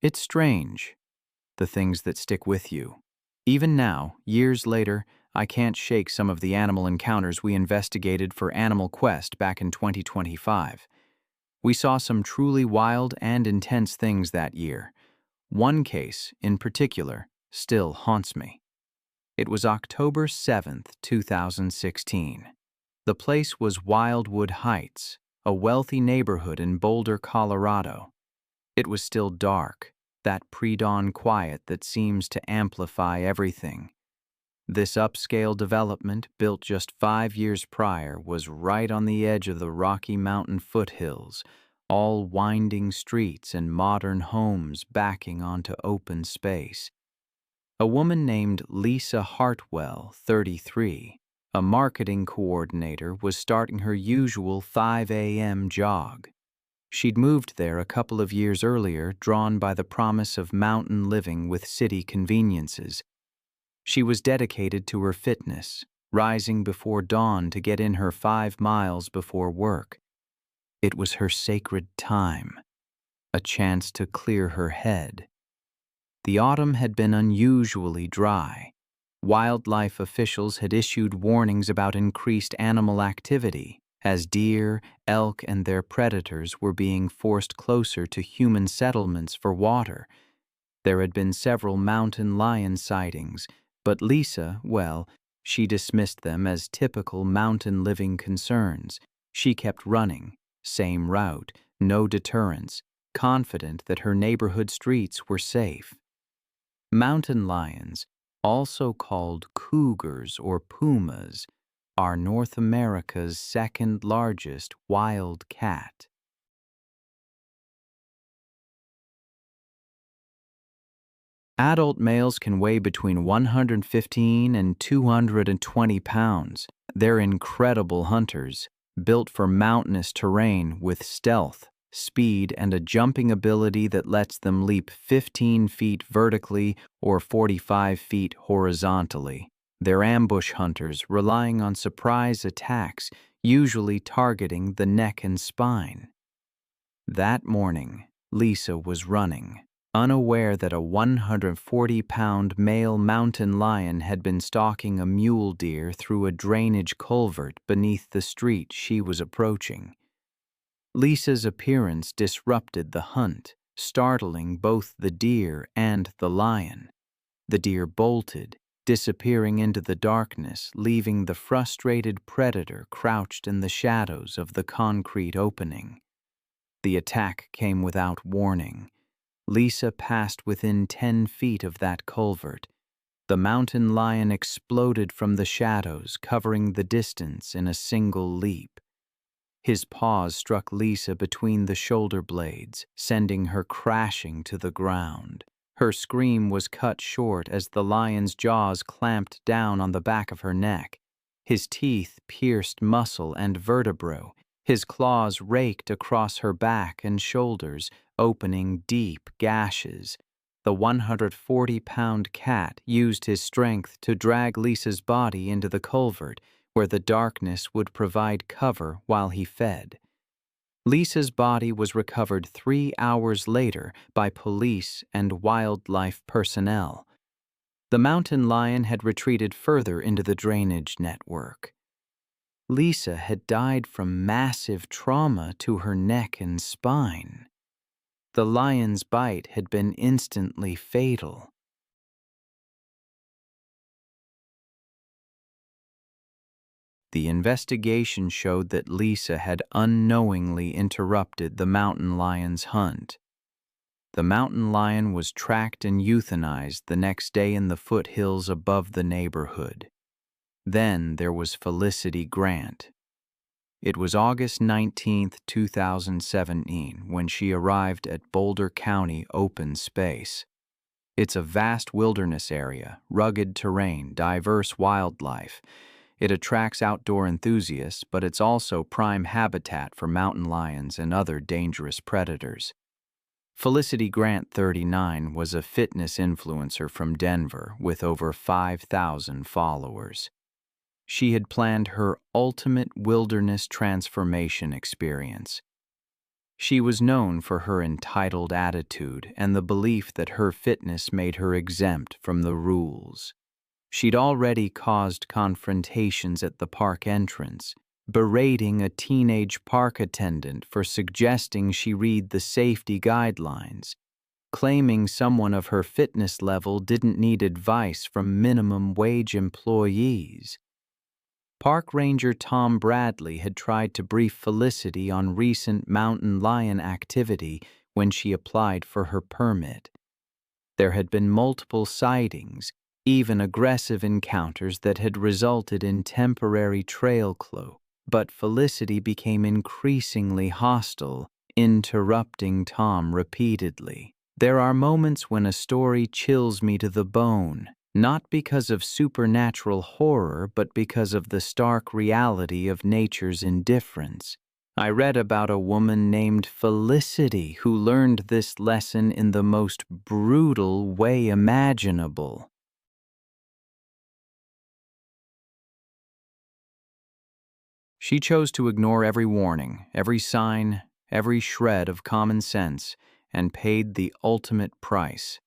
It's strange, the things that stick with you. Even now, years later, I can't shake some of the animal encounters we investigated for Animal Quest back in 2025. We saw some truly wild and intense things that year. One case, in particular, still haunts me. It was October 7th, 2016. The place was Wildwood Heights, a wealthy neighborhood in Boulder, Colorado. It was still dark, that pre-dawn quiet that seems to amplify everything. This upscale development, built just 5 years prior, was right on the edge of the Rocky Mountain foothills, all winding streets and modern homes backing onto open space. A woman named Lisa Hartwell, 33, a marketing coordinator, was starting her usual 5 a.m. jog. She'd moved there a couple of years earlier, drawn by the promise of mountain living with city conveniences. She was dedicated to her fitness, rising before dawn to get in her 5 miles before work. It was her sacred time, a chance to clear her head. The autumn had been unusually dry. Wildlife officials had issued warnings about increased animal activity, as deer, elk, and their predators were being forced closer to human settlements for water. There had been several mountain lion sightings, but Lisa, well, she dismissed them as typical mountain living concerns. She kept running, same route, no deterrence, confident that her neighborhood streets were safe. Mountain lions, also called cougars or pumas, are North America's second largest wild cat. Adult males can weigh between 115 and 220 pounds. They're incredible hunters, built for mountainous terrain with stealth, speed, and a jumping ability that lets them leap 15 feet vertically or 45 feet horizontally. They're ambush hunters, relying on surprise attacks, usually targeting the neck and spine. That morning, Lisa was running, unaware that a 140-pound male mountain lion had been stalking a mule deer through a drainage culvert beneath the street she was approaching. Lisa's appearance disrupted the hunt, startling both the deer and the lion. The deer bolted, disappearing into the darkness, leaving the frustrated predator crouched in the shadows of the concrete opening. The attack came without warning. Lisa passed within 10 feet of that culvert. The mountain lion exploded from the shadows, covering the distance in a single leap. His paws struck Lisa between the shoulder blades, sending her crashing to the ground. Her scream was cut short as the lion's jaws clamped down on the back of her neck. His teeth pierced muscle and vertebrae. His claws raked across her back and shoulders, opening deep gashes. The 140-pound cat used his strength to drag Lisa's body into the culvert, where the darkness would provide cover while he fed. Lisa's body was recovered 3 hours later by police and wildlife personnel. The mountain lion had retreated further into the drainage network. Lisa had died from massive trauma to her neck and spine. The lion's bite had been instantly fatal. The investigation showed that Lisa had unknowingly interrupted the mountain lion's hunt. The mountain lion was tracked and euthanized the next day in the foothills above the neighborhood. Then there was Felicity Grant. It was August 19, 2017, when she arrived at Boulder County Open Space. It's a vast wilderness area, rugged terrain, diverse wildlife. It attracts outdoor enthusiasts, but it's also prime habitat for mountain lions and other dangerous predators. Felicity Grant, 39, was a fitness influencer from Denver with over 5,000 followers. She had planned her ultimate wilderness transformation experience. She was known for her entitled attitude and the belief that her fitness made her exempt from the rules. She'd already caused confrontations at the park entrance, berating a teenage park attendant for suggesting she read the safety guidelines, claiming someone of her fitness level didn't need advice from minimum wage employees. Park Ranger Tom Bradley had tried to brief Felicity on recent mountain lion activity when she applied for her permit. There had been multiple sightings, even aggressive encounters that had resulted in temporary trail closure, but Felicity became increasingly hostile, interrupting Tom repeatedly. There are moments when a story chills me to the bone, not because of supernatural horror, but because of the stark reality of nature's indifference. I read about a woman named Felicity who learned this lesson in the most brutal way imaginable. She chose to ignore every warning, every sign, every shred of common sense, and paid the ultimate price.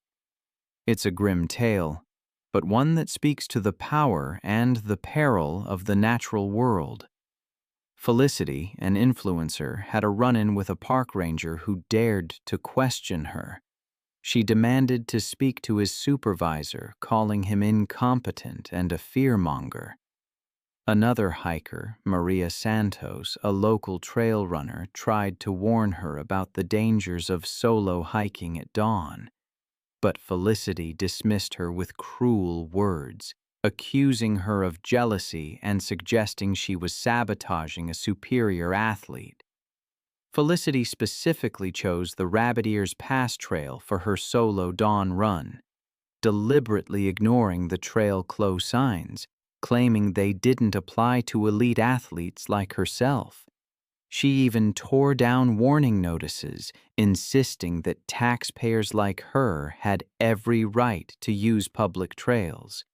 It's a grim tale, but one that speaks to the power and the peril of the natural world. Felicity, an influencer, had a run-in with a park ranger who dared to question her. She demanded to speak to his supervisor, calling him incompetent and a fearmonger. Another hiker, Maria Santos, a local trail runner, tried to warn her about the dangers of solo hiking at dawn. But Felicity dismissed her with cruel words, accusing her of jealousy and suggesting she was sabotaging a superior athlete. Felicity specifically chose the Rabbit Ears Pass Trail for her solo dawn run, deliberately ignoring the trail close signs, claiming they didn't apply to elite athletes like herself. She even tore down warning notices, insisting that taxpayers like her had every right to use public trails.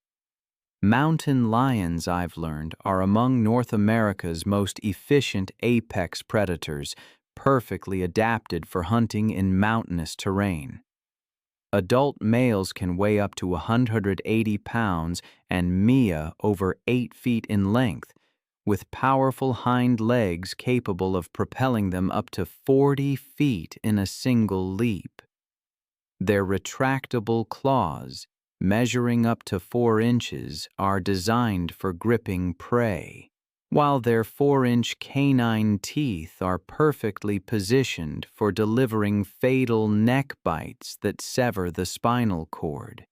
Mountain lions, I've learned, are among North America's most efficient apex predators, perfectly adapted for hunting in mountainous terrain. Adult males can weigh up to 180 pounds and Mia over 8 feet in length, with powerful hind legs capable of propelling them up to 40 feet in a single leap. Their retractable claws, measuring up to 4 inches, are designed for gripping prey, while their 4-inch canine teeth are perfectly positioned for delivering fatal neck bites that sever the spinal cord.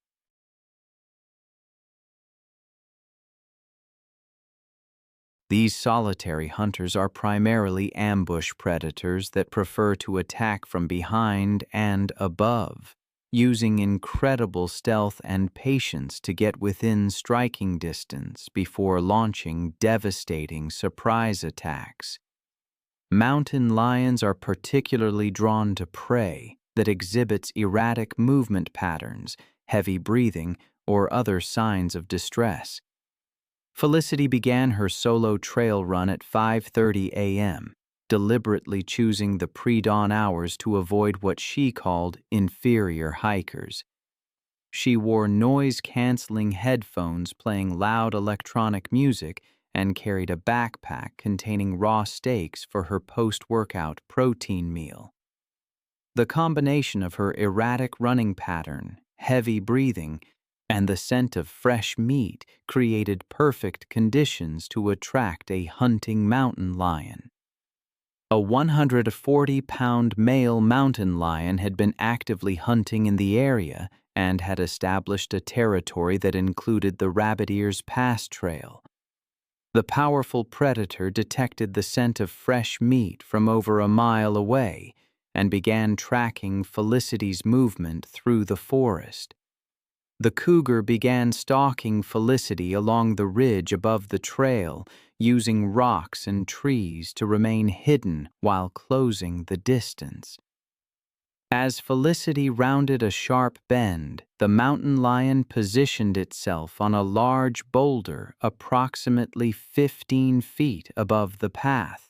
These solitary hunters are primarily ambush predators that prefer to attack from behind and above, using incredible stealth and patience to get within striking distance before launching devastating surprise attacks. Mountain lions are particularly drawn to prey that exhibits erratic movement patterns, heavy breathing, or other signs of distress. Felicity began her solo trail run at 5:30 a.m., deliberately choosing the pre-dawn hours to avoid what she called inferior hikers. She wore noise-canceling headphones playing loud electronic music and carried a backpack containing raw steaks for her post-workout protein meal. The combination of her erratic running pattern, heavy breathing, and the scent of fresh meat created perfect conditions to attract a hunting mountain lion. A 140-pound male mountain lion had been actively hunting in the area and had established a territory that included the Rabbit Ears Pass Trail. The powerful predator detected the scent of fresh meat from over a mile away and began tracking Felicity's movement through the forest. The cougar began stalking Felicity along the ridge above the trail, using rocks and trees to remain hidden while closing the distance. As Felicity rounded a sharp bend, the mountain lion positioned itself on a large boulder approximately 15 feet above the path.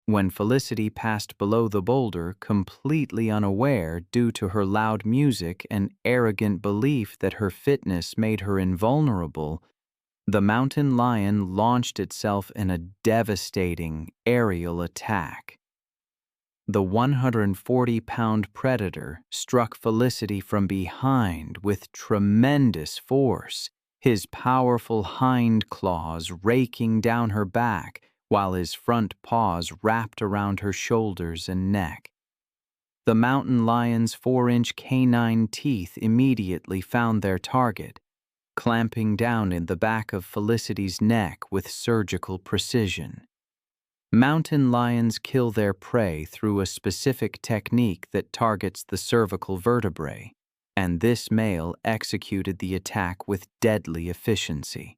When Felicity passed below the boulder, completely unaware due to her loud music and arrogant belief that her fitness made her invulnerable, the mountain lion launched itself in a devastating aerial attack. The 140-pound predator struck Felicity from behind with tremendous force, his powerful hind claws raking down her back while his front paws wrapped around her shoulders and neck. The mountain lion's 4-inch canine teeth immediately found their target, clamping down in the back of Felicity's neck with surgical precision. Mountain lions kill their prey through a specific technique that targets the cervical vertebrae, and this male executed the attack with deadly efficiency.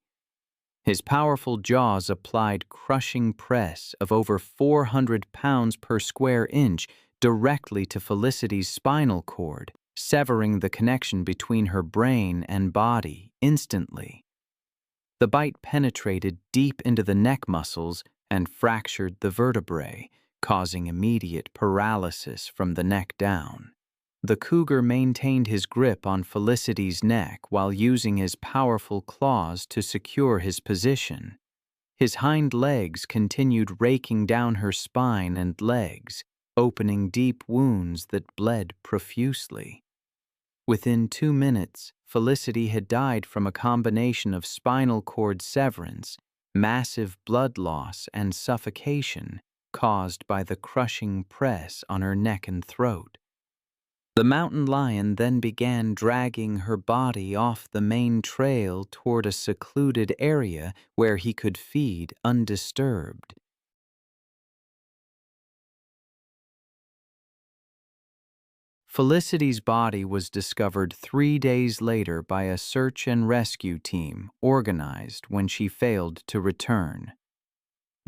His powerful jaws applied crushing press of over 400 pounds per square inch directly to Felicity's spinal cord, severing the connection between her brain and body instantly. The bite penetrated deep into the neck muscles and fractured the vertebrae, causing immediate paralysis from the neck down. The cougar maintained his grip on Felicity's neck while using his powerful claws to secure his position. His hind legs continued raking down her spine and legs, opening deep wounds that bled profusely. Within 2 minutes, Felicity had died from a combination of spinal cord severance, massive blood loss, and suffocation caused by the crushing press on her neck and throat. The mountain lion then began dragging her body off the main trail toward a secluded area where he could feed undisturbed. Felicity's body was discovered 3 days later by a search and rescue team organized when she failed to return.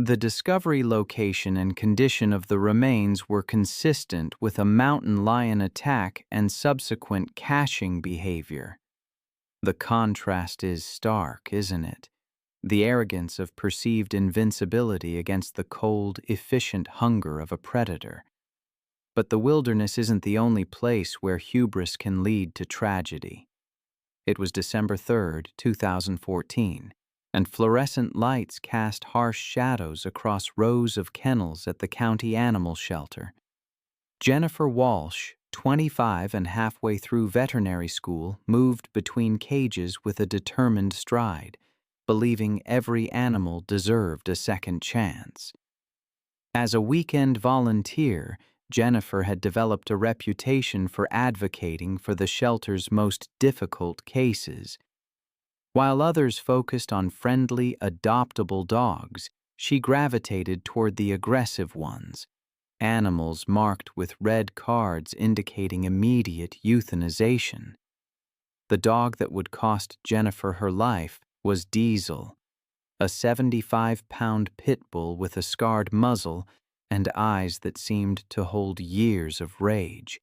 The discovery location and condition of the remains were consistent with a mountain lion attack and subsequent caching behavior. The contrast is stark, isn't it? The arrogance of perceived invincibility against the cold, efficient hunger of a predator. But the wilderness isn't the only place where hubris can lead to tragedy. It was December 3, 2014, and fluorescent lights cast harsh shadows across rows of kennels at the county animal shelter. Jennifer Walsh, 25 and halfway through veterinary school, moved between cages with a determined stride, believing every animal deserved a second chance. As a weekend volunteer, Jennifer had developed a reputation for advocating for the shelter's most difficult cases. While others focused on friendly, adoptable dogs, she gravitated toward the aggressive ones, animals marked with red cards indicating immediate euthanization. The dog that would cost Jennifer her life was Diesel, a 75-pound pit bull with a scarred muzzle and eyes that seemed to hold years of rage.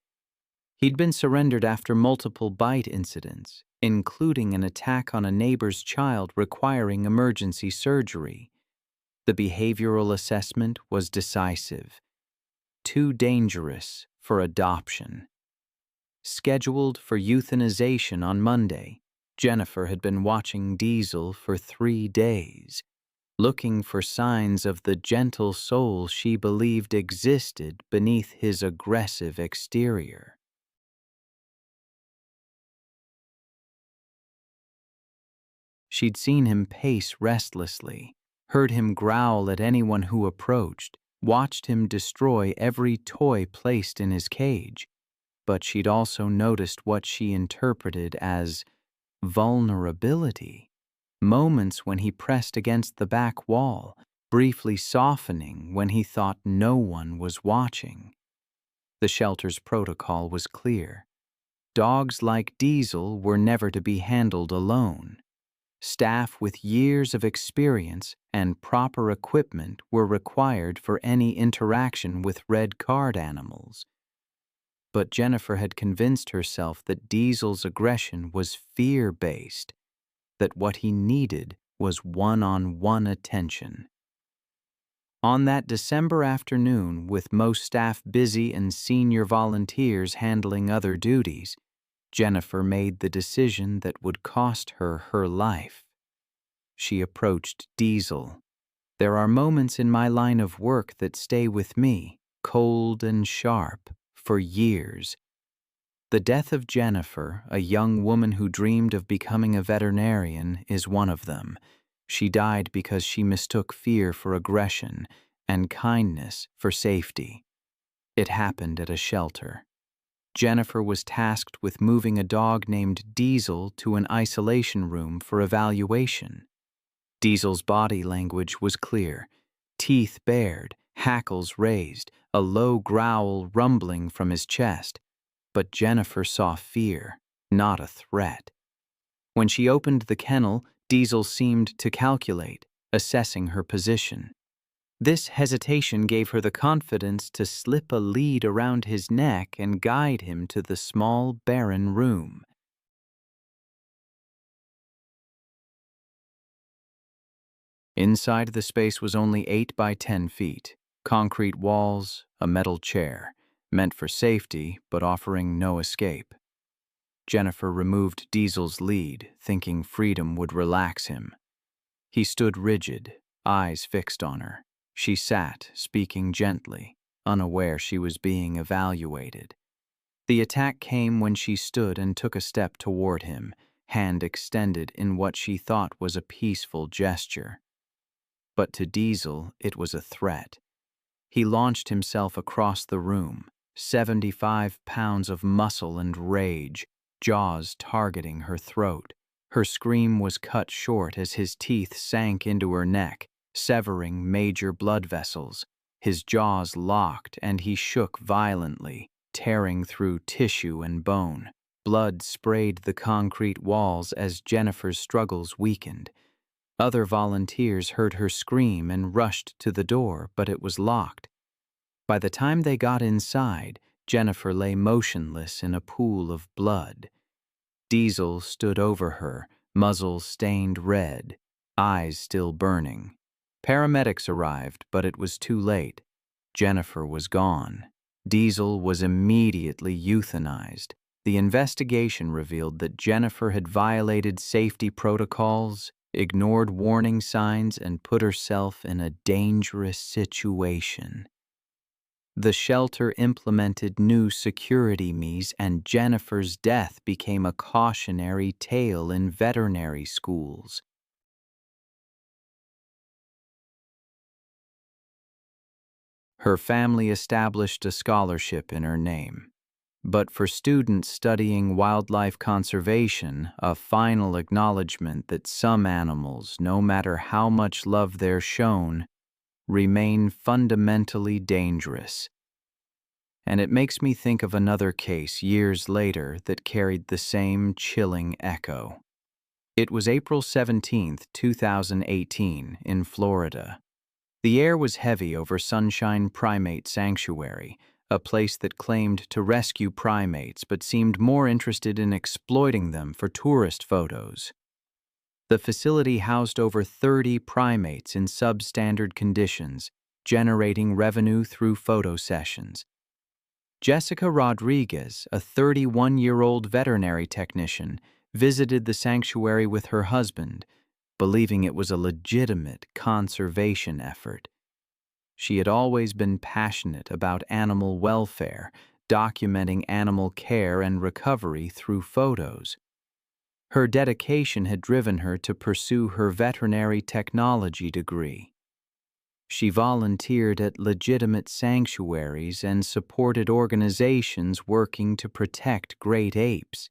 He'd been surrendered after multiple bite incidents, including an attack on a neighbor's child requiring emergency surgery. The behavioral assessment was decisive. Too dangerous for adoption. Scheduled for euthanization on Monday, Jennifer had been watching Diesel for 3 days, looking for signs of the gentle soul she believed existed beneath his aggressive exterior. She'd seen him pace restlessly, heard him growl at anyone who approached, watched him destroy every toy placed in his cage, but she'd also noticed what she interpreted as vulnerability. Moments when he pressed against the back wall, briefly softening when he thought no one was watching. The shelter's protocol was clear. Dogs like Diesel were never to be handled alone. Staff with years of experience and proper equipment were required for any interaction with red card animals. But Jennifer had convinced herself that Diesel's aggression was fear-based, that what he needed was one-on-one attention. On that December afternoon, with most staff busy and senior volunteers handling other duties, Jennifer made the decision that would cost her her life. She approached Diesel. There are moments in my line of work that stay with me, cold and sharp, for years. The death of Jennifer, a young woman who dreamed of becoming a veterinarian, is one of them. She died because she mistook fear for aggression and kindness for safety. It happened at a shelter. Jennifer was tasked with moving a dog named Diesel to an isolation room for evaluation. Diesel's body language was clear, teeth bared, hackles raised, a low growl rumbling from his chest. But Jennifer saw fear, not a threat. When she opened the kennel, Diesel seemed to calculate, assessing her position. This hesitation gave her the confidence to slip a lead around his neck and guide him to the small, barren room. Inside, the space was only 8 by 10 feet, concrete walls, a metal chair, meant for safety but offering no escape. Jennifer removed Diesel's lead, thinking freedom would relax him. He stood rigid, eyes fixed on her. She sat, speaking gently, unaware she was being evaluated. The attack came when she stood and took a step toward him, hand extended in what she thought was a peaceful gesture. But to Diesel, it was a threat. He launched himself across the room, 75 pounds of muscle and rage, jaws targeting her throat. Her scream was cut short as his teeth sank into her neck, severing major blood vessels. His jaws locked and he shook violently, tearing through tissue and bone. Blood sprayed the concrete walls as Jennifer's struggles weakened. Other volunteers heard her scream and rushed to the door, but it was locked. By the time they got inside, Jennifer lay motionless in a pool of blood. Diesel stood over her, muzzle stained red, eyes still burning. Paramedics arrived, but it was too late. Jennifer was gone. Diesel was immediately euthanized. The investigation revealed that Jennifer had violated safety protocols, ignored warning signs, and put herself in a dangerous situation. The shelter implemented new security measures, and Jennifer's death became a cautionary tale in veterinary schools. Her family established a scholarship in her name. But for students studying wildlife conservation, a final acknowledgement that some animals, no matter how much love they're shown, remain fundamentally dangerous. And it makes me think of another case years later that carried the same chilling echo. It was April 17, 2018, in Florida. The air was heavy over Sunshine Primate Sanctuary, a place that claimed to rescue primates but seemed more interested in exploiting them for tourist photos. The facility housed over 30 primates in substandard conditions, generating revenue through photo sessions. Jessica Rodriguez, a 31-year-old veterinary technician, visited the sanctuary with her husband, believing it was a legitimate conservation effort. She had always been passionate about animal welfare, documenting animal care and recovery through photos. Her dedication had driven her to pursue her veterinary technology degree. She volunteered at legitimate sanctuaries and supported organizations working to protect great apes.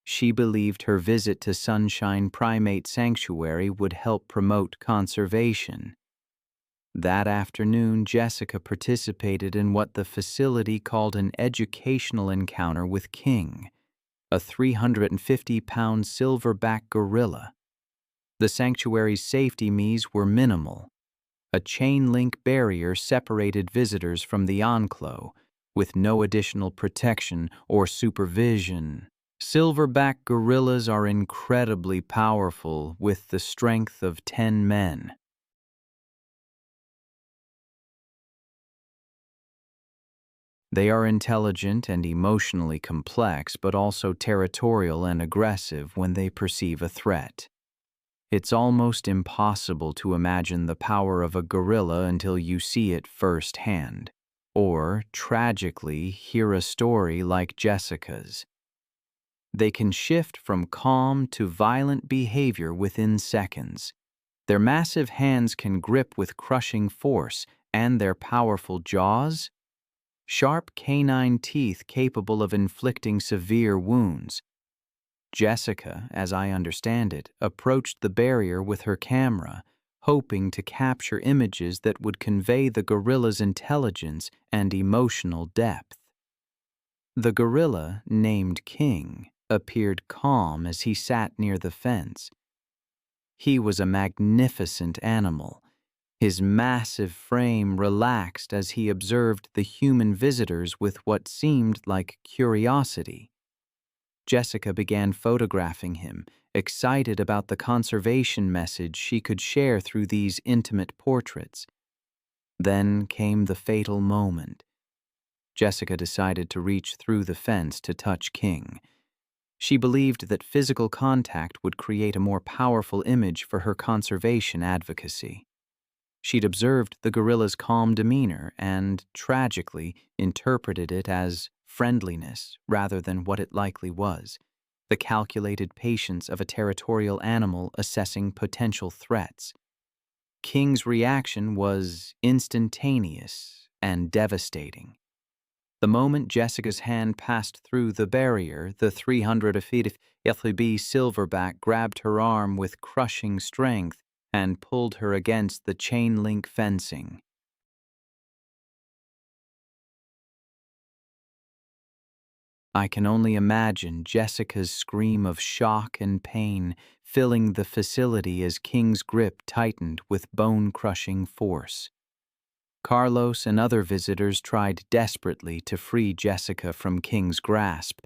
She believed her visit to Sunshine Primate Sanctuary would help promote conservation. That afternoon, Jessica participated in what the facility called an educational encounter with King, a 350-pound silverback gorilla. The sanctuary's safety measures were minimal. A chain-link barrier separated visitors from the enclave, with no additional protection or supervision. Silverback gorillas are incredibly powerful, with the strength of 10 men. They are intelligent and emotionally complex, but also territorial and aggressive when they perceive a threat. It's almost impossible to imagine the power of a gorilla until you see it firsthand, or, tragically, hear a story like Jessica's. They can shift from calm to violent behavior within seconds. Their massive hands can grip with crushing force, and their powerful jaws? Sharp canine teeth capable of inflicting severe wounds. Jessica, as I understand it, approached the barrier with her camera, hoping to capture images that would convey the gorilla's intelligence and emotional depth. The gorilla, named King, appeared calm as he sat near the fence. He was a magnificent animal. His massive frame relaxed as he observed the human visitors with what seemed like curiosity. Jessica began photographing him, excited about the conservation message she could share through these intimate portraits. Then came the fatal moment. Jessica decided to reach through the fence to touch King. She believed that physical contact would create a more powerful image for her conservation advocacy. She'd observed the gorilla's calm demeanor and, tragically, interpreted it as friendliness rather than what it likely was, the calculated patience of a territorial animal assessing potential threats. King's reaction was instantaneous and devastating. The moment Jessica's hand passed through the barrier, the 300 feet FB silverback grabbed her arm with crushing strength and pulled her against the chain-link fencing. I can only imagine Jessica's scream of shock and pain filling the facility as King's grip tightened with bone-crushing force. Carlos and other visitors tried desperately to free Jessica from King's grasp,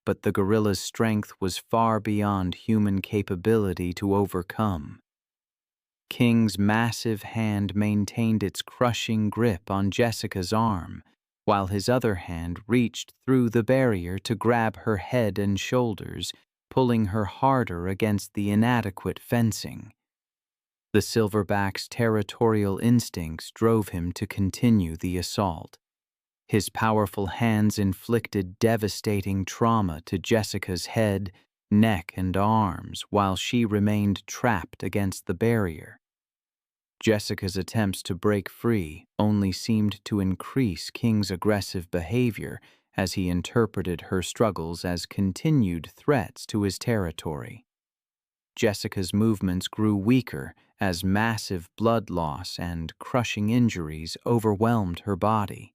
but the gorilla's strength was far beyond human capability to overcome. King's massive hand maintained its crushing grip on Jessica's arm, while his other hand reached through the barrier to grab her head and shoulders, pulling her harder against the inadequate fencing. The silverback's territorial instincts drove him to continue the assault. His powerful hands inflicted devastating trauma to Jessica's head, neck, and arms while she remained trapped against the barrier. Jessica's attempts to break free only seemed to increase King's aggressive behavior as he interpreted her struggles as continued threats to his territory. Jessica's movements grew weaker as massive blood loss and crushing injuries overwhelmed her body.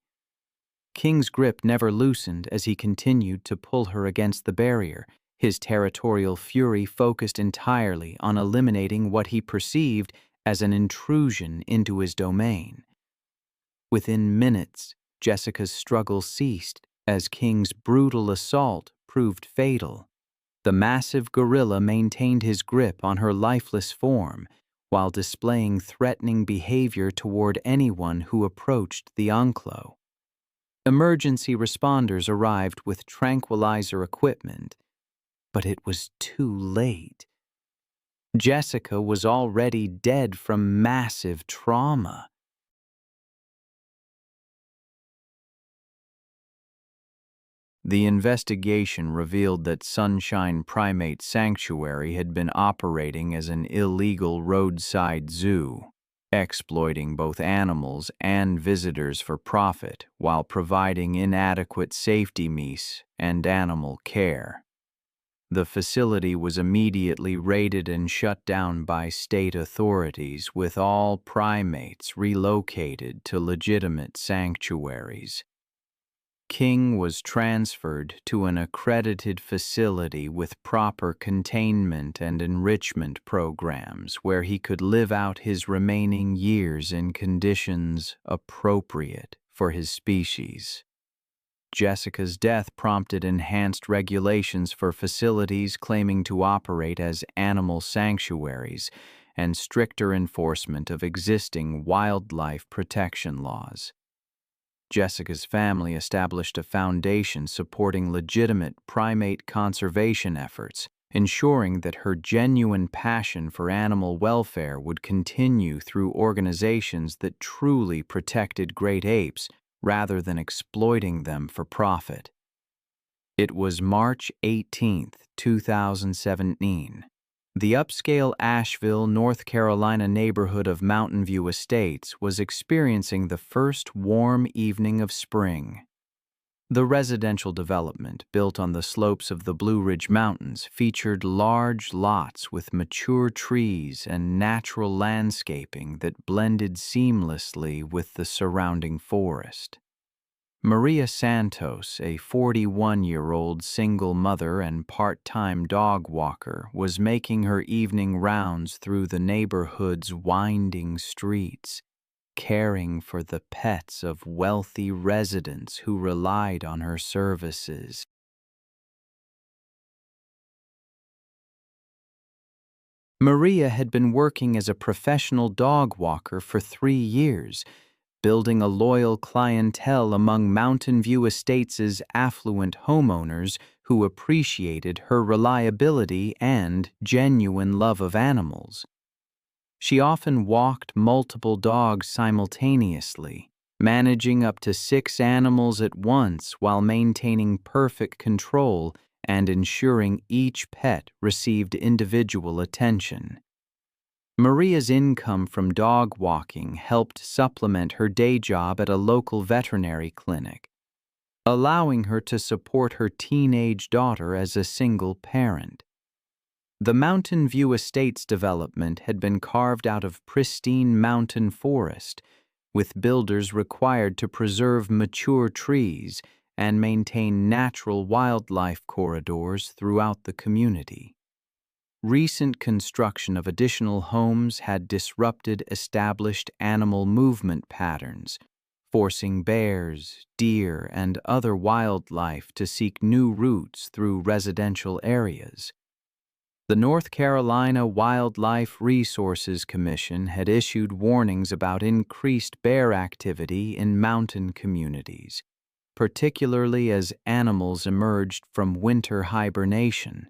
King's grip never loosened as he continued to pull her against the barrier, his territorial fury focused entirely on eliminating what he perceived as an intrusion into his domain. Within minutes, Jessica's struggle ceased as King's brutal assault proved fatal. The massive gorilla maintained his grip on her lifeless form while displaying threatening behavior toward anyone who approached the enclave. Emergency responders arrived with tranquilizer equipment, but it was too late. Jessica was already dead from massive trauma. The investigation revealed that Sunshine Primate Sanctuary had been operating as an illegal roadside zoo, exploiting both animals and visitors for profit while providing inadequate safety means and animal care. The facility was immediately raided and shut down by state authorities, with all primates relocated to legitimate sanctuaries. King was transferred to an accredited facility with proper containment and enrichment programs where he could live out his remaining years in conditions appropriate for his species. Jessica's death prompted enhanced regulations for facilities claiming to operate as animal sanctuaries and stricter enforcement of existing wildlife protection laws. Jessica's family established a foundation supporting legitimate primate conservation efforts, ensuring that her genuine passion for animal welfare would continue through organizations that truly protected great apes rather than exploiting them for profit. It was March 18, 2017. The upscale Asheville, North Carolina neighborhood of Mountain View Estates was experiencing the first warm evening of spring. The residential development, built on the slopes of the Blue Ridge Mountains, featured large lots with mature trees and natural landscaping that blended seamlessly with the surrounding forest. Maria Santos, a 41-year-old single mother and part-time dog walker, was making her evening rounds through the neighborhood's winding streets, caring for the pets of wealthy residents who relied on her services. Maria had been working as a professional dog walker for 3 years, building a loyal clientele among Mountain View Estates' affluent homeowners who appreciated her reliability and genuine love of animals. She often walked multiple dogs simultaneously, managing up to 6 animals at once while maintaining perfect control and ensuring each pet received individual attention. Maria's income from dog walking helped supplement her day job at a local veterinary clinic, allowing her to support her teenage daughter as a single parent. The Mountain View Estates development had been carved out of pristine mountain forest, with builders required to preserve mature trees and maintain natural wildlife corridors throughout the community. Recent construction of additional homes had disrupted established animal movement patterns, forcing bears, deer, and other wildlife to seek new routes through residential areas. The North Carolina Wildlife Resources Commission had issued warnings about increased bear activity in mountain communities, particularly as animals emerged from winter hibernation.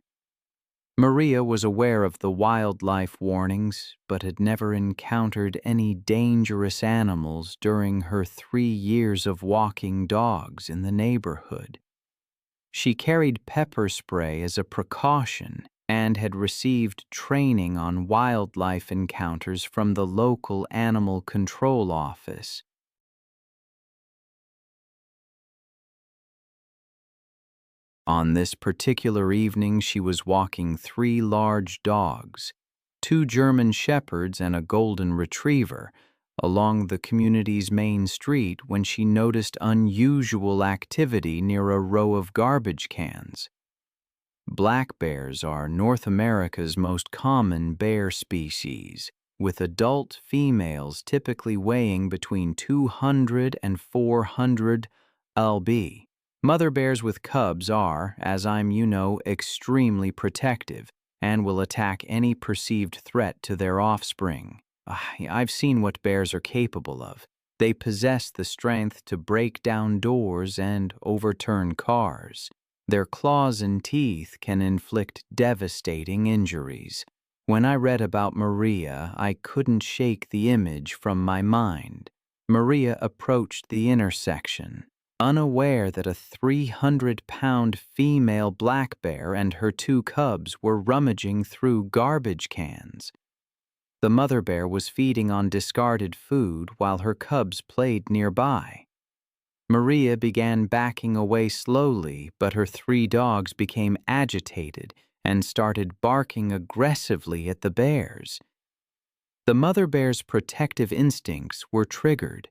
Maria was aware of the wildlife warnings, but had never encountered any dangerous animals during her 3 years of walking dogs in the neighborhood. She carried pepper spray as a precaution and had received training on wildlife encounters from the local animal control office. On this particular evening, she was walking 3 large dogs, 2 German shepherds and a golden retriever, along the community's main street when she noticed unusual activity near a row of garbage cans. Black bears are North America's most common bear species, with adult females typically weighing between 200 and 400 lb. Mother bears with cubs are, as extremely protective and will attack any perceived threat to their offspring. I've seen what bears are capable of. They possess the strength to break down doors and overturn cars. Their claws and teeth can inflict devastating injuries. When I read about Maria, I couldn't shake the image from my mind. Maria approached the intersection, unaware that a 300-pound female black bear and her 2 cubs were rummaging through garbage cans. The mother bear was feeding on discarded food while her cubs played nearby. Maria began backing away slowly, but her 3 dogs became agitated and started barking aggressively at the bears. The mother bear's protective instincts were triggered.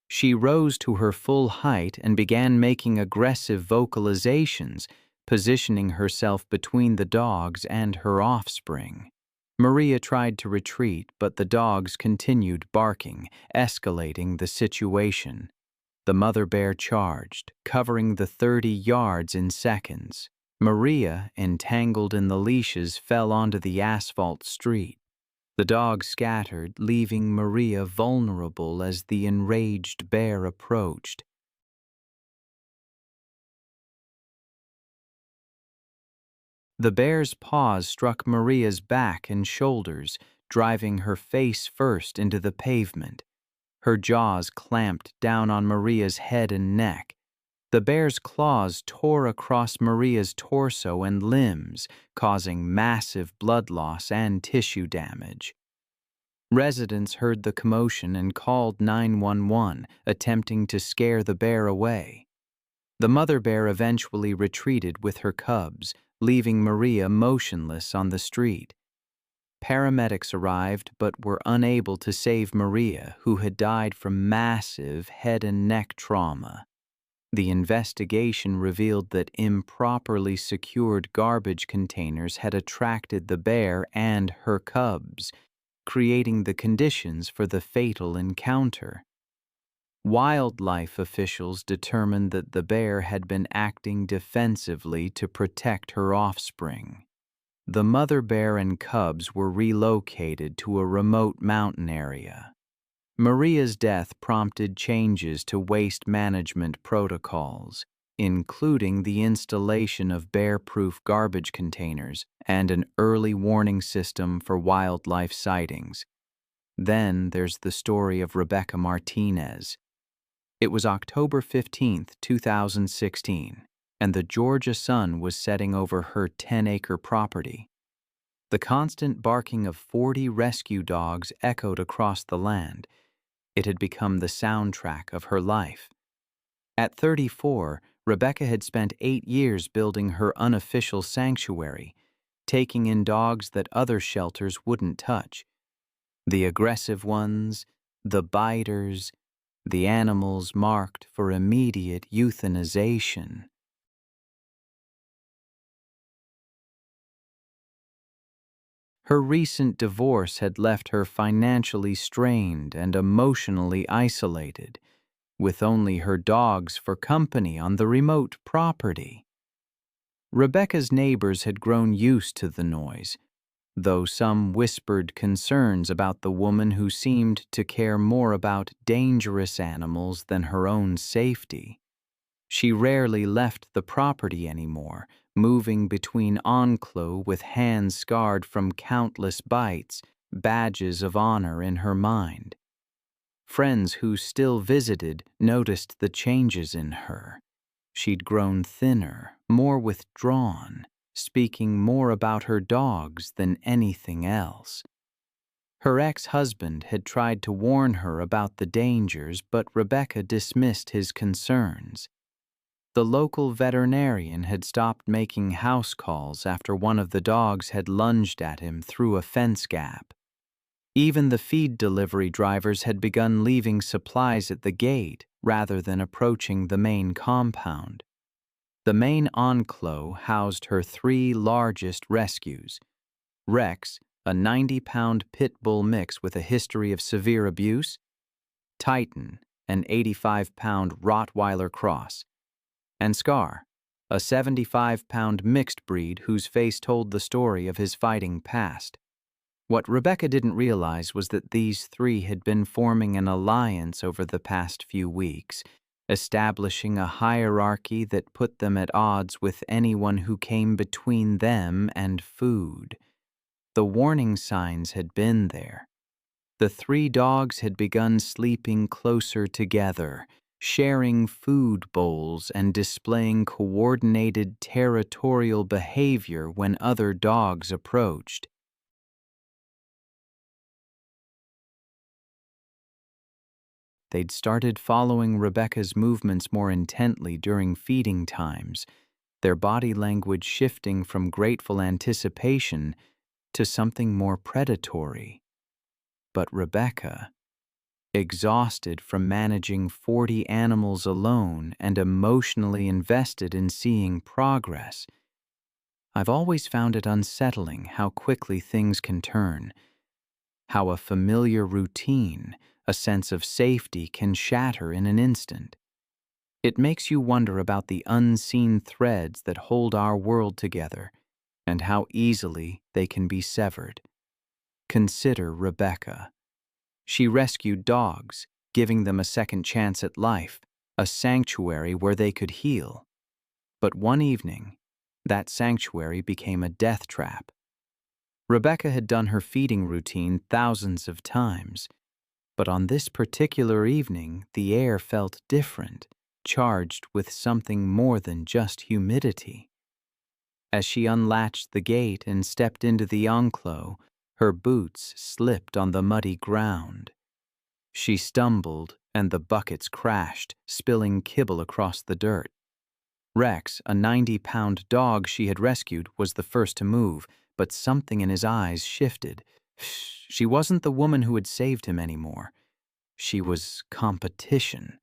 She rose to her full height and began making aggressive vocalizations, positioning herself between the dogs and her offspring. Maria tried to retreat, but the dogs continued barking, escalating the situation. The mother bear charged, covering the 30 yards in seconds. Maria, entangled in the leashes, fell onto the asphalt street. The dogs scattered, leaving Maria vulnerable as the enraged bear approached. The bear's paws struck Maria's back and shoulders, driving her face first into the pavement. Her jaws clamped down on Maria's head and neck. The bear's claws tore across Maria's torso and limbs, causing massive blood loss and tissue damage. Residents heard the commotion and called 911, attempting to scare the bear away. The mother bear eventually retreated with her cubs, leaving Maria motionless on the street. Paramedics arrived but were unable to save Maria, who had died from massive head and neck trauma. The investigation revealed that improperly secured garbage containers had attracted the bear and her cubs, creating the conditions for the fatal encounter. Wildlife officials determined that the bear had been acting defensively to protect her offspring. The mother bear and cubs were relocated to a remote mountain area. Maria's death prompted changes to waste management protocols, including the installation of bear-proof garbage containers and an early warning system for wildlife sightings. Then there's the story of Rebecca Martinez. It was October 15, 2016, and the Georgia sun was setting over her 10-acre property. The constant barking of 40 rescue dogs echoed across the land. It had become the soundtrack of her life. At 34, Rebecca had spent 8 years building her unofficial sanctuary, taking in dogs that other shelters wouldn't touch. The aggressive ones, the biters, the animals marked for immediate euthanization. Her recent divorce had left her financially strained and emotionally isolated, with only her dogs for company on the remote property. Rebecca's neighbors had grown used to the noise, though some whispered concerns about the woman who seemed to care more about dangerous animals than her own safety. She rarely left the property anymore, moving between enclos with hands scarred from countless bites, badges of honor in her mind. Friends who still visited noticed the changes in her. She'd grown thinner, more withdrawn, speaking more about her dogs than anything else. Her ex-husband had tried to warn her about the dangers, but Rebecca dismissed his concerns. The local veterinarian had stopped making house calls after one of the dogs had lunged at him through a fence gap. Even the feed delivery drivers had begun leaving supplies at the gate rather than approaching the main compound. The main enclos housed her 3 largest rescues: Rex, a 90-pound pit bull mix with a history of severe abuse; Titan, an 85-pound Rottweiler cross; and Scar, a 75-pound mixed breed whose face told the story of his fighting past. What Rebecca didn't realize was that these 3 had been forming an alliance over the past few weeks, establishing a hierarchy that put them at odds with anyone who came between them and food. The warning signs had been there. The 3 dogs had begun sleeping closer together, sharing food bowls and displaying coordinated territorial behavior when other dogs approached. They'd started following Rebecca's movements more intently during feeding times, their body language shifting from grateful anticipation to something more predatory. But Rebecca, exhausted from managing 40 animals alone and emotionally invested in seeing progress. I've always found it unsettling how quickly things can turn, how a familiar routine, a sense of safety, can shatter in an instant. It makes you wonder about the unseen threads that hold our world together and how easily they can be severed. Consider Rebecca. She rescued dogs, giving them a second chance at life, a sanctuary where they could heal. But one evening, That sanctuary became a death trap. Rebecca had done her feeding routine thousands of times, but on this particular evening the air felt different, charged with something more than just humidity. As she unlatched the gate and stepped into the enclosure, her boots slipped on the muddy ground. She stumbled, and the buckets crashed, spilling kibble across the dirt. Rex, a 90-pound dog she had rescued, was the first to move, but something in his eyes shifted. She wasn't the woman who had saved him anymore. She was competition.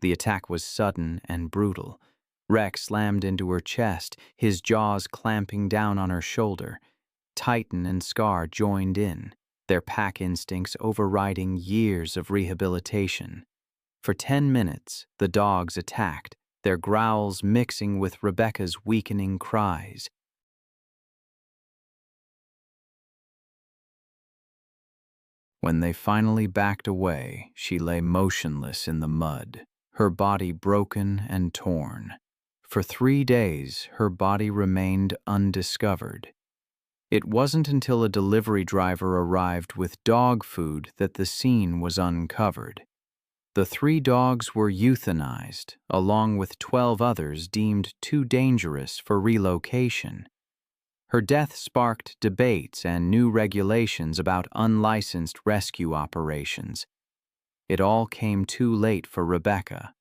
The attack was sudden and brutal. Rex slammed into her chest, his jaws clamping down on her shoulder. Titan and Scar joined in, their pack instincts overriding years of rehabilitation. For 10 minutes, the dogs attacked, their growls mixing with Rebecca's weakening cries. When they finally backed away, she lay motionless in the mud, her body broken and torn. For 3 days, her body remained undiscovered. It wasn't until a delivery driver arrived with dog food that the scene was uncovered. The 3 dogs were euthanized, along with 12 others deemed too dangerous for relocation. Her death sparked debates and new regulations about unlicensed rescue operations. It all came too late for Rebecca.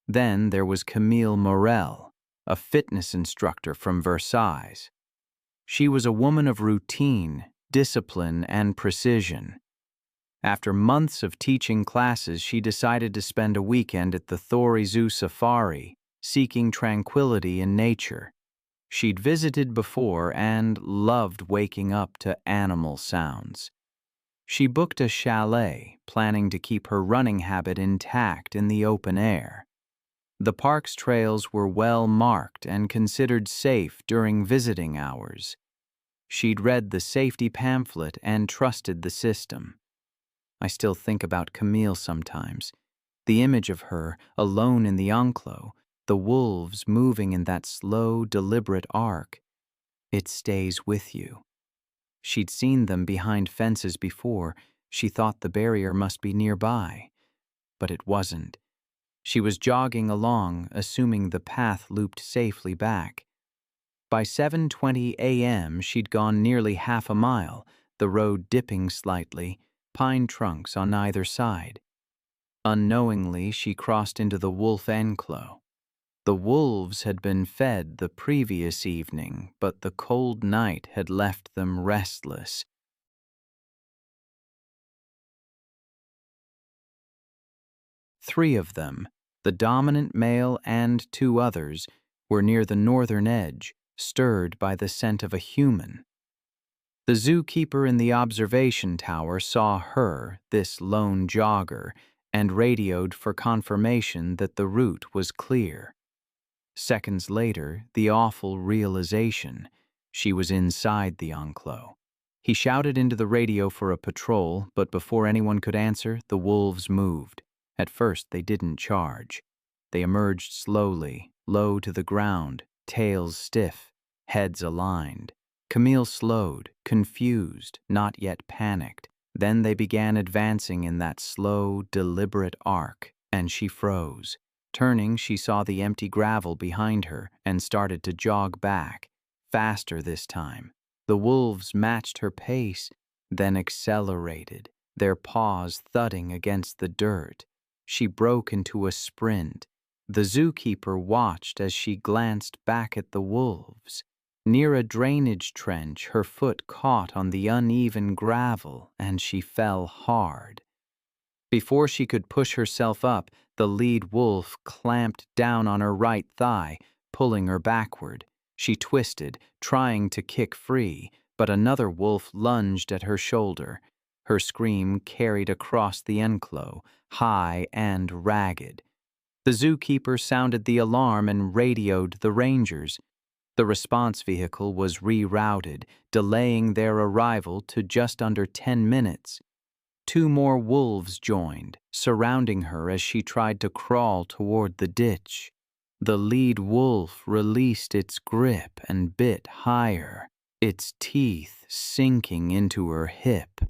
Then there was Camille Morel, a fitness instructor from Versailles. She was a woman of routine, discipline, and precision. After months of teaching classes, she decided to spend a weekend at the Thori Zoo Safari, seeking tranquility in nature. She'd visited before and loved waking up to animal sounds. She booked a chalet, planning to keep her running habit intact in the open air. The park's trails were well marked and considered safe during visiting hours. She'd read the safety pamphlet and trusted the system. I still think about Camille sometimes. The image of her, alone in the enclosure, the wolves moving in that slow, deliberate arc. It stays with you. She'd seen them behind fences before. She thought the barrier must be nearby. But it wasn't. She was jogging along, assuming the path looped safely back. By 7:20 a.m., she'd gone nearly half a mile, the road dipping slightly, pine trunks on either side. Unknowingly, she crossed into the wolf enclosure. The wolves had been fed the previous evening, but the cold night had left them restless. Three of them, the dominant male and 2 others, were near the northern edge, stirred by the scent of a human. The zookeeper in the observation tower saw her, this lone jogger, and radioed for confirmation that the route was clear. Seconds later, the awful realization: she was inside the enclosure. He shouted into the radio for a patrol, but before anyone could answer, the wolves moved. At first, they didn't charge. They emerged slowly, low to the ground, tails stiff, heads aligned. Camille slowed, confused, not yet panicked. Then they began advancing in that slow, deliberate arc, and she froze. Turning, she saw the empty gravel behind her and started to jog back, faster this time. The wolves matched her pace, then accelerated, their paws thudding against the dirt. She broke into a sprint. The zookeeper watched as she glanced back at the wolves. Near a drainage trench, her foot caught on the uneven gravel, and she fell hard. Before she could push herself up, the lead wolf clamped down on her right thigh, pulling her backward. She twisted, trying to kick free, but another wolf lunged at her shoulder. Her scream carried across the enclosure, high and ragged. The zookeeper sounded the alarm and radioed the rangers. The response vehicle was rerouted, delaying their arrival to just under 10 minutes. 2 more wolves joined, surrounding her as she tried to crawl toward the ditch. The lead wolf released its grip and bit higher, its teeth sinking into her hip.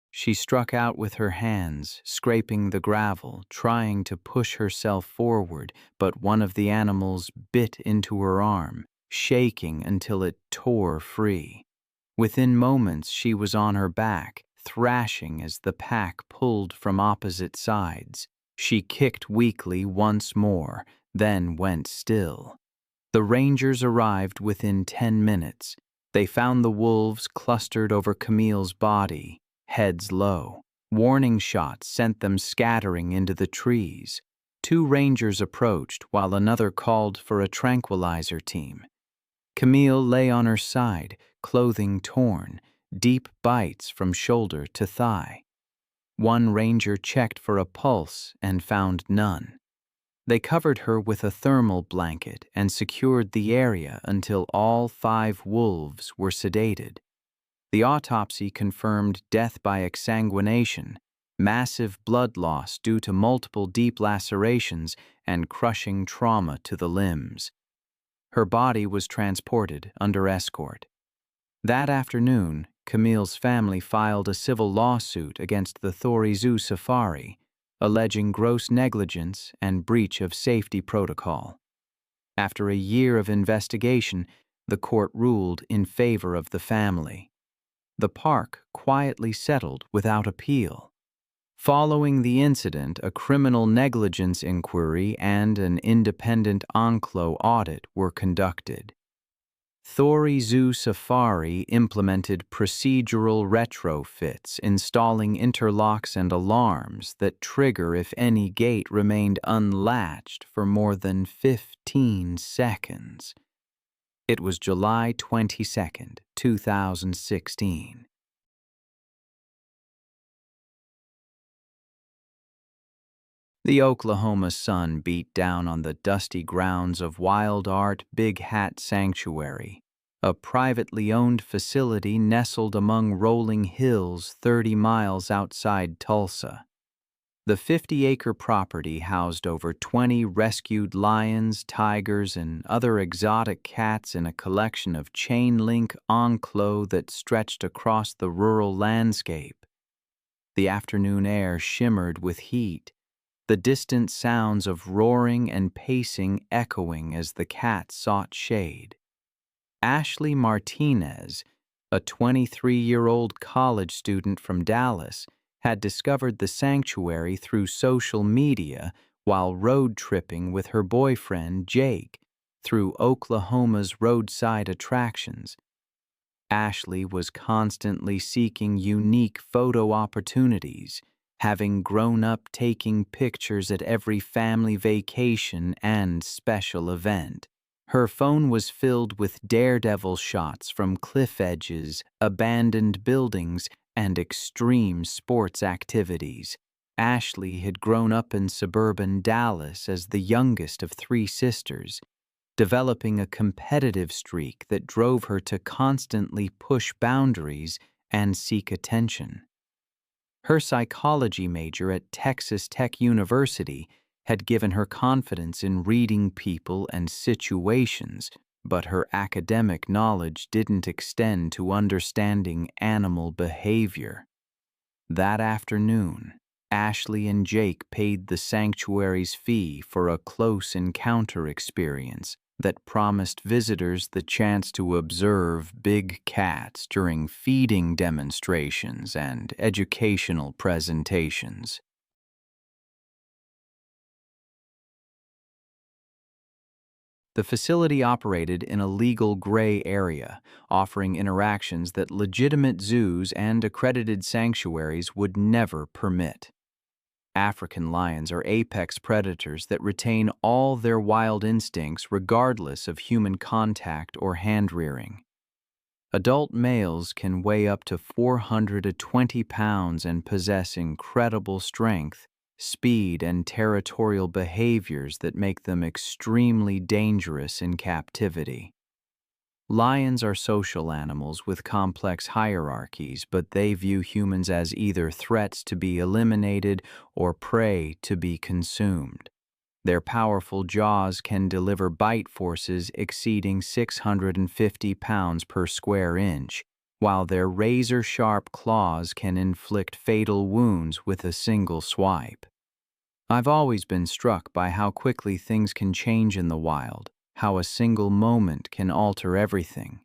She struck out with her hands, scraping the gravel, trying to push herself forward, but one of the animals bit into her arm, shaking until it tore free. Within moments, she was on her back, thrashing as the pack pulled from opposite sides. She kicked weakly once more, then went still. The rangers arrived within 10 minutes. They found the wolves clustered over Camille's body, heads low. Warning shots sent them scattering into the trees. 2 rangers approached while another called for a tranquilizer team. Camille lay on her side, clothing torn, deep bites from shoulder to thigh. One ranger checked for a pulse and found none. They covered her with a thermal blanket and secured the area until all 5 wolves were sedated. The autopsy confirmed death by exsanguination, massive blood loss due to multiple deep lacerations, and crushing trauma to the limbs. Her body was transported under escort. That afternoon, Camille's family filed a civil lawsuit against the Thori Zoo Safari, alleging gross negligence and breach of safety protocol. After a year of investigation, the court ruled in favor of the family. The park quietly settled without appeal. Following the incident, a criminal negligence inquiry and an independent enclos audit were conducted. Thori Zoo Safari implemented procedural retrofits, installing interlocks and alarms that trigger if any gate remained unlatched for more than 15 seconds. It was July 22, 2016. The Oklahoma sun beat down on the dusty grounds of Wild Art Big Hat Sanctuary, a privately owned facility nestled among rolling hills 30 miles outside Tulsa. The 50-acre property housed over 20 rescued lions, tigers, and other exotic cats in a collection of chain-link enclos that stretched across the rural landscape. The afternoon air shimmered with heat, the distant sounds of roaring and pacing echoing as the cat sought shade. Ashley Martinez, a 23-year-old college student from Dallas, had discovered the sanctuary through social media while road tripping with her boyfriend, Jake, through Oklahoma's roadside attractions. Ashley was constantly seeking unique photo opportunities, having grown up taking pictures at every family vacation and special event. Her phone was filled with daredevil shots from cliff edges, abandoned buildings, and extreme sports activities. Ashley had grown up in suburban Dallas as the youngest of 3 sisters, developing a competitive streak that drove her to constantly push boundaries and seek attention. Her psychology major at Texas Tech University had given her confidence in reading people and situations, but her academic knowledge didn't extend to understanding animal behavior. That afternoon, Ashley and Jake paid the sanctuary's fee for a close encounter experience that promised visitors the chance to observe big cats during feeding demonstrations and educational presentations. The facility operated in a legal gray area, offering interactions that legitimate zoos and accredited sanctuaries would never permit. African lions are apex predators that retain all their wild instincts regardless of human contact or hand-rearing. Adult males can weigh up to 420 pounds and possess incredible strength, speed, and territorial behaviors that make them extremely dangerous in captivity. Lions are social animals with complex hierarchies, but they view humans as either threats to be eliminated or prey to be consumed. Their powerful jaws can deliver bite forces exceeding 650 pounds per square inch, while their razor-sharp claws can inflict fatal wounds with a single swipe. I've always been struck by how quickly things can change in the wild, how a single moment can alter everything.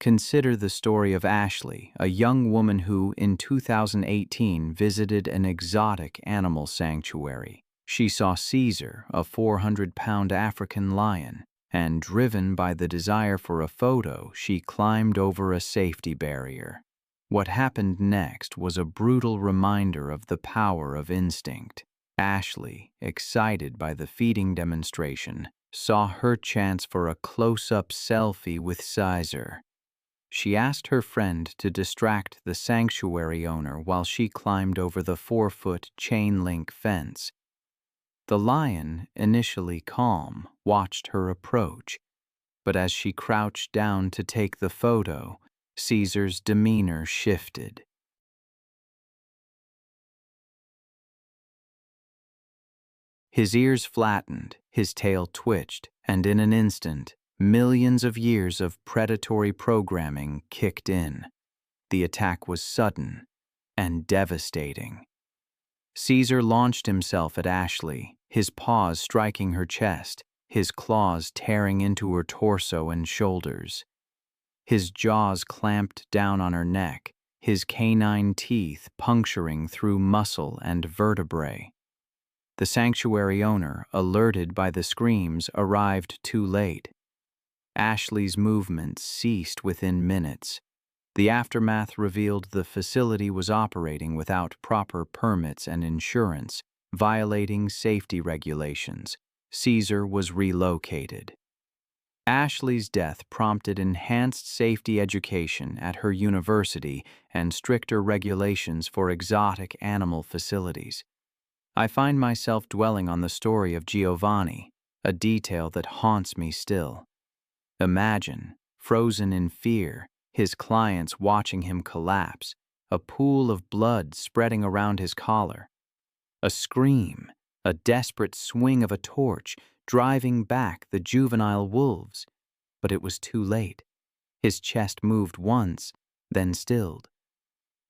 Consider the story of Ashley, a young woman who, in 2018, visited an exotic animal sanctuary. She saw Caesar, a 400-pound African lion, and driven by the desire for a photo, she climbed over a safety barrier. What happened next was a brutal reminder of the power of instinct. Ashley, excited by the feeding demonstration, saw her chance for a close-up selfie with Caesar. She asked her friend to distract the sanctuary owner while she climbed over the 4-foot chain-link fence. The lion, initially calm, watched her approach, but as she crouched down to take the photo, Caesar's demeanor shifted. His ears flattened, his tail twitched, and in an instant, millions of years of predatory programming kicked in. The attack was sudden and devastating. Caesar launched himself at Ashley, his paws striking her chest, his claws tearing into her torso and shoulders. His jaws clamped down on her neck, his canine teeth puncturing through muscle and vertebrae. The sanctuary owner, alerted by the screams, arrived too late. Ashley's movements ceased within minutes. The aftermath revealed the facility was operating without proper permits and insurance, violating safety regulations. Caesar was relocated. Ashley's death prompted enhanced safety education at her university and stricter regulations for exotic animal facilities. I find myself dwelling on the story of Giovanni, a detail that haunts me still. Imagine, frozen in fear, his clients watching him collapse, a pool of blood spreading around his collar. A scream, a desperate swing of a torch, driving back the juvenile wolves. But it was too late. His chest moved once, then stilled.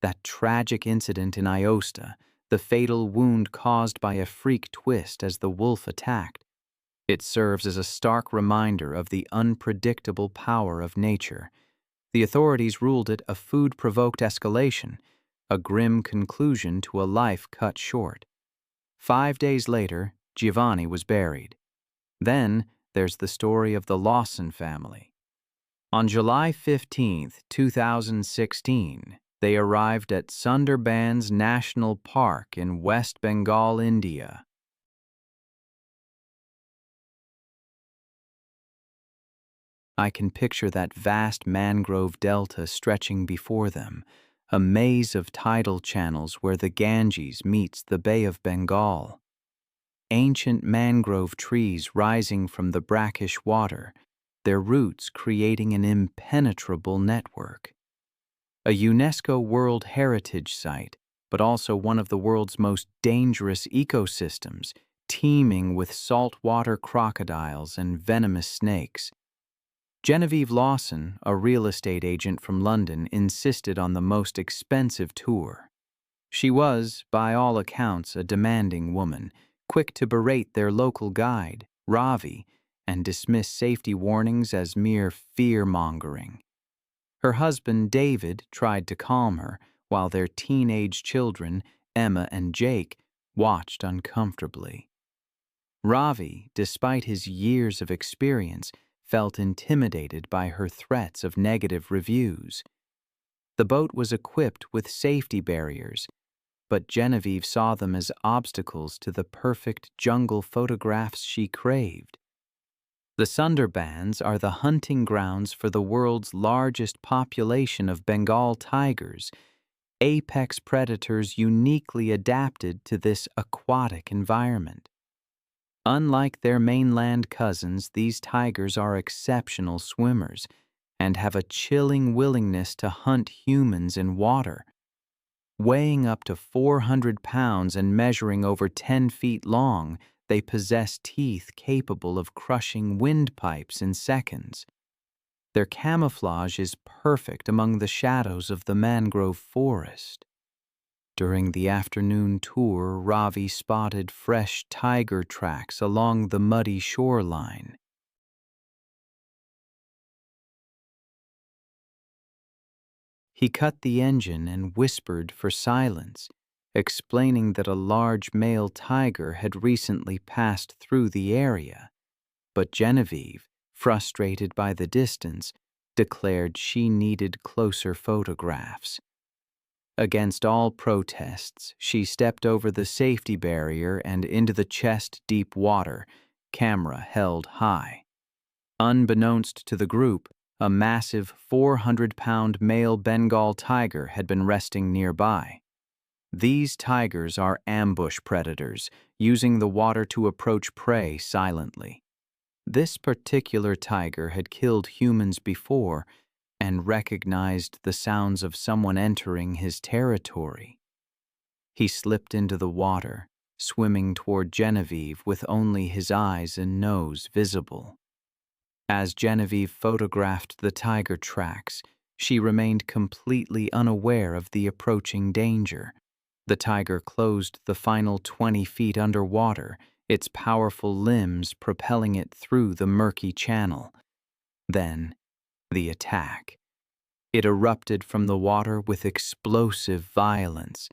That tragic incident in Aosta, the fatal wound caused by a freak twist as the wolf attacked. It serves as a stark reminder of the unpredictable power of nature. The authorities ruled it a food-provoked escalation, a grim conclusion to a life cut short. 5 days later, Giovanni was buried. Then there's the story of the Lawson family. On July 15, 2016, they arrived at Sundarbans National Park in West Bengal, India. I can picture that vast mangrove delta stretching before them, a maze of tidal channels where the Ganges meets the Bay of Bengal. Ancient mangrove trees rising from the brackish water, their roots creating an impenetrable network. A UNESCO World Heritage Site, but also one of the world's most dangerous ecosystems, teeming with saltwater crocodiles and venomous snakes. Genevieve Lawson, a real estate agent from London, insisted on the most expensive tour. She was, by all accounts, a demanding woman, quick to berate their local guide, Ravi, and dismiss safety warnings as mere fear-mongering. Her husband, David, tried to calm her, while their teenage children, Emma and Jake, watched uncomfortably. Ravi, despite his years of experience, felt intimidated by her threats of negative reviews. The boat was equipped with safety barriers, but Genevieve saw them as obstacles to the perfect jungle photographs she craved. The Sundarbans are the hunting grounds for the world's largest population of Bengal tigers, apex predators uniquely adapted to this aquatic environment. Unlike their mainland cousins, these tigers are exceptional swimmers, and have a chilling willingness to hunt humans in water. Weighing up to 400 pounds and measuring over 10 feet long, they possess teeth capable of crushing windpipes in seconds. Their camouflage is perfect among the shadows of the mangrove forest. During the afternoon tour, Ravi spotted fresh tiger tracks along the muddy shoreline. He cut the engine and whispered for silence, explaining that a large male tiger had recently passed through the area. But Genevieve, frustrated by the distance, declared she needed closer photographs. Against all protests, she stepped over the safety barrier and into the chest-deep water, camera held high. Unbeknownst to the group, a massive 400-pound male Bengal tiger had been resting nearby. These tigers are ambush predators, using the water to approach prey silently. This particular tiger had killed humans before and recognized the sounds of someone entering his territory. He slipped into the water, swimming toward Genevieve with only his eyes and nose visible. As Genevieve photographed the tiger tracks, she remained completely unaware of the approaching danger. The tiger closed the final 20 feet underwater, its powerful limbs propelling it through the murky channel. Then, the attack. It erupted from the water with explosive violence.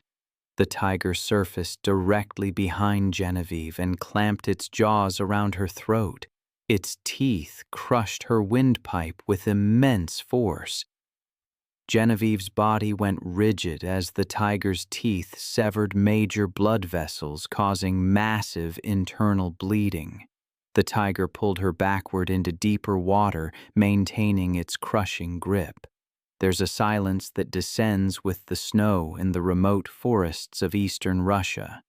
The tiger surfaced directly behind Genevieve and clamped its jaws around her throat. Its teeth crushed her windpipe with immense force. Genevieve's body went rigid as the tiger's teeth severed major blood vessels, causing massive internal bleeding. The tiger pulled her backward into deeper water, maintaining its crushing grip. There's a silence that descends with the snow in the remote forests of eastern Russia.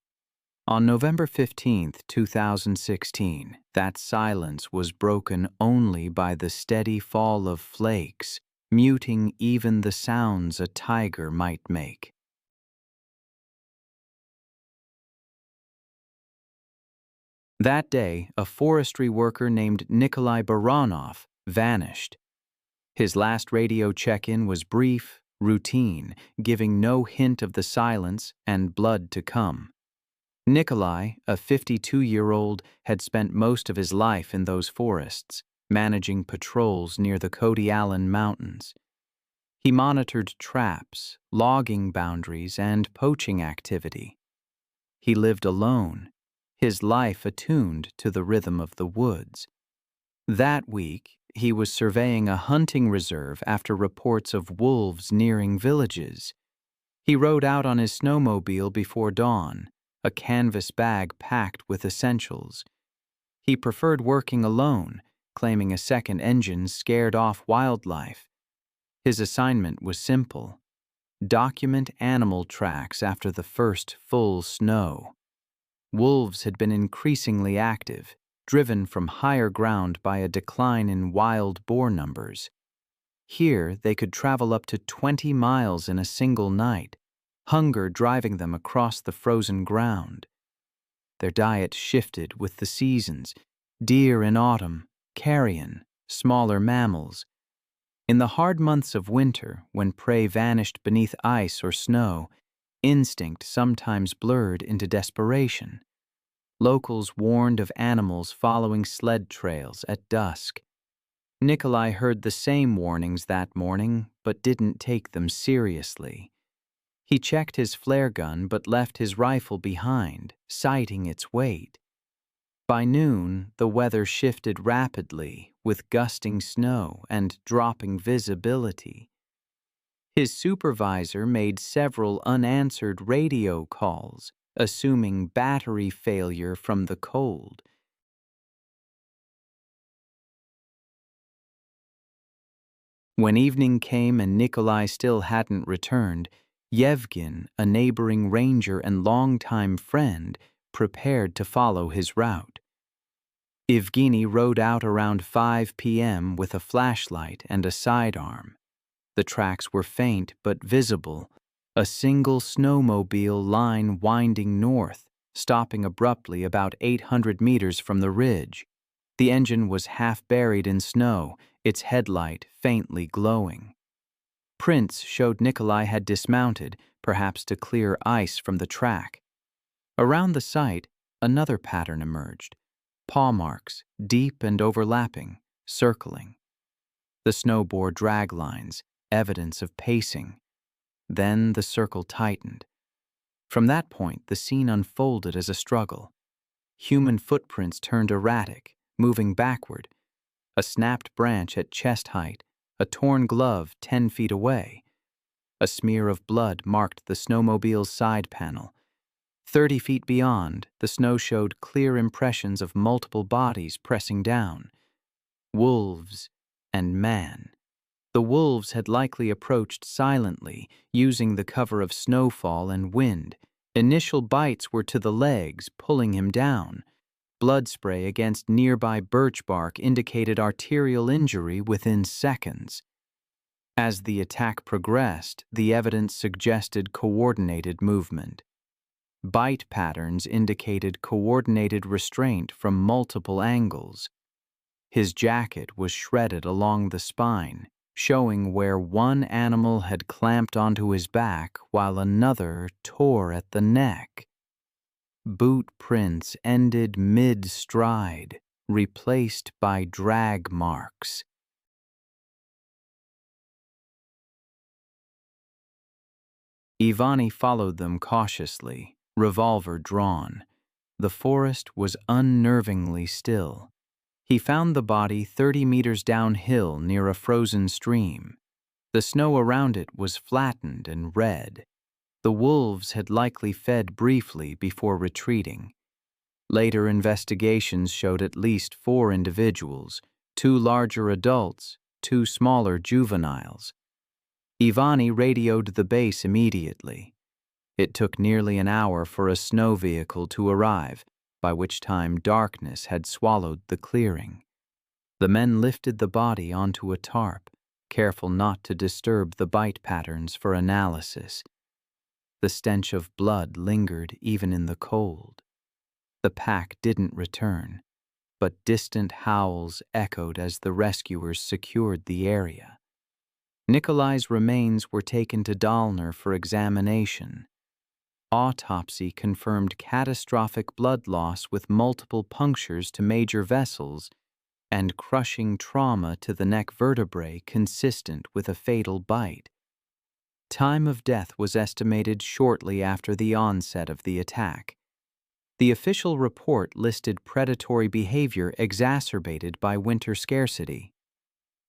On November 15, 2016, that silence was broken only by the steady fall of flakes, muting even the sounds a tiger might make. That day, a forestry worker named Nikolai Baranov vanished. His last radio check-in was brief, routine, giving no hint of the silence and blood to come. Nikolai, a 52-year-old, had spent most of his life in those forests, managing patrols near the Cody Allen Mountains. He monitored traps, logging boundaries, and poaching activity. He lived alone, his life attuned to the rhythm of the woods. That week, he was surveying a hunting reserve after reports of wolves nearing villages. He rode out on his snowmobile before dawn, a canvas bag packed with essentials. He preferred working alone, claiming a second engine scared off wildlife. His assignment was simple: document animal tracks after the first full snow. Wolves had been increasingly active, driven from higher ground by a decline in wild boar numbers. Here, they could travel up to 20 miles in a single night, hunger driving them across the frozen ground. Their diet shifted with the seasons: deer in autumn, carrion, smaller mammals. In the hard months of winter, when prey vanished beneath ice or snow, instinct sometimes blurred into desperation. Locals warned of animals following sled trails at dusk. Nikolai heard the same warnings that morning, but didn't take them seriously. He checked his flare gun but left his rifle behind, citing its weight. By noon, the weather shifted rapidly, with gusting snow and dropping visibility. His supervisor made several unanswered radio calls, assuming battery failure from the cold. When evening came and Nikolai still hadn't returned, Yevgen, a neighboring ranger and longtime friend, prepared to follow his route. Evgeny rode out around 5 p.m. with a flashlight and a sidearm. The tracks were faint but visible, a single snowmobile line winding north, stopping abruptly about 800 meters from the ridge. The engine was half buried in snow, its headlight faintly glowing. Prints showed Nikolai had dismounted, perhaps to clear ice from the track. Around the site, another pattern emerged. Paw marks, deep and overlapping, circling. The snow bore drag lines, evidence of pacing. Then the circle tightened. From that point, the scene unfolded as a struggle. Human footprints turned erratic, moving backward. A snapped branch at chest height, a torn glove 10 feet away. A smear of blood marked the snowmobile's side panel. 30 feet beyond, the snow showed clear impressions of multiple bodies pressing down. Wolves and man. The wolves had likely approached silently, using the cover of snowfall and wind. Initial bites were to the legs, pulling him down. Blood spray against nearby birch bark indicated arterial injury within seconds. As the attack progressed, the evidence suggested coordinated movement. Bite patterns indicated coordinated restraint from multiple angles. His jacket was shredded along the spine, showing where one animal had clamped onto his back while another tore at the neck. Boot prints ended mid-stride, replaced by drag marks. Evgeny followed them cautiously, revolver drawn. The forest was unnervingly still. He found the body 30 meters downhill near a frozen stream. The snow around it was flattened and red. The wolves had likely fed briefly before retreating. Later investigations showed at least 4 individuals, 2 larger adults, 2 smaller juveniles. Evgeny radioed the base immediately. It took nearly an hour for a snow vehicle to arrive, by which time darkness had swallowed the clearing. The men lifted the body onto a tarp, careful not to disturb the bite patterns for analysis. The stench of blood lingered even in the cold. The pack didn't return, but distant howls echoed as the rescuers secured the area. Nikolai's remains were taken to Dalner for examination. Autopsy confirmed catastrophic blood loss with multiple punctures to major vessels and crushing trauma to the neck vertebrae consistent with a fatal bite. Time of death was estimated shortly after the onset of the attack. The official report listed predatory behavior exacerbated by winter scarcity.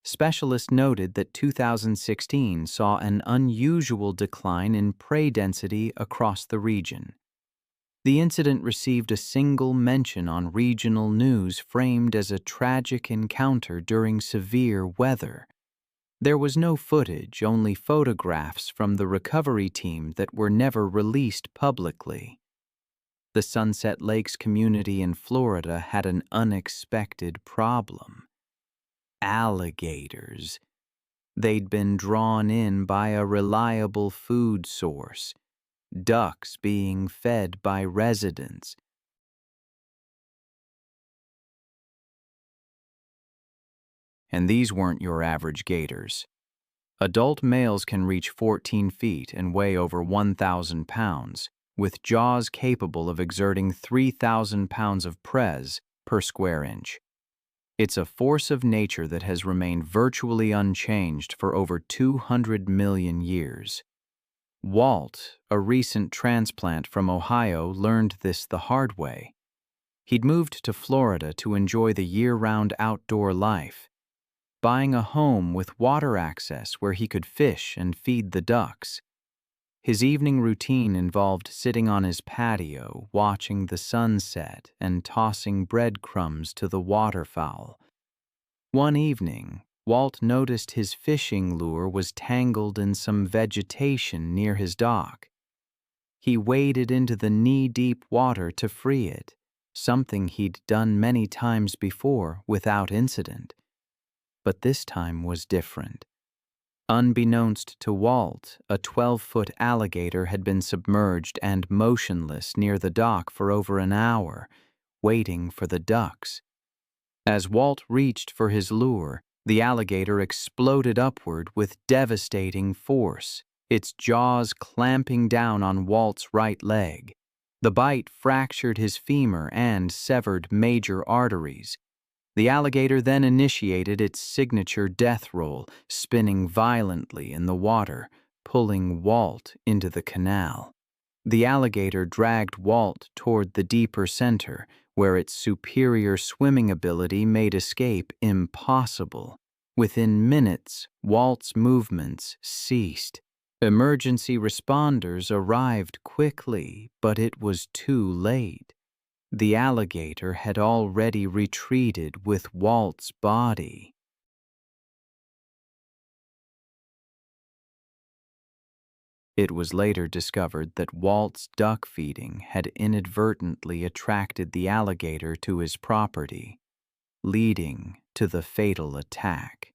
Specialists noted that 2016 saw an unusual decline in prey density across the region. The incident received a single mention on regional news framed as a tragic encounter during severe weather. There was no footage, only photographs from the recovery team that were never released publicly. The Sunset Lakes community in Florida had an unexpected problem. Alligators. They'd been drawn in by a reliable food source, ducks being fed by residents. And these weren't your average gators. Adult males can reach 14 feet and weigh over 1,000 pounds, with jaws capable of exerting 3,000 pounds of pres per square inch. It's a force of nature that has remained virtually unchanged for over 200 million years. Walt, a recent transplant from Ohio, learned this the hard way. He'd moved to Florida to enjoy the year-round outdoor life, buying a home with water access where he could fish and feed the ducks. His evening routine involved sitting on his patio, watching the sunset and tossing breadcrumbs to the waterfowl. One evening, Walt noticed his fishing lure was tangled in some vegetation near his dock. He waded into the knee-deep water to free it, something he'd done many times before without incident. But this time was different. Unbeknownst to Walt, a 12-foot alligator had been submerged and motionless near the dock for over an hour, waiting for the ducks. As Walt reached for his lure, the alligator exploded upward with devastating force, its jaws clamping down on Walt's right leg. The bite fractured his femur and severed major arteries. The alligator then initiated its signature death roll, spinning violently in the water, pulling Walt into the canal. The alligator dragged Walt toward the deeper center, where its superior swimming ability made escape impossible. Within minutes, Walt's movements ceased. Emergency responders arrived quickly, but it was too late. The alligator had already retreated with Walt's body. It was later discovered that Walt's duck feeding had inadvertently attracted the alligator to his property, leading to the fatal attack.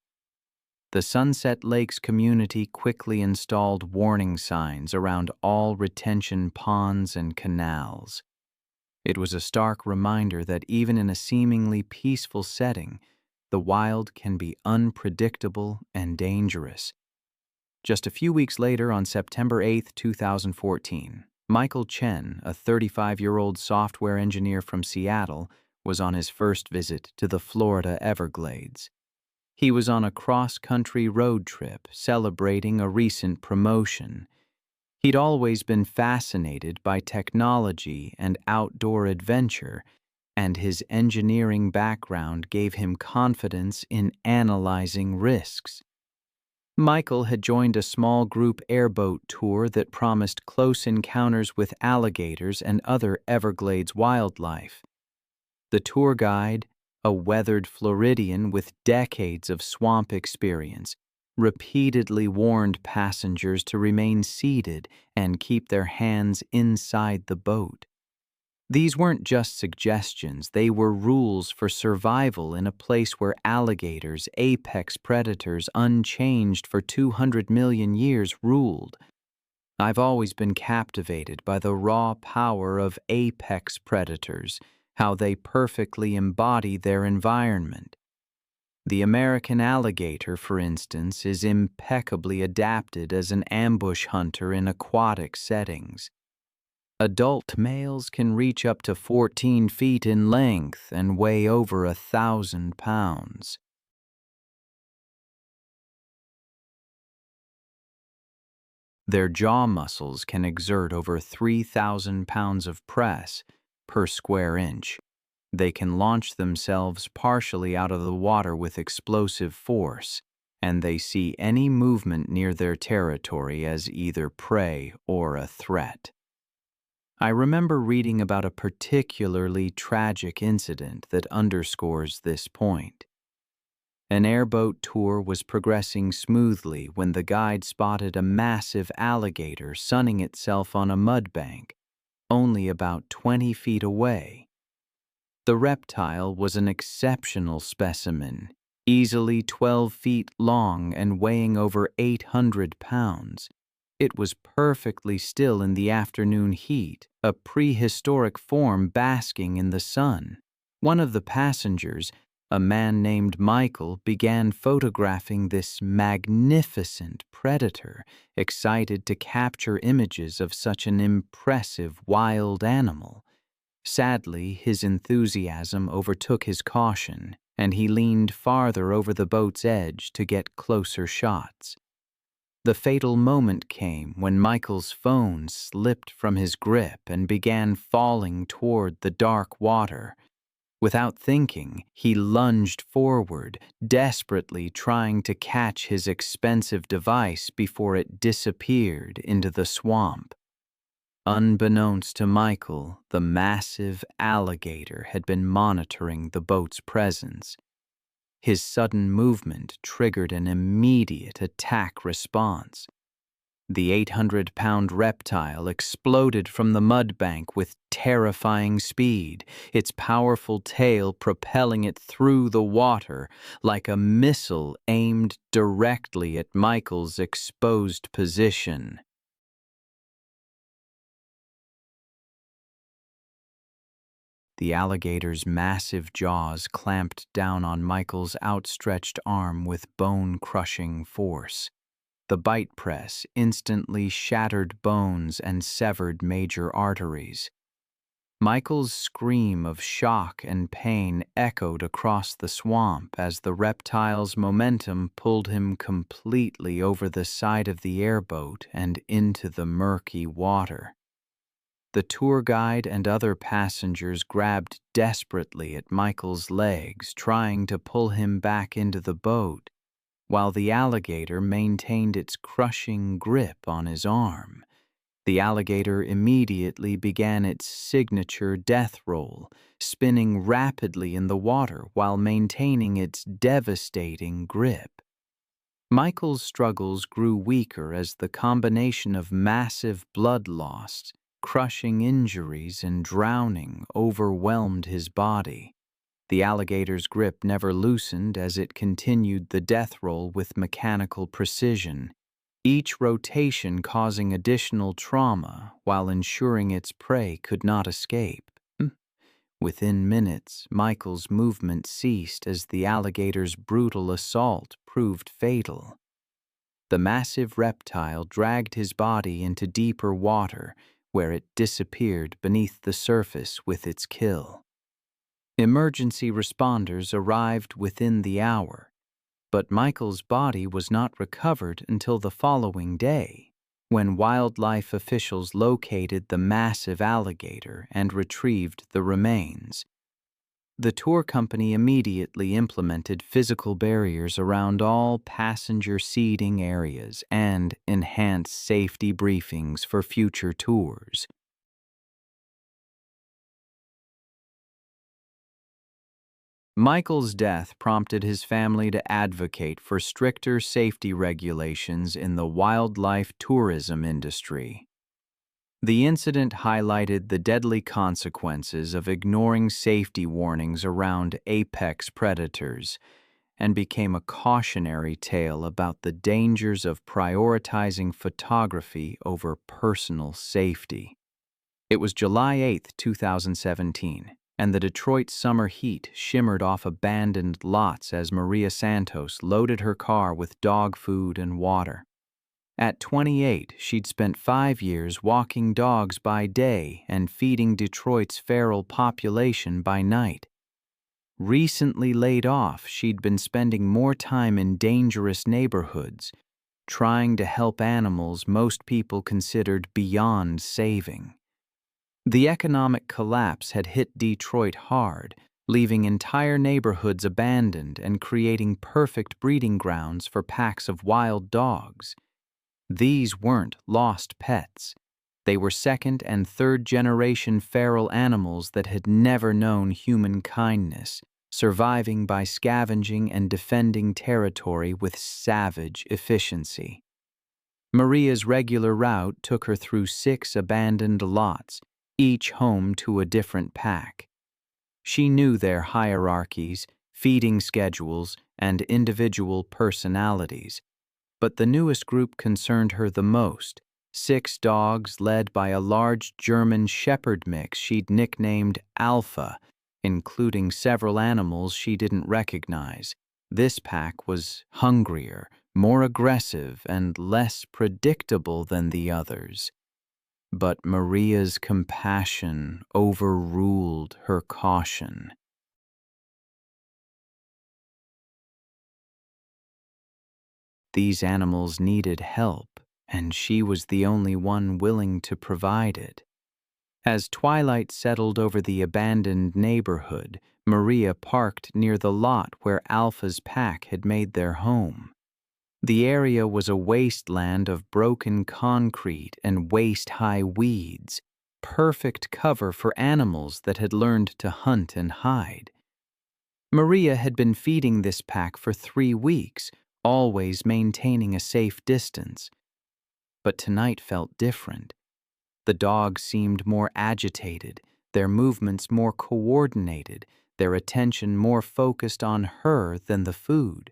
The Sunset Lakes community quickly installed warning signs around all retention ponds and canals. It was a stark reminder that even in a seemingly peaceful setting, the wild can be unpredictable and dangerous. Just a few weeks later, on September 8, 2014, Michael Chen, a 35-year-old software engineer from Seattle, was on his first visit to the Florida Everglades. He was on a cross-country road trip celebrating a recent promotion. He'd always been fascinated by technology and outdoor adventure, and his engineering background gave him confidence in analyzing risks. Michael had joined a small group airboat tour that promised close encounters with alligators and other Everglades wildlife. The tour guide, a weathered Floridian with decades of swamp experience, repeatedly warned passengers to remain seated and keep their hands inside the boat. These weren't just suggestions, they were rules for survival in a place where alligators, apex predators unchanged for 200 million years, ruled. I've always been captivated by the raw power of apex predators, how they perfectly embody their environment. The American alligator, for instance, is impeccably adapted as an ambush hunter in aquatic settings. Adult males can reach up to 14 feet in length and weigh over 1,000 pounds. Their jaw muscles can exert over 3,000 pounds of press per square inch. They can launch themselves partially out of the water with explosive force, and they see any movement near their territory as either prey or a threat. I remember reading about a particularly tragic incident that underscores this point. An airboat tour was progressing smoothly when the guide spotted a massive alligator sunning itself on a mud bank, only about 20 feet away. The reptile was an exceptional specimen, easily 12 feet long and weighing over 800 pounds. It was perfectly still in the afternoon heat, a prehistoric form basking in the sun. One of the passengers, a man named Michael, began photographing this magnificent predator, excited to capture images of such an impressive wild animal. Sadly, his enthusiasm overtook his caution, and he leaned farther over the boat's edge to get closer shots. The fatal moment came when Michael's phone slipped from his grip and began falling toward the dark water. Without thinking, he lunged forward, desperately trying to catch his expensive device before it disappeared into the swamp. Unbeknownst to Michael, the massive alligator had been monitoring the boat's presence. His sudden movement triggered an immediate attack response. The 800-pound reptile exploded from the mud bank with terrifying speed, its powerful tail propelling it through the water like a missile aimed directly at Michael's exposed position. The alligator's massive jaws clamped down on Michael's outstretched arm with bone-crushing force. The bite press instantly shattered bones and severed major arteries. Michael's scream of shock and pain echoed across the swamp as the reptile's momentum pulled him completely over the side of the airboat and into the murky water. The tour guide and other passengers grabbed desperately at Michael's legs, trying to pull him back into the boat, while the alligator maintained its crushing grip on his arm. The alligator immediately began its signature death roll, spinning rapidly in the water while maintaining its devastating grip. Michael's struggles grew weaker as the combination of massive blood loss, crushing injuries, and drowning overwhelmed his body. The alligator's grip never loosened as it continued the death roll with mechanical precision, each rotation causing additional trauma while ensuring its prey could not escape. Within minutes, Michael's movement ceased as the alligator's brutal assault proved fatal. The massive reptile dragged his body into deeper water, where it disappeared beneath the surface with its kill. Emergency responders arrived within the hour, but Michael's body was not recovered until the following day, when wildlife officials located the massive alligator and retrieved the remains. The tour company immediately implemented physical barriers around all passenger seating areas and enhanced safety briefings for future tours. Michael's death prompted his family to advocate for stricter safety regulations in the wildlife tourism industry. The incident highlighted the deadly consequences of ignoring safety warnings around apex predators and became a cautionary tale about the dangers of prioritizing photography over personal safety. It was July 8, 2017, and the Detroit summer heat shimmered off abandoned lots as Maria Santos loaded her car with dog food and water. At 28, she'd spent 5 years walking dogs by day and feeding Detroit's feral population by night. Recently laid off, she'd been spending more time in dangerous neighborhoods, trying to help animals most people considered beyond saving. The economic collapse had hit Detroit hard, leaving entire neighborhoods abandoned and creating perfect breeding grounds for packs of wild dogs. These weren't lost pets. They were second and third generation feral animals that had never known human kindness, surviving by scavenging and defending territory with savage efficiency. Maria's regular route took her through 6 abandoned lots, each home to a different pack. She knew their hierarchies, feeding schedules, and individual personalities, but the newest group concerned her the most, 6 dogs led by a large German Shepherd mix she'd nicknamed Alpha, including several animals she didn't recognize. This pack was hungrier, more aggressive, and less predictable than the others. But Maria's compassion overruled her caution. These animals needed help, and she was the only one willing to provide it. As twilight settled over the abandoned neighborhood, Maria parked near the lot where Alpha's pack had made their home. The area was a wasteland of broken concrete and waist-high weeds, perfect cover for animals that had learned to hunt and hide. Maria had been feeding this pack for 3 weeks, always maintaining a safe distance. But tonight felt different. The dogs seemed more agitated, their movements more coordinated, their attention more focused on her than the food.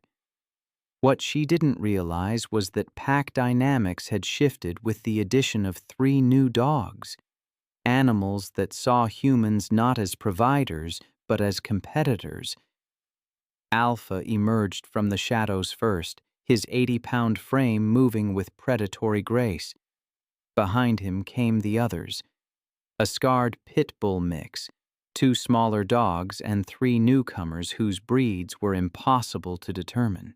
What she didn't realize was that pack dynamics had shifted with the addition of 3 new dogs, animals that saw humans not as providers but as competitors. Alpha emerged from the shadows first, his 80-pound frame moving with predatory grace. Behind him came the others, a scarred pit bull mix, 2 smaller dogs and 3 newcomers whose breeds were impossible to determine.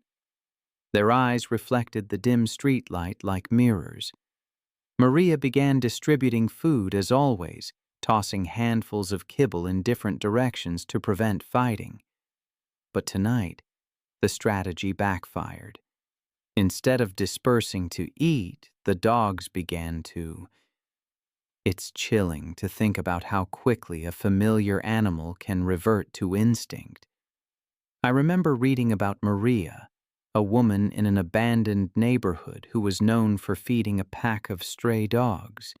Their eyes reflected the dim streetlight like mirrors. Maria began distributing food as always, tossing handfuls of kibble in different directions to prevent fighting. But tonight, the strategy backfired. Instead of dispersing to eat, the dogs began to. It's chilling to think about how quickly a familiar animal can revert to instinct. I remember reading about Maria, a woman in an abandoned neighborhood who was known for feeding a pack of stray dogs.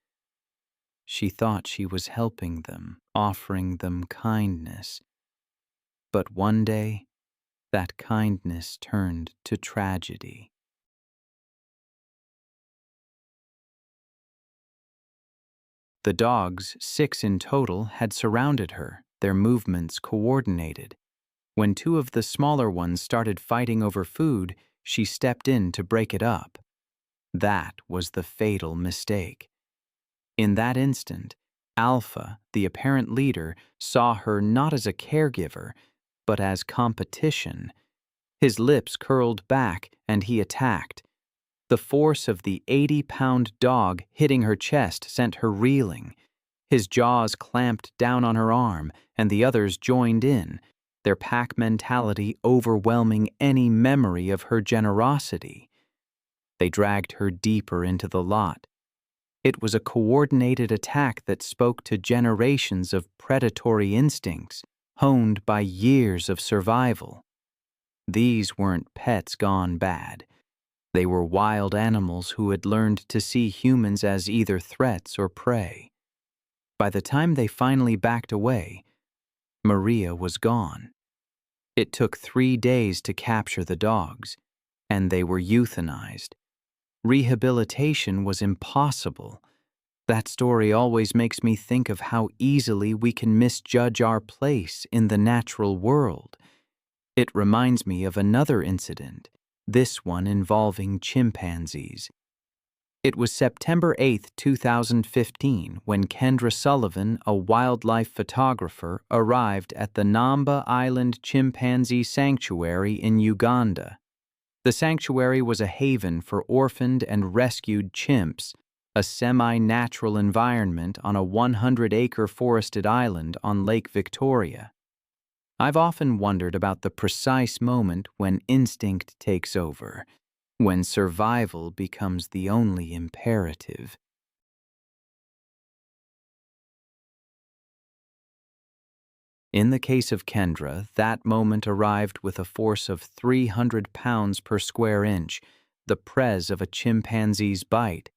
She thought she was helping them, offering them kindness. But one day, that kindness turned to tragedy. The dogs, 6 in total, had surrounded her, their movements coordinated. When 2 of the smaller ones started fighting over food, she stepped in to break it up. That was the fatal mistake. In that instant, Alpha, the apparent leader, saw her not as a caregiver, but as competition. His lips curled back, and he attacked. The force of the 80-pound dog hitting her chest sent her reeling. His jaws clamped down on her arm, and the others joined in, their pack mentality overwhelming any memory of her generosity. They dragged her deeper into the lot. It was a coordinated attack that spoke to generations of predatory instincts, honed by years of survival. These weren't pets gone bad. They were wild animals who had learned to see humans as either threats or prey. By the time they finally backed away, Maria was gone. It took 3 days to capture the dogs, and they were euthanized. Rehabilitation was impossible. That story always makes me think of how easily we can misjudge our place in the natural world. It reminds me of another incident, this one involving chimpanzees. It was September 8, 2015, when Kendra Sullivan, a wildlife photographer, arrived at the Namba Island Chimpanzee Sanctuary in Uganda. The sanctuary was a haven for orphaned and rescued chimps, a semi-natural environment on a 100-acre forested island on Lake Victoria. I've often wondered about the precise moment when instinct takes over, when survival becomes the only imperative. In the case of Kendra, that moment arrived with a force of 300 pounds per square inch, the pres of a chimpanzee's bite.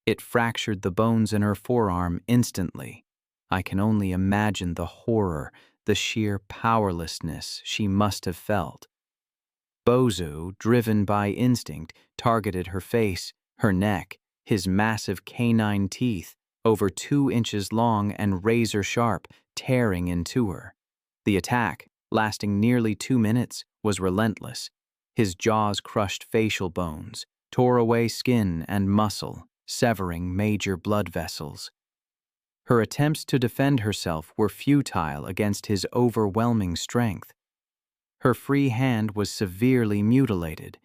It fractured the bones in her forearm instantly. I can only imagine the horror, the sheer powerlessness she must have felt. Bozo, driven by instinct, targeted her face, her neck, his massive canine teeth, over 2 inches long and razor-sharp, tearing into her. The attack, lasting nearly 2 minutes, was relentless. His jaws crushed facial bones, tore away skin and muscle, severing major blood vessels. Her attempts to defend herself were futile against his overwhelming strength. Her free hand was severely mutilated,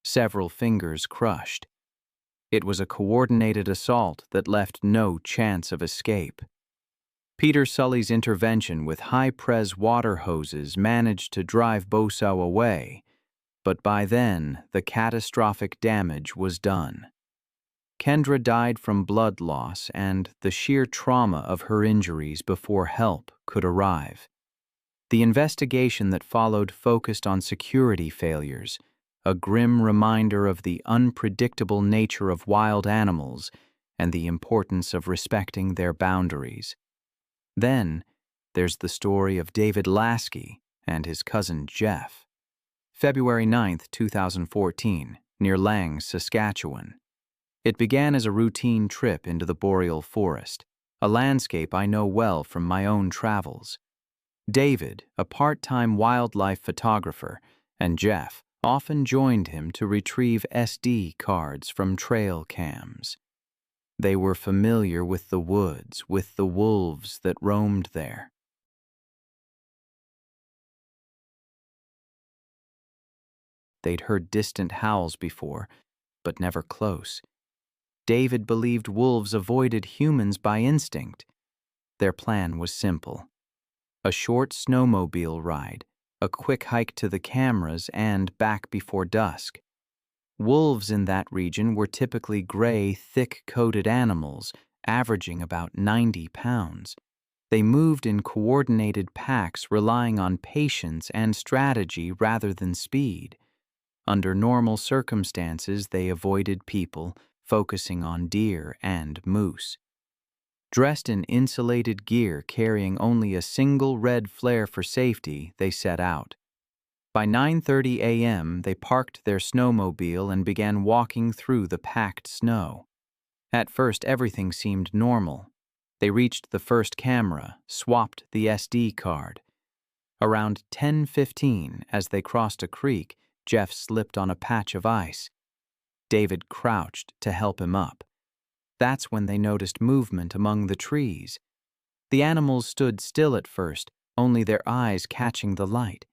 several fingers crushed. It was a coordinated assault that left no chance of escape. Peter Sully's intervention with high-press water hoses managed to drive Bozo away, but by then the catastrophic damage was done. Kendra died from blood loss and the sheer trauma of her injuries before help could arrive. The investigation that followed focused on security failures, a grim reminder of the unpredictable nature of wild animals and the importance of respecting their boundaries. Then, there's the story of David Lasky and his cousin Jeff. February 9, 2014, near Lang, Saskatchewan. It began as a routine trip into the boreal forest, a landscape I know well from my own travels. David, a part-time wildlife photographer, and Jeff often joined him to retrieve SD cards from trail cams. They were familiar with the woods, with the wolves that roamed there. They'd heard distant howls before, but never close. David believed wolves avoided humans by instinct. Their plan was simple: a short snowmobile ride, a quick hike to the cameras, and back before dusk. Wolves in that region were typically gray, thick-coated animals, averaging about 90 pounds. They moved in coordinated packs, relying on patience and strategy rather than speed. Under normal circumstances, they avoided people, focusing on deer and moose. Dressed in insulated gear, carrying only a single red flare for safety, they set out. By 9:30 a.m., they parked their snowmobile and began walking through the packed snow. At first, everything seemed normal. They reached the first camera, swapped the SD card. Around 10:15, as they crossed a creek, Jeff slipped on a patch of ice. David crouched to help him up. That's when they noticed movement among the trees. The animals stood still at first, only their eyes catching the light.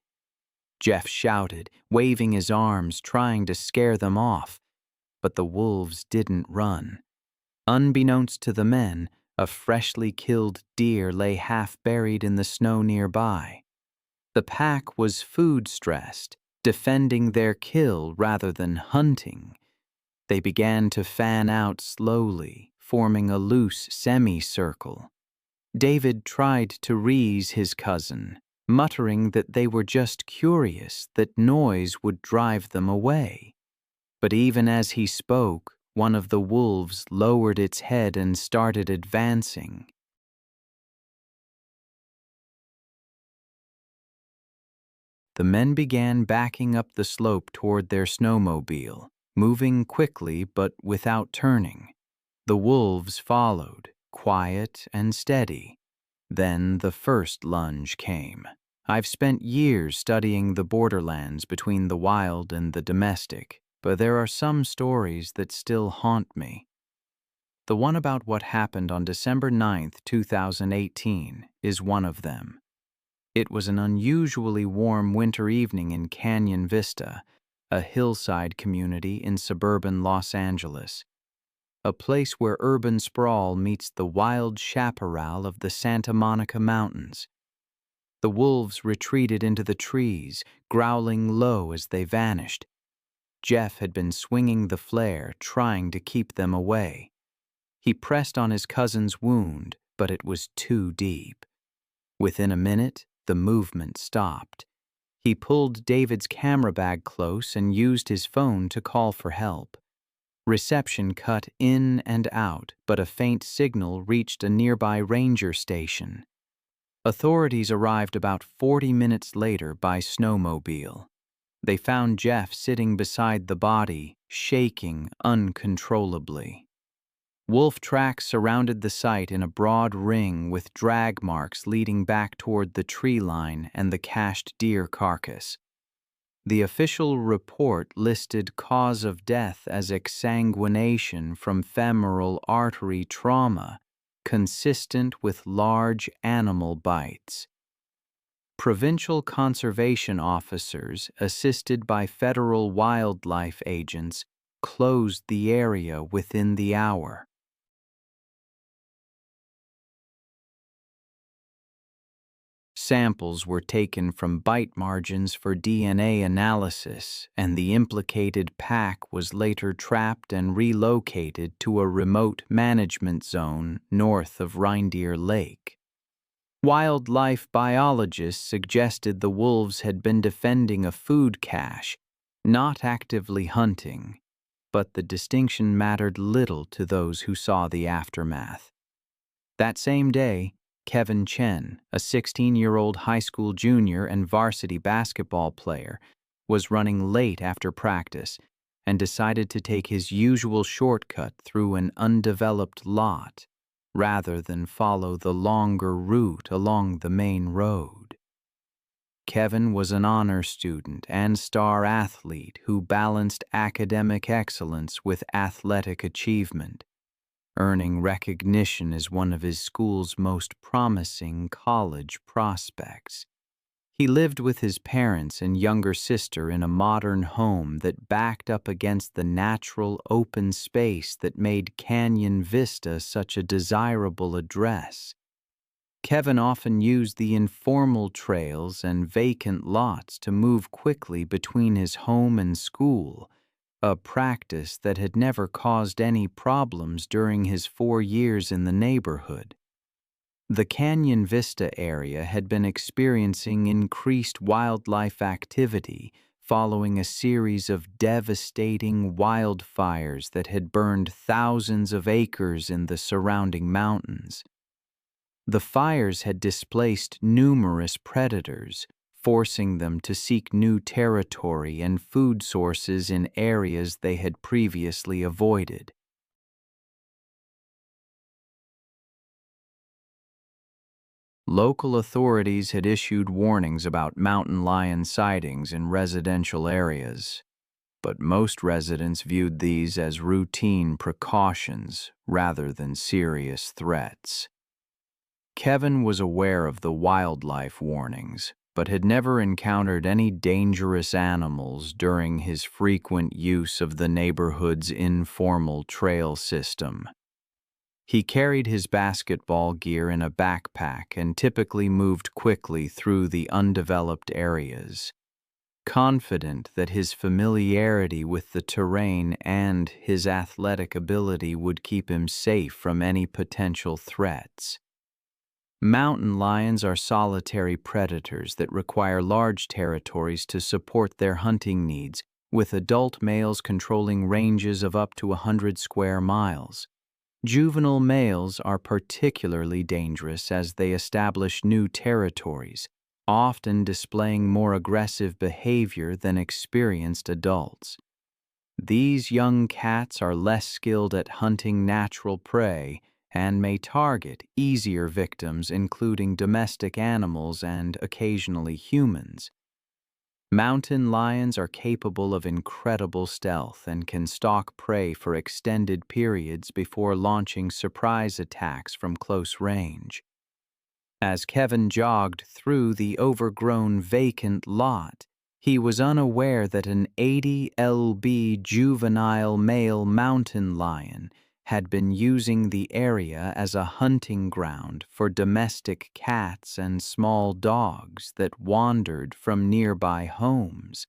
Jeff shouted, waving his arms, trying to scare them off. But the wolves didn't run. Unbeknownst to the men, a freshly killed deer lay half buried in the snow nearby. The pack was food-stressed, defending their kill rather than hunting. They began to fan out slowly, forming a loose semicircle. David tried to rease his cousin, muttering that they were just curious, that noise would drive them away. But even as he spoke, one of the wolves lowered its head and started advancing. The men began backing up the slope toward their snowmobile, moving quickly but without turning. The wolves followed, quiet and steady. Then the first lunge came. I've spent years studying the borderlands between the wild and the domestic, but there are some stories that still haunt me. The one about what happened on December 9, 2018, is one of them. It was an unusually warm winter evening in Canyon Vista, a hillside community in suburban Los Angeles, a place where urban sprawl meets the wild chaparral of the Santa Monica Mountains. The wolves retreated into the trees, growling low as they vanished. Jeff had been swinging the flare, trying to keep them away. He pressed on his cousin's wound, but it was too deep. Within a minute, the movement stopped. He pulled David's camera bag close and used his phone to call for help. Reception cut in and out, but a faint signal reached a nearby ranger station. Authorities arrived about 40 minutes later by snowmobile. They found Jeff sitting beside the body, shaking uncontrollably. Wolf tracks surrounded the site in a broad ring with drag marks leading back toward the tree line and the cached deer carcass. The official report listed cause of death as exsanguination from femoral artery trauma, consistent with large animal bites. Provincial conservation officers, assisted by federal wildlife agents, closed the area within the hour. Samples were taken from bite margins for DNA analysis, and the implicated pack was later trapped and relocated to a remote management zone north of Reindeer Lake. Wildlife biologists suggested the wolves had been defending a food cache, not actively hunting, but the distinction mattered little to those who saw the aftermath. That same day, Kevin Chen, a 16-year-old high school junior and varsity basketball player, was running late after practice and decided to take his usual shortcut through an undeveloped lot rather than follow the longer route along the main road. Kevin was an honor student and star athlete who balanced academic excellence with athletic achievement, earning recognition as one of his school's most promising college prospects. He lived with his parents and younger sister in a modern home that backed up against the natural open space that made Canyon Vista such a desirable address. Kevin often used the informal trails and vacant lots to move quickly between his home and school, a practice that had never caused any problems during his 4 years in the neighborhood. The Canyon Vista area had been experiencing increased wildlife activity following a series of devastating wildfires that had burned thousands of acres in the surrounding mountains. The fires had displaced numerous predators, forcing them to seek new territory and food sources in areas they had previously avoided. Local authorities had issued warnings about mountain lion sightings in residential areas, but most residents viewed these as routine precautions rather than serious threats. Kevin was aware of the wildlife warnings, but had never encountered any dangerous animals during his frequent use of the neighborhood's informal trail system. He carried his basketball gear in a backpack and typically moved quickly through the undeveloped areas, confident that his familiarity with the terrain and his athletic ability would keep him safe from any potential threats. Mountain lions are solitary predators that require large territories to support their hunting needs, with adult males controlling ranges of up to 100 square miles. Juvenile males are particularly dangerous as they establish new territories, often displaying more aggressive behavior than experienced adults. These young cats are less skilled at hunting natural prey and may target easier victims, including domestic animals and occasionally humans. Mountain lions are capable of incredible stealth and can stalk prey for extended periods before launching surprise attacks from close range. As Kevin jogged through the overgrown vacant lot, he was unaware that an 80 lb juvenile male mountain lion had been using the area as a hunting ground for domestic cats and small dogs that wandered from nearby homes.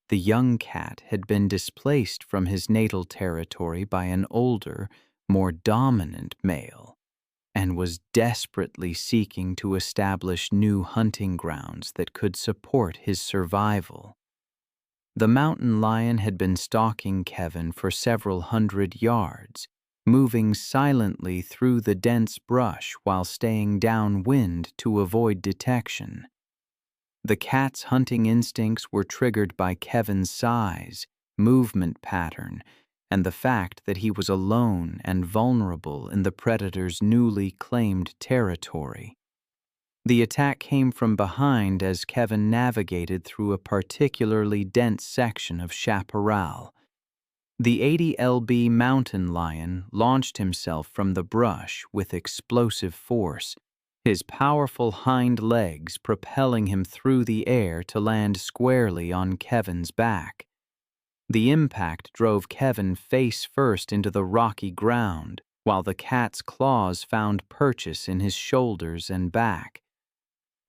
The young cat had been displaced from his natal territory by an older, more dominant male, and was desperately seeking to establish new hunting grounds that could support his survival. The mountain lion had been stalking Kevin for several hundred yards, moving silently through the dense brush while staying downwind to avoid detection. The cat's hunting instincts were triggered by Kevin's size, movement pattern, and the fact that he was alone and vulnerable in the predator's newly claimed territory. The attack came from behind as Kevin navigated through a particularly dense section of chaparral. The 80 lb mountain lion launched himself from the brush with explosive force, his powerful hind legs propelling him through the air to land squarely on Kevin's back. The impact drove Kevin face first into the rocky ground, while the cat's claws found purchase in his shoulders and back.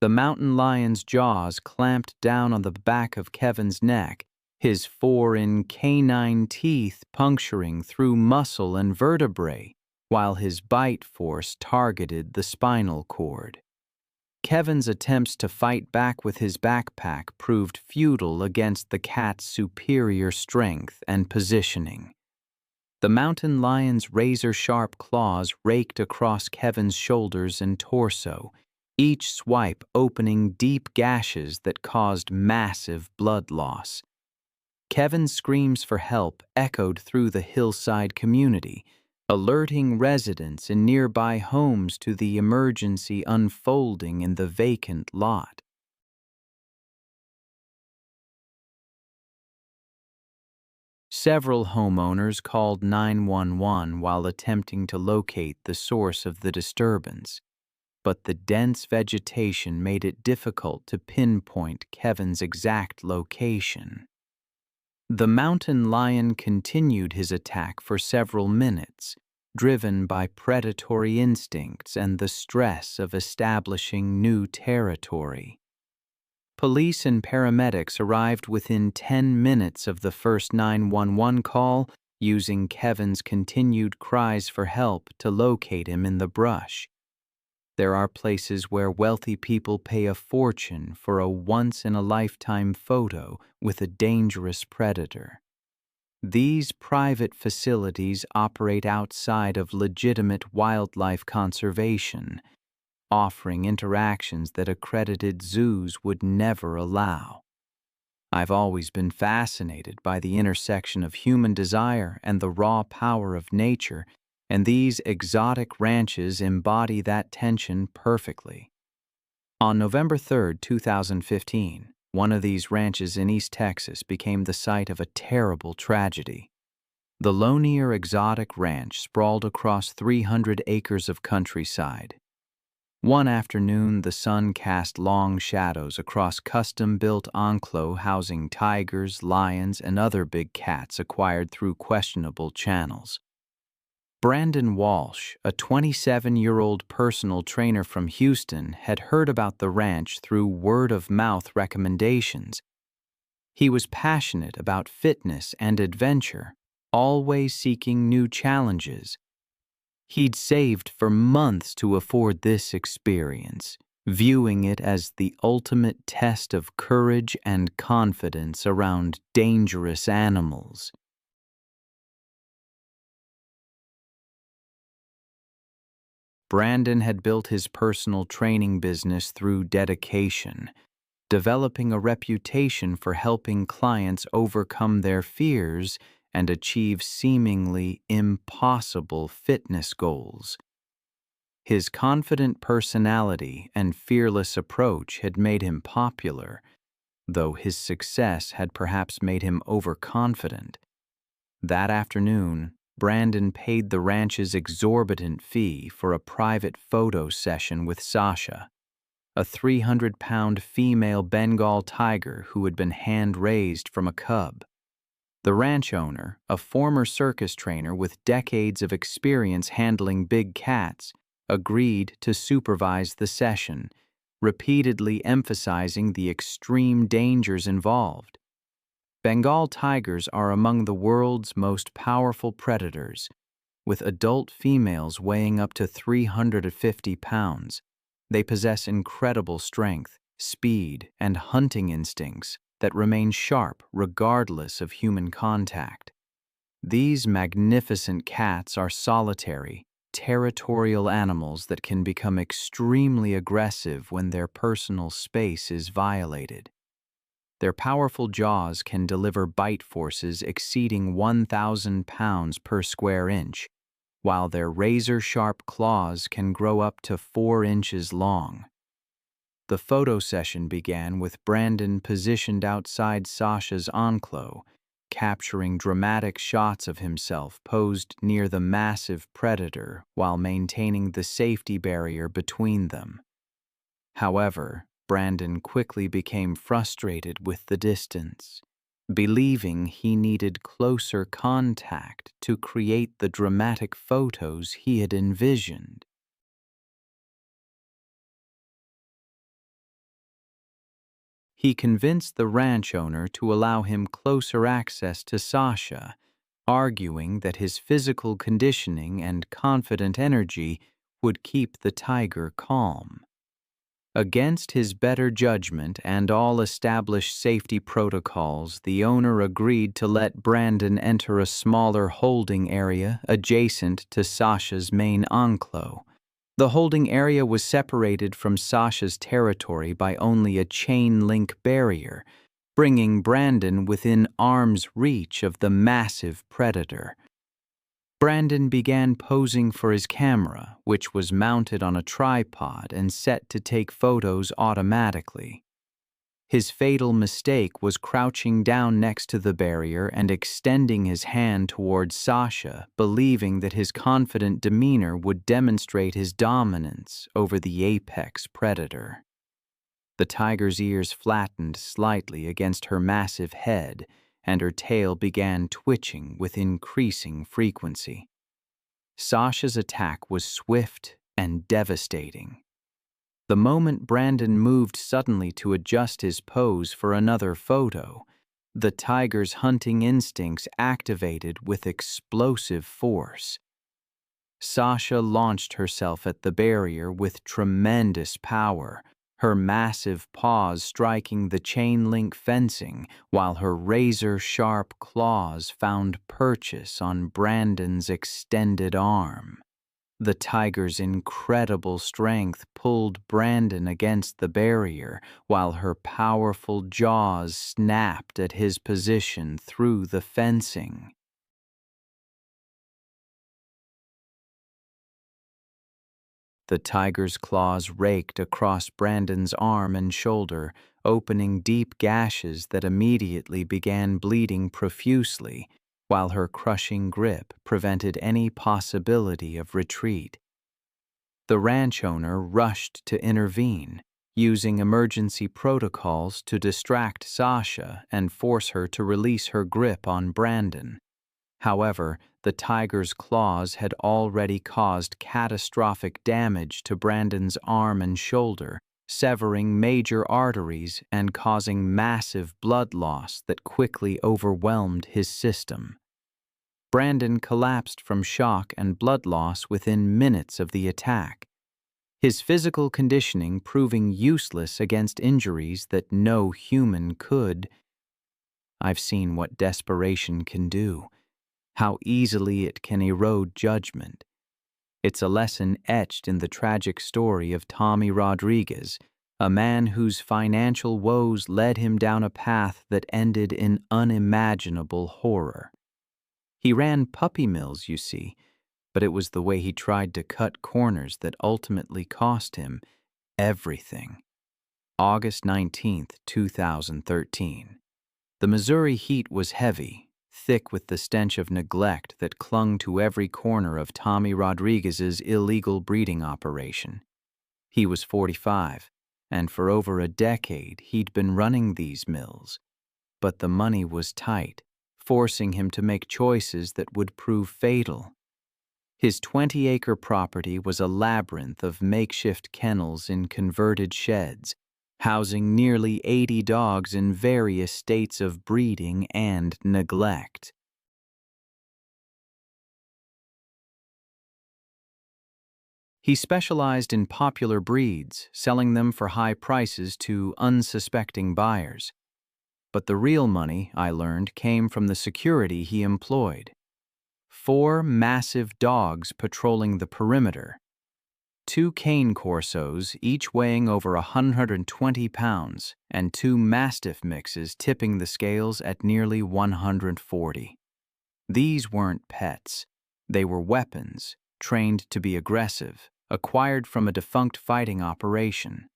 The mountain lion's jaws clamped down on the back of Kevin's neck, his foreign canine teeth puncturing through muscle and vertebrae, while his bite force targeted the spinal cord. Kevin's attempts to fight back with his backpack proved futile against the cat's superior strength and positioning. The mountain lion's razor-sharp claws raked across Kevin's shoulders and torso, each swipe opening deep gashes that caused massive blood loss. Kevin's screams for help echoed through the hillside community, alerting residents in nearby homes to the emergency unfolding in the vacant lot. Several homeowners called 911 while attempting to locate the source of the disturbance, but the dense vegetation made it difficult to pinpoint Kevin's exact location. The mountain lion continued his attack for several minutes, driven by predatory instincts and the stress of establishing new territory. Police and paramedics arrived within 10 minutes of the first 911 call, using Kevin's continued cries for help to locate him in the brush. There are places where wealthy people pay a fortune for a once-in-a-lifetime photo with a dangerous predator. These private facilities operate outside of legitimate wildlife conservation, offering interactions that accredited zoos would never allow. I've always been fascinated by the intersection of human desire and the raw power of nature, and these exotic ranches embody that tension perfectly. On November 3, 2015, one of these ranches in East Texas became the site of a terrible tragedy. The Lonier Exotic Ranch sprawled across 300 acres of countryside. One afternoon, the sun cast long shadows across custom-built enclosures housing tigers, lions, and other big cats acquired through questionable channels. Brandon Walsh, a 27-year-old personal trainer from Houston, had heard about the ranch through word-of-mouth recommendations. He was passionate about fitness and adventure, always seeking new challenges. He'd saved for months to afford this experience, viewing it as the ultimate test of courage and confidence around dangerous animals. Brandon had built his personal training business through dedication, developing a reputation for helping clients overcome their fears and achieve seemingly impossible fitness goals. His confident personality and fearless approach had made him popular, though his success had perhaps made him overconfident. That afternoon, Brandon paid the ranch's exorbitant fee for a private photo session with Sasha, a 300-pound female Bengal tiger who had been hand-raised from a cub. The ranch owner, a former circus trainer with decades of experience handling big cats, agreed to supervise the session, repeatedly emphasizing the extreme dangers involved. Bengal tigers are among the world's most powerful predators, with adult females weighing up to 350 pounds. They possess incredible strength, speed, and hunting instincts that remain sharp regardless of human contact. These magnificent cats are solitary, territorial animals that can become extremely aggressive when their personal space is violated. Their powerful jaws can deliver bite forces exceeding 1,000 pounds per square inch, while their razor-sharp claws can grow up to 4 inches long. The photo session began with Brandon positioned outside Sasha's enclosure, capturing dramatic shots of himself posed near the massive predator while maintaining the safety barrier between them. However, Brandon quickly became frustrated with the distance, believing he needed closer contact to create the dramatic photos he had envisioned. He convinced the ranch owner to allow him closer access to Sasha, arguing that his physical conditioning and confident energy would keep the tiger calm. Against his better judgment and all established safety protocols, the owner agreed to let Brandon enter a smaller holding area adjacent to Sasha's main enclave. The holding area was separated from Sasha's territory by only a chain-link barrier, bringing Brandon within arm's reach of the massive predator. Brandon began posing for his camera, which was mounted on a tripod and set to take photos automatically. His fatal mistake was crouching down next to the barrier and extending his hand towards Sasha, believing that his confident demeanor would demonstrate his dominance over the apex predator. The tiger's ears flattened slightly against her massive head, and her tail began twitching with increasing frequency. Sasha's attack was swift and devastating. The moment Brandon moved suddenly to adjust his pose for another photo, the tiger's hunting instincts activated with explosive force. Sasha launched herself at the barrier with tremendous power, her massive paws striking the chain-link fencing, while her razor-sharp claws found purchase on Brandon's extended arm. The tiger's incredible strength pulled Brandon against the barrier, while her powerful jaws snapped at his position through the fencing. The tiger's claws raked across Brandon's arm and shoulder, opening deep gashes that immediately began bleeding profusely, while her crushing grip prevented any possibility of retreat. The ranch owner rushed to intervene, using emergency protocols to distract Sasha and force her to release her grip on Brandon. However, the tiger's claws had already caused catastrophic damage to Brandon's arm and shoulder, severing major arteries and causing massive blood loss that quickly overwhelmed his system. Brandon collapsed from shock and blood loss within minutes of the attack, his physical conditioning proving useless against injuries that no human could. I've seen what desperation can do, how easily it can erode judgment. It's a lesson etched in the tragic story of Tommy Rodriguez, a man whose financial woes led him down a path that ended in unimaginable horror. He ran puppy mills, you see, but it was the way he tried to cut corners that ultimately cost him everything. August 19th, 2013. The Missouri heat was heavy, thick with the stench of neglect that clung to every corner of Tommy Rodriguez's illegal breeding operation. He was 45, and for over a decade he'd been running these mills, but the money was tight, forcing him to make choices that would prove fatal. His 20-acre property was a labyrinth of makeshift kennels in converted sheds, housing nearly 80 dogs in various states of breeding and neglect. He specialized in popular breeds, selling them for high prices to unsuspecting buyers. But the real money, I learned, came from the security he employed. 4 massive dogs patrolling the perimeter, 2 cane corsos, each weighing over 120 pounds, and 2 mastiff mixes tipping the scales at nearly 140. These weren't pets. They were weapons, trained to be aggressive, acquired from a defunct fighting operation.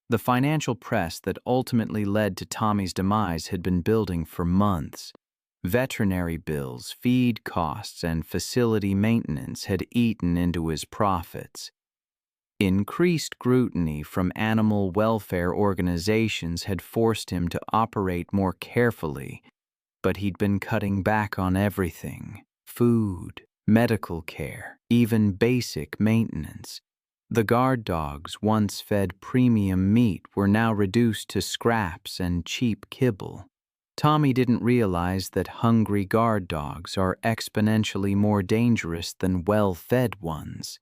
The financial press that ultimately led to Tommy's demise had been building for months. Veterinary bills, feed costs, and facility maintenance had eaten into his profits. Increased scrutiny from animal welfare organizations had forced him to operate more carefully, but he'd been cutting back on everything: food, medical care, even basic maintenance. The guard dogs, once fed premium meat, were now reduced to scraps and cheap kibble. Tommy didn't realize that hungry guard dogs are exponentially more dangerous than well-fed ones.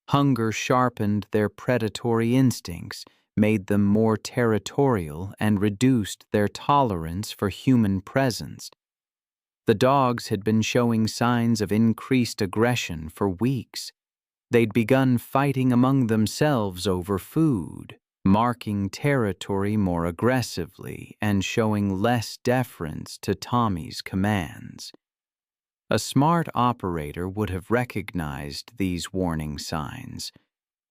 Hunger sharpened their predatory instincts, made them more territorial, and reduced their tolerance for human presence. The dogs had been showing signs of increased aggression for weeks. They'd begun fighting among themselves over food, marking territory more aggressively and showing less deference to Tommy's commands. A smart operator would have recognized these warning signs,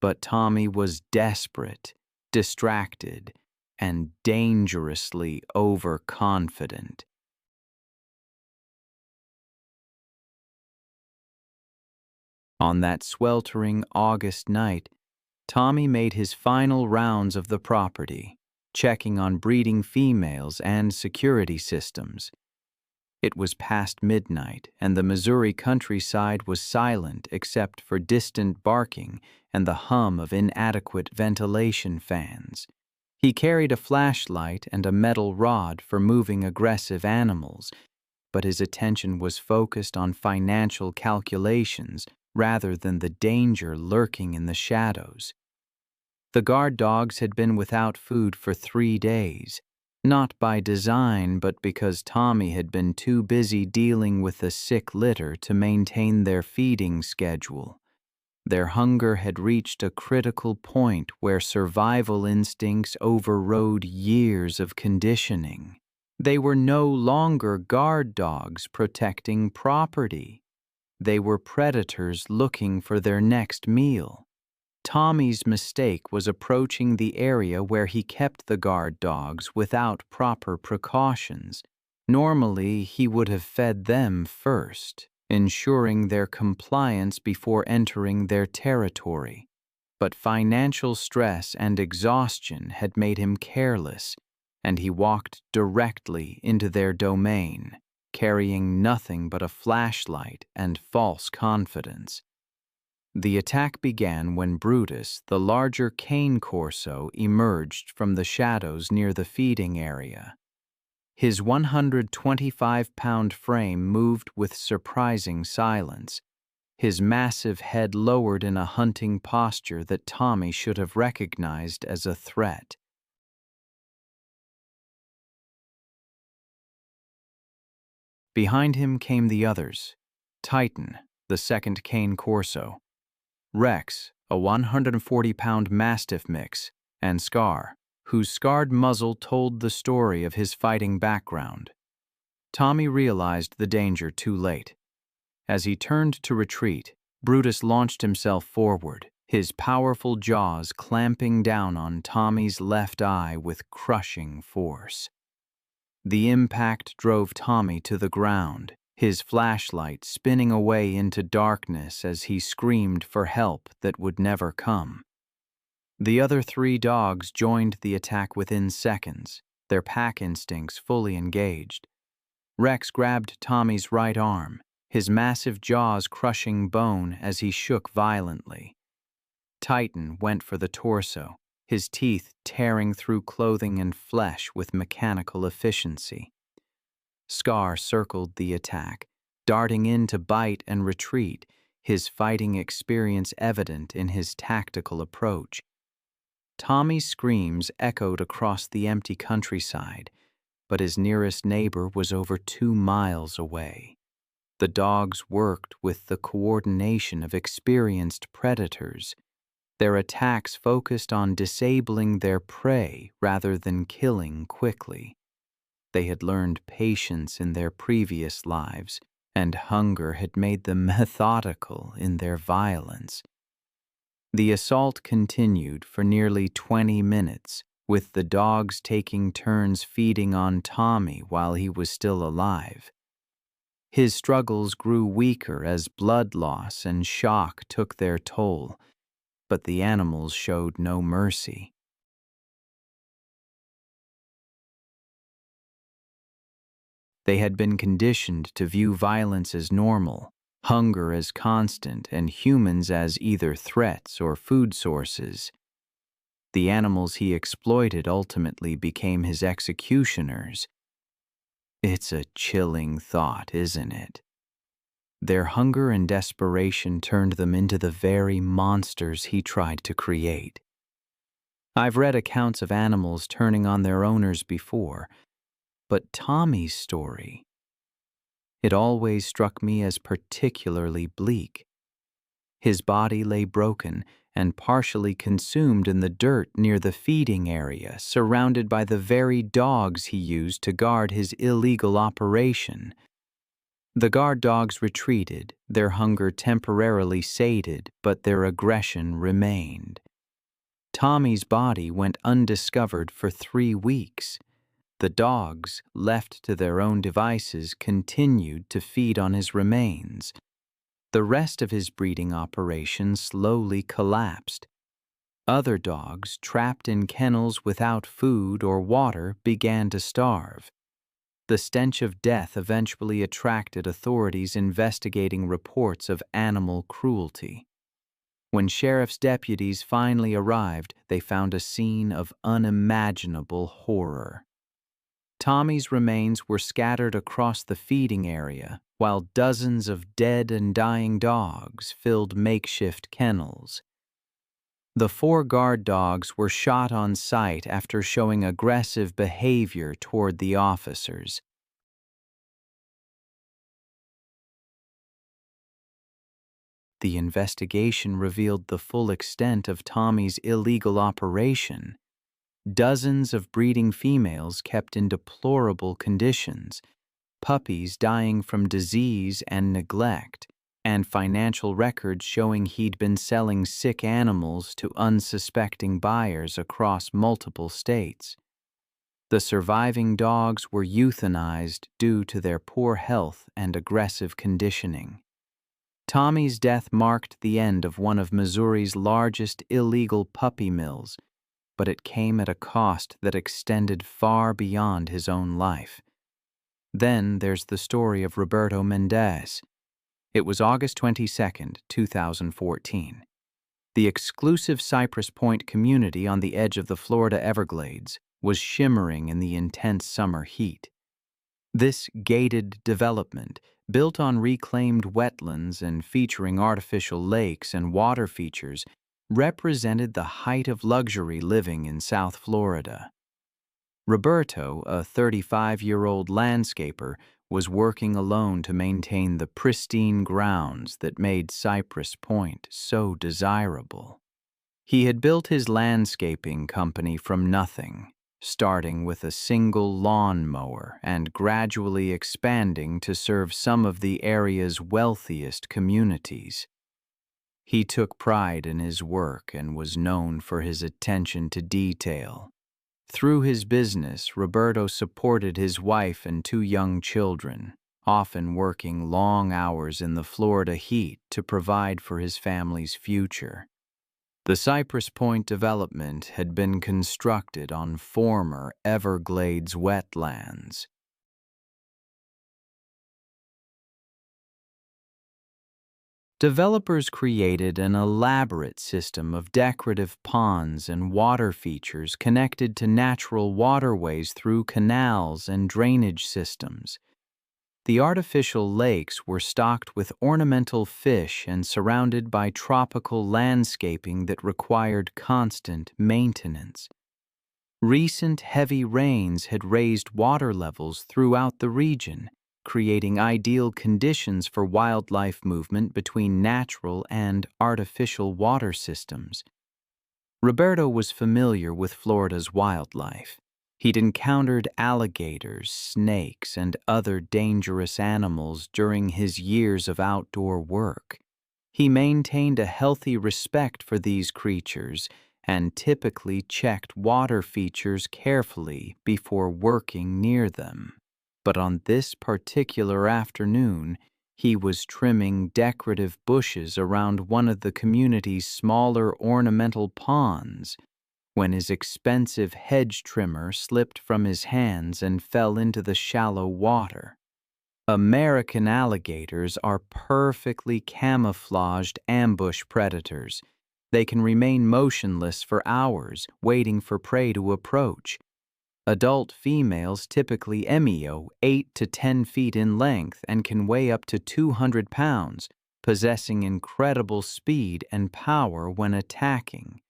but Tommy was desperate, distracted, and dangerously overconfident. On that sweltering August night, Tommy made his final rounds of the property, checking on breeding females and security systems. It was past midnight, and the Missouri countryside was silent except for distant barking and the hum of inadequate ventilation fans. He carried a flashlight and a metal rod for moving aggressive animals, but his attention was focused on financial calculations rather than the danger lurking in the shadows. The guard dogs had been without food for 3 days, not by design but because Tommy had been too busy dealing with the sick litter to maintain their feeding schedule. Their hunger had reached a critical point where survival instincts overrode years of conditioning. They were no longer guard dogs protecting property. They were predators looking for their next meal. Tommy's mistake was approaching the area where he kept the guard dogs without proper precautions. Normally, he would have fed them first, ensuring their compliance before entering their territory. But financial stress and exhaustion had made him careless, and he walked directly into their domain, carrying nothing but a flashlight and false confidence. The attack began when Brutus, the larger cane corso, emerged from the shadows near the feeding area. His 125-pound frame moved with surprising silence, his massive head lowered in a hunting posture that Tommy should have recognized as a threat. Behind him came the others: Titan, the second cane corso; Rex, a 140-pound Mastiff mix; and Scar, whose scarred muzzle told the story of his fighting background. Tommy realized the danger too late. As he turned to retreat, Brutus launched himself forward, his powerful jaws clamping down on Tommy's left eye with crushing force. The impact drove Tommy to the ground, his flashlight spinning away into darkness as he screamed for help that would never come. The other 3 dogs joined the attack within seconds, their pack instincts fully engaged. Rex grabbed Tommy's right arm, his massive jaws crushing bone as he shook violently. Titan went for the torso, his teeth tearing through clothing and flesh with mechanical efficiency. Scar circled the attack, darting in to bite and retreat, his fighting experience evident in his tactical approach. Tommy's screams echoed across the empty countryside, but his nearest neighbor was over 2 miles away. The dogs worked with the coordination of experienced predators. Their attacks focused on disabling their prey rather than killing quickly. They had learned patience in their previous lives, and hunger had made them methodical in their violence. The assault continued for nearly 20 minutes, with the dogs taking turns feeding on Tommy while he was still alive. His struggles grew weaker as blood loss and shock took their toll, but the animals showed no mercy. They had been conditioned to view violence as normal, hunger as constant, and humans as either threats or food sources. The animals he exploited ultimately became his executioners. It's a chilling thought, isn't it? Their hunger and desperation turned them into the very monsters he tried to create. I've read accounts of animals turning on their owners before, but Tommy's story, it always struck me as particularly bleak. His body lay broken and partially consumed in the dirt near the feeding area, surrounded by the very dogs he used to guard his illegal operation. The guard dogs retreated, their hunger temporarily sated, but their aggression remained. Tommy's body went undiscovered for 3 weeks. The dogs, left to their own devices, continued to feed on his remains. The rest of his breeding operation slowly collapsed. Other dogs, trapped in kennels without food or water, began to starve. The stench of death eventually attracted authorities investigating reports of animal cruelty. When sheriff's deputies finally arrived, they found a scene of unimaginable horror. Tommy's remains were scattered across the feeding area, while dozens of dead and dying dogs filled makeshift kennels. The 4 guard dogs were shot on sight after showing aggressive behavior toward the officers. The investigation revealed the full extent of Tommy's illegal operation. Dozens of breeding females kept in deplorable conditions, puppies dying from disease and neglect, and financial records showing he'd been selling sick animals to unsuspecting buyers across multiple states. The surviving dogs were euthanized due to their poor health and aggressive conditioning. Tommy's death marked the end of one of Missouri's largest illegal puppy mills, but it came at a cost that extended far beyond his own life. Then there's the story of Roberto Mendez. It was August 22, 2014. The exclusive Cypress Point community on the edge of the Florida Everglades was shimmering in the intense summer heat. This gated development, built on reclaimed wetlands and featuring artificial lakes and water features, represented the height of luxury living in South Florida. Roberto, a 35-year-old landscaper, was working alone to maintain the pristine grounds that made Cypress Point so desirable. He had built his landscaping company from nothing, starting with a single lawn mower and gradually expanding to serve some of the area's wealthiest communities. He took pride in his work and was known for his attention to detail. Through his business, Roberto supported his wife and 2 young children, often working long hours in the Florida heat to provide for his family's future. The Cypress Point development had been constructed on former Everglades wetlands. Developers created an elaborate system of decorative ponds and water features connected to natural waterways through canals and drainage systems. The artificial lakes were stocked with ornamental fish and surrounded by tropical landscaping that required constant maintenance. Recent heavy rains had raised water levels throughout the region, creating ideal conditions for wildlife movement between natural and artificial water systems. Roberto was familiar with Florida's wildlife. He'd encountered alligators, snakes, and other dangerous animals during his years of outdoor work. He maintained a healthy respect for these creatures and typically checked water features carefully before working near them. But on this particular afternoon, he was trimming decorative bushes around one of the community's smaller ornamental ponds when his expensive hedge trimmer slipped from his hands and fell into the shallow water. American alligators are perfectly camouflaged ambush predators. They can remain motionless for hours, waiting for prey to approach. Adult females typically emeo 8 to 10 feet in length and can weigh up to 200 pounds, possessing incredible speed and power when attacking.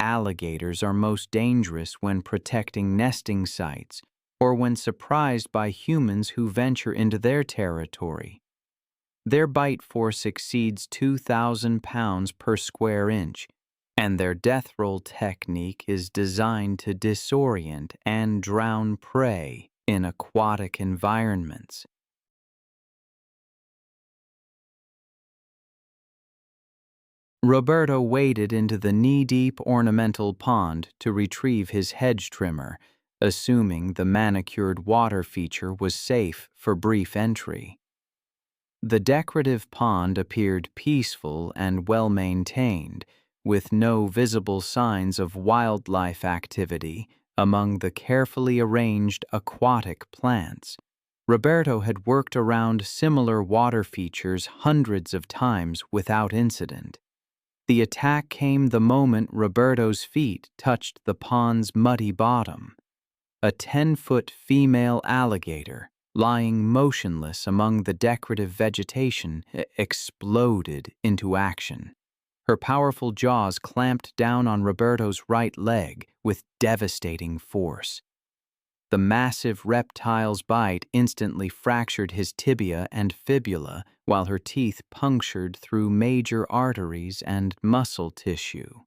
Alligators are most dangerous when protecting nesting sites or when surprised by humans who venture into their territory. Their bite force exceeds 2,000 pounds per square inch, and their death roll technique is designed to disorient and drown prey in aquatic environments. Roberto waded into the knee-deep ornamental pond to retrieve his hedge trimmer, assuming the manicured water feature was safe for brief entry. The decorative pond appeared peaceful and well-maintained, with no visible signs of wildlife activity among the carefully arranged aquatic plants. Roberto had worked around similar water features hundreds of times without incident. The attack came the moment Roberto's feet touched the pond's muddy bottom. A 10-foot female alligator, lying motionless among the decorative vegetation, exploded into action. Her powerful jaws clamped down on Roberto's right leg with devastating force. The massive reptile's bite instantly fractured his tibia and fibula, while her teeth punctured through major arteries and muscle tissue.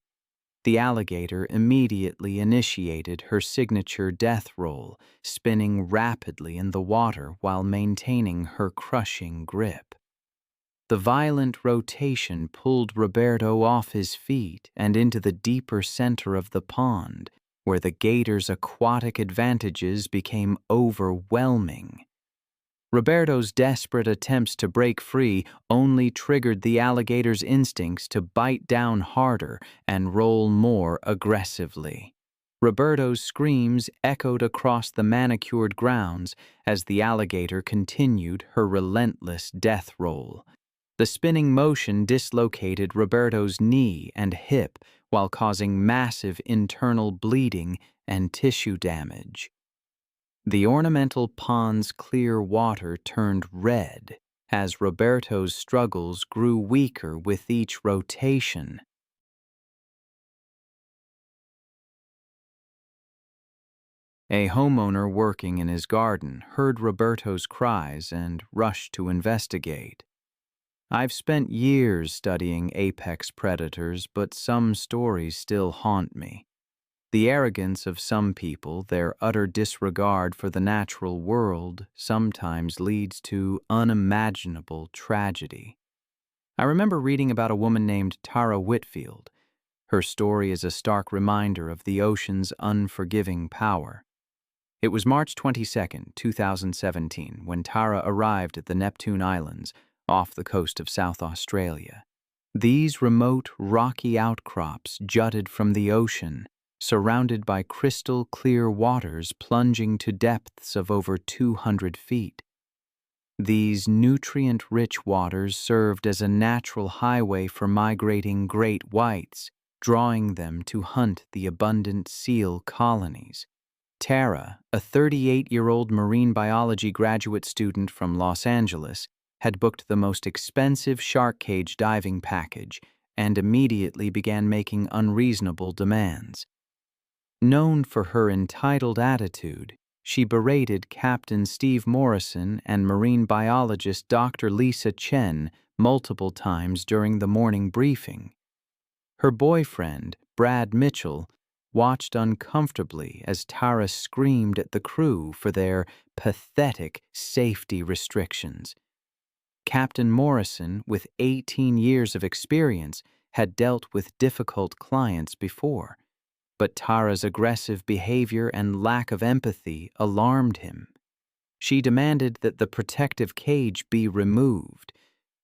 The alligator immediately initiated her signature death roll, spinning rapidly in the water while maintaining her crushing grip. The violent rotation pulled Roberto off his feet and into the deeper center of the pond, where the gator's aquatic advantages became overwhelming. Roberto's desperate attempts to break free only triggered the alligator's instincts to bite down harder and roll more aggressively. Roberto's screams echoed across the manicured grounds as the alligator continued her relentless death roll. The spinning motion dislocated Roberto's knee and hip while causing massive internal bleeding and tissue damage. The ornamental pond's clear water turned red as Roberto's struggles grew weaker with each rotation. A homeowner working in his garden heard Roberto's cries and rushed to investigate. I've spent years studying apex predators, but some stories still haunt me. The arrogance of some people, their utter disregard for the natural world, sometimes leads to unimaginable tragedy. I remember reading about a woman named Tara Whitfield. Her story is a stark reminder of the ocean's unforgiving power. It was March 22, 2017, when Tara arrived at the Neptune Islands, off the coast of South Australia. These remote, rocky outcrops jutted from the ocean, surrounded by crystal-clear waters plunging to depths of over 200 feet. These nutrient-rich waters served as a natural highway for migrating great whites, drawing them to hunt the abundant seal colonies. Tara, a 38-year-old marine biology graduate student from Los Angeles, had booked the most expensive shark cage diving package and immediately began making unreasonable demands. Known for her entitled attitude, she berated Captain Steve Morrison and marine biologist Dr. Lisa Chen multiple times during the morning briefing. Her boyfriend, Brad Mitchell, watched uncomfortably as Tara screamed at the crew for their pathetic safety restrictions. Captain Morrison, with 18 years of experience, had dealt with difficult clients before, but Tara's aggressive behavior and lack of empathy alarmed him. She demanded that the protective cage be removed,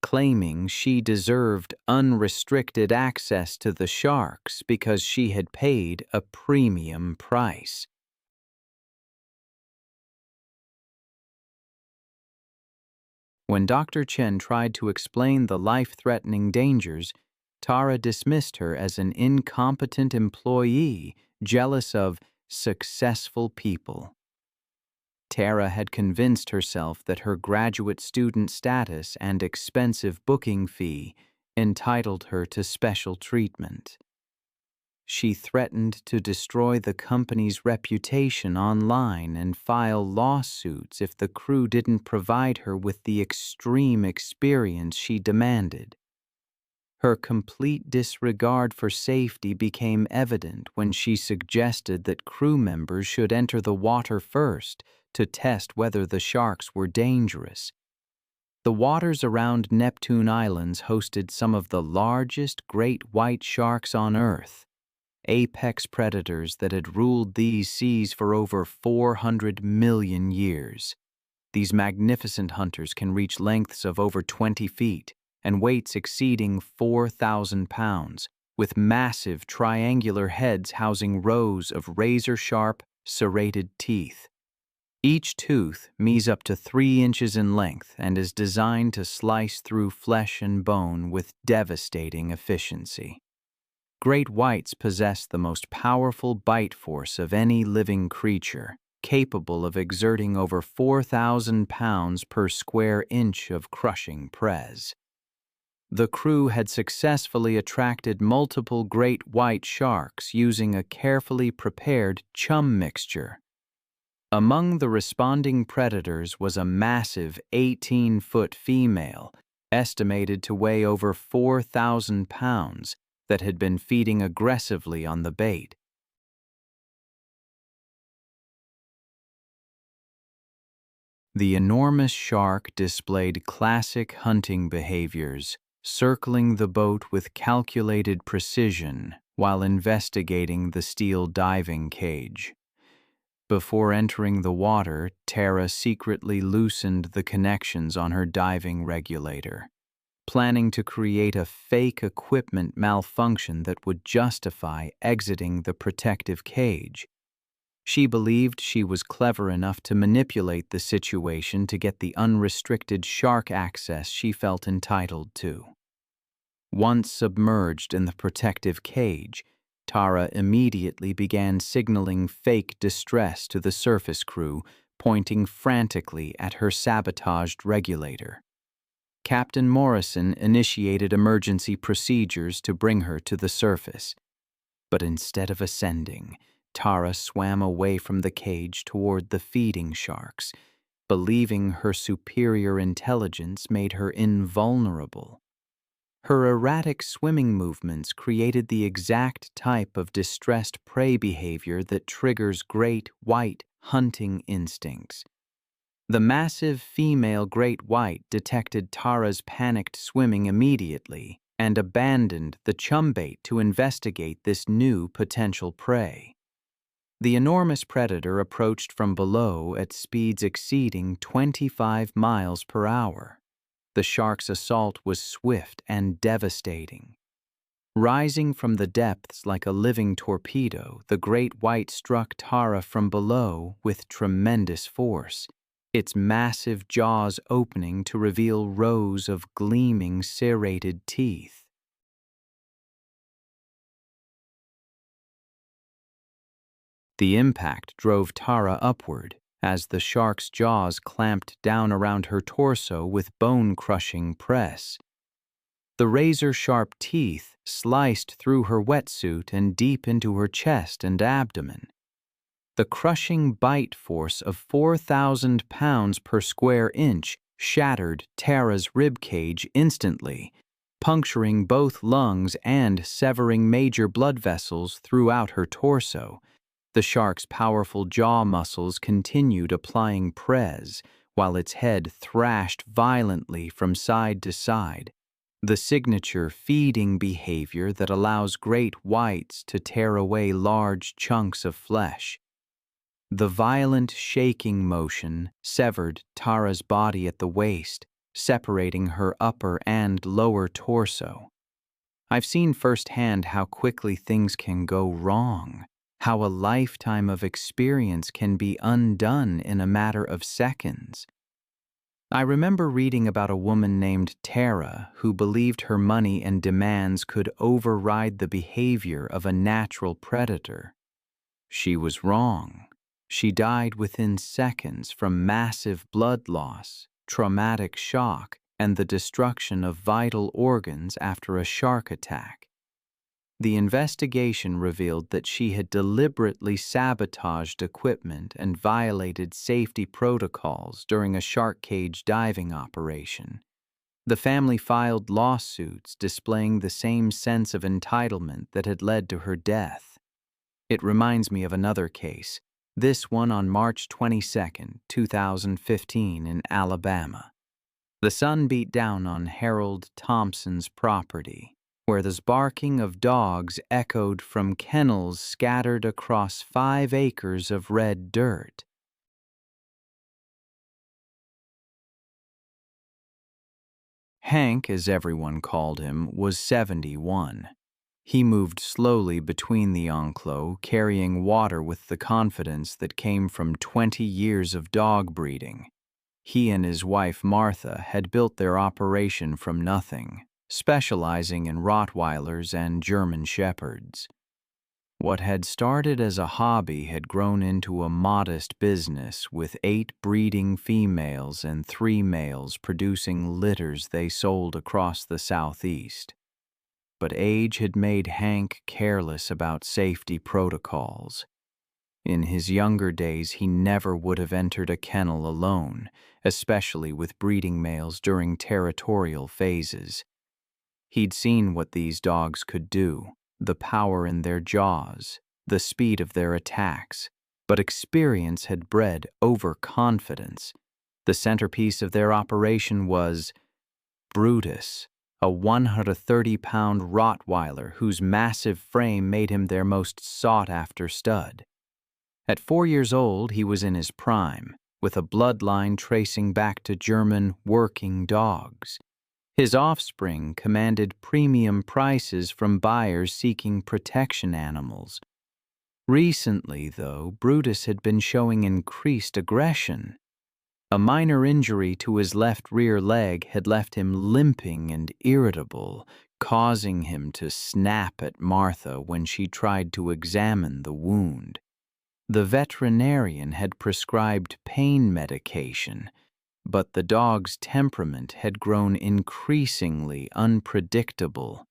claiming she deserved unrestricted access to the sharks because she had paid a premium price. When Dr. Chen tried to explain the life-threatening dangers, Tara dismissed her as an incompetent employee jealous of successful people. Tara had convinced herself that her graduate student status and expensive booking fee entitled her to special treatment. She threatened to destroy the company's reputation online and file lawsuits if the crew didn't provide her with the extreme experience she demanded. Her complete disregard for safety became evident when she suggested that crew members should enter the water first to test whether the sharks were dangerous. The waters around Neptune Islands hosted some of the largest great white sharks on Earth, apex predators that had ruled these seas for over 400 million years. These magnificent hunters can reach lengths of over 20 feet and weights exceeding 4,000 pounds, with massive triangular heads housing rows of razor-sharp, serrated teeth. Each tooth measures up to 3 inches in length and is designed to slice through flesh and bone with devastating efficiency. Great whites possess the most powerful bite force of any living creature, capable of exerting over 4,000 pounds per square inch of crushing press. The crew had successfully attracted multiple great white sharks using a carefully prepared chum mixture. Among the responding predators was a massive 18-foot female, estimated to weigh over 4,000 pounds, that had been feeding aggressively on the bait. The enormous shark displayed classic hunting behaviors, circling the boat with calculated precision while investigating the steel diving cage. Before entering the water, Tara secretly loosened the connections on her diving regulator, planning to create a fake equipment malfunction that would justify exiting the protective cage. She believed she was clever enough to manipulate the situation to get the unrestricted shark access she felt entitled to. Once submerged in the protective cage, Tara immediately began signaling fake distress to the surface crew, pointing frantically at her sabotaged regulator. Captain Morrison initiated emergency procedures to bring her to the surface. But instead of ascending, Tara swam away from the cage toward the feeding sharks, believing her superior intelligence made her invulnerable. Her erratic swimming movements created the exact type of distressed prey behavior that triggers great white hunting instincts. The massive female great white detected Tara's panicked swimming immediately and abandoned the chum bait to investigate this new potential prey. The enormous predator approached from below at speeds exceeding 25 miles per hour. The shark's assault was swift and devastating. Rising from the depths like a living torpedo, the great white struck Tara from below with tremendous force, its massive jaws opening to reveal rows of gleaming serrated teeth. The impact drove Tara upward as the shark's jaws clamped down around her torso with bone-crushing press. The razor-sharp teeth sliced through her wetsuit and deep into her chest and abdomen. The crushing bite force of 4,000 pounds per square inch shattered Tara's ribcage instantly, puncturing both lungs and severing major blood vessels throughout her torso. The shark's powerful jaw muscles continued applying press, while its head thrashed violently from side to side, the signature feeding behavior that allows great whites to tear away large chunks of flesh. The violent shaking motion severed Tara's body at the waist, separating her upper and lower torso. I've seen firsthand how quickly things can go wrong, how a lifetime of experience can be undone in a matter of seconds. I remember reading about a woman named Tara who believed her money and demands could override the behavior of a natural predator. She was wrong. She died within seconds from massive blood loss, traumatic shock, and the destruction of vital organs after a shark attack. The investigation revealed that she had deliberately sabotaged equipment and violated safety protocols during a shark cage diving operation. The family filed lawsuits displaying the same sense of entitlement that had led to her death. It reminds me of another case, this one on March 22, 2015 in Alabama. The sun beat down on Harold Thompson's property, where the barking of dogs echoed from kennels scattered across 5 acres of red dirt. Hank, as everyone called him, was 71. He moved slowly between the enclos, carrying water with the confidence that came from 20 years of dog breeding. He and his wife Martha had built their operation from nothing, specializing in Rottweilers and German Shepherds. What had started as a hobby had grown into a modest business with 8 breeding females and 3 males producing litters they sold across the southeast. But age had made Hank careless about safety protocols. In his younger days, he never would have entered a kennel alone, especially with breeding males during territorial phases. He'd seen what these dogs could do, the power in their jaws, the speed of their attacks, but experience had bred overconfidence. The centerpiece of their operation was Brutus, a 130-pound Rottweiler whose massive frame made him their most sought-after stud. At 4 years old, he was in his prime, with a bloodline tracing back to German working dogs. His offspring commanded premium prices from buyers seeking protection animals. Recently, though, Brutus had been showing increased aggression. A minor injury to his left rear leg had left him limping and irritable, causing him to snap at Martha when she tried to examine the wound. The veterinarian had prescribed pain medication, but the dog's temperament had grown increasingly unpredictable.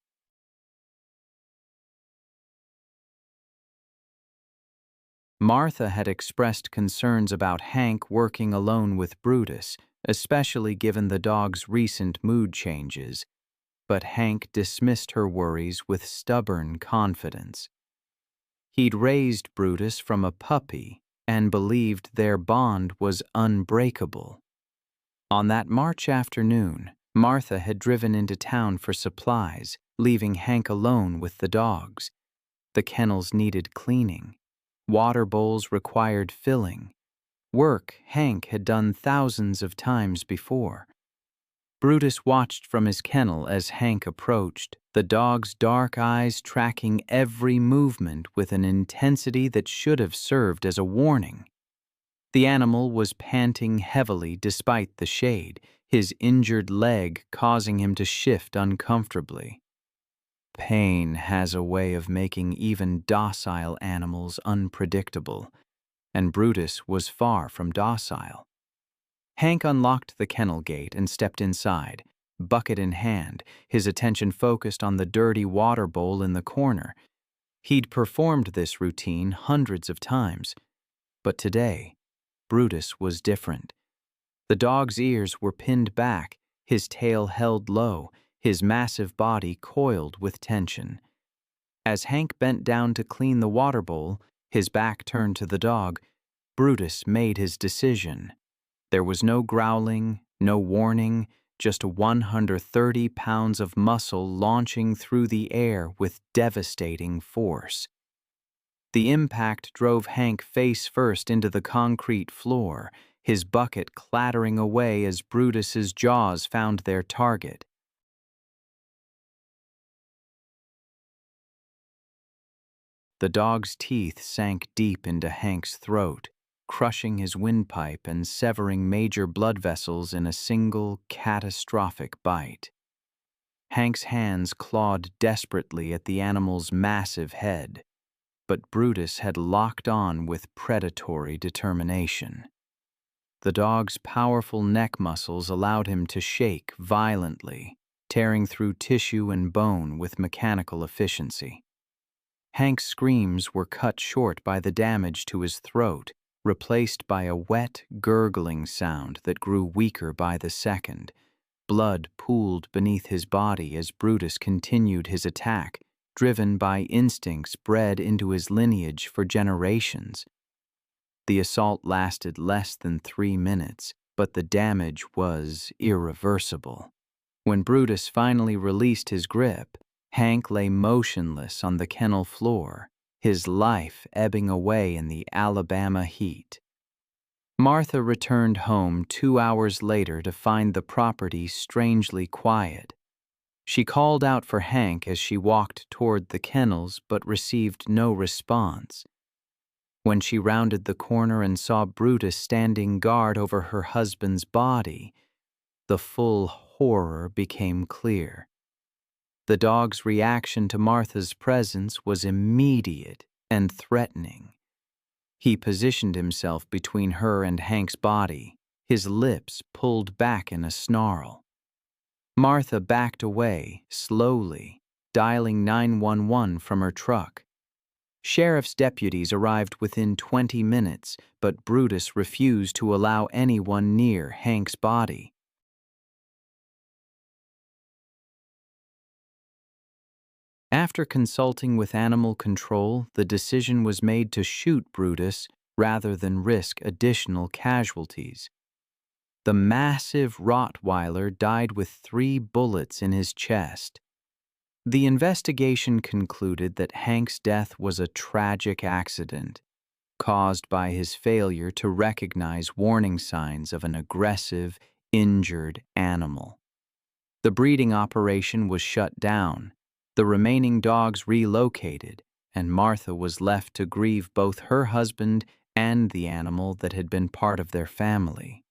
Martha had expressed concerns about Hank working alone with Brutus, especially given the dog's recent mood changes, but Hank dismissed her worries with stubborn confidence. He'd raised Brutus from a puppy and believed their bond was unbreakable. On that March afternoon, Martha had driven into town for supplies, leaving Hank alone with the dogs. The kennels needed cleaning. Water bowls required filling. Work Hank had done thousands of times before. Brutus watched from his kennel as Hank approached, the dog's dark eyes tracking every movement with an intensity that should have served as a warning. The animal was panting heavily despite the shade, his injured leg causing him to shift uncomfortably. Pain has a way of making even docile animals unpredictable, and Brutus was far from docile. Hank unlocked the kennel gate and stepped inside, bucket in hand, his attention focused on the dirty water bowl in the corner. He'd performed this routine hundreds of times, but today, Brutus was different. The dog's ears were pinned back, his tail held low, his massive body coiled with tension. As Hank bent down to clean the water bowl, his back turned to the dog, Brutus made his decision. There was no growling, no warning, just 130 pounds of muscle launching through the air with devastating force. The impact drove Hank face first into the concrete floor, his bucket clattering away as Brutus's jaws found their target. The dog's teeth sank deep into Hank's throat, crushing his windpipe and severing major blood vessels in a single, catastrophic bite. Hank's hands clawed desperately at the animal's massive head. but Brutus had locked on with predatory determination. The dog's powerful neck muscles allowed him to shake violently, tearing through tissue and bone with mechanical efficiency. Hank's screams were cut short by the damage to his throat, replaced by a wet, gurgling sound that grew weaker by the second. Blood pooled beneath his body as Brutus continued his attack, driven by instincts bred into his lineage for generations. The assault lasted less than 3 minutes, but the damage was irreversible. When Brutus finally released his grip, Hank lay motionless on the kennel floor, his life ebbing away in the Alabama heat. Martha returned home 2 hours later to find the property strangely quiet. She called out for Hank as she walked toward the kennels but received no response. When she rounded the corner and saw Brutus standing guard over her husband's body, the full horror became clear. The dog's reaction to Martha's presence was immediate and threatening. He positioned himself between her and Hank's body, his lips pulled back in a snarl. Martha backed away, slowly, dialing 911 from her truck. Sheriff's deputies arrived within 20 minutes, but Brutus refused to allow anyone near Hank's body. After consulting with animal control, the decision was made to shoot Brutus rather than risk additional casualties. The massive Rottweiler died with 3 bullets in his chest. The investigation concluded that Hank's death was a tragic accident, caused by his failure to recognize warning signs of an aggressive, injured animal. The breeding operation was shut down, the remaining dogs relocated, and Martha was left to grieve both her husband and the animal that had been part of their family.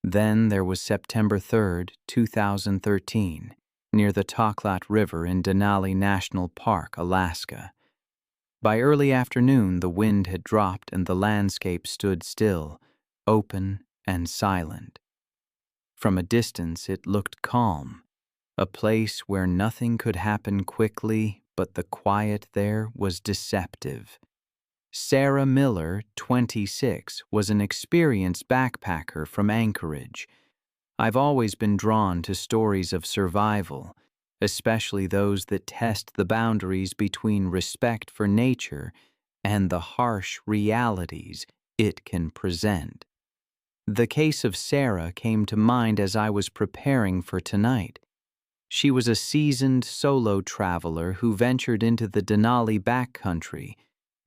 Then there was September 3, 2013, near the Toklat River in Denali National Park, Alaska. By early afternoon, the wind had dropped and the landscape stood still, open and silent. From a distance, it looked calm, a place where nothing could happen quickly, but the quiet there was deceptive. Sarah Miller, 26, was an experienced backpacker from Anchorage. I've always been drawn to stories of survival, especially those that test the boundaries between respect for nature and the harsh realities it can present. The case of Sarah came to mind as I was preparing for tonight. She was a seasoned solo traveler who ventured into the Denali backcountry,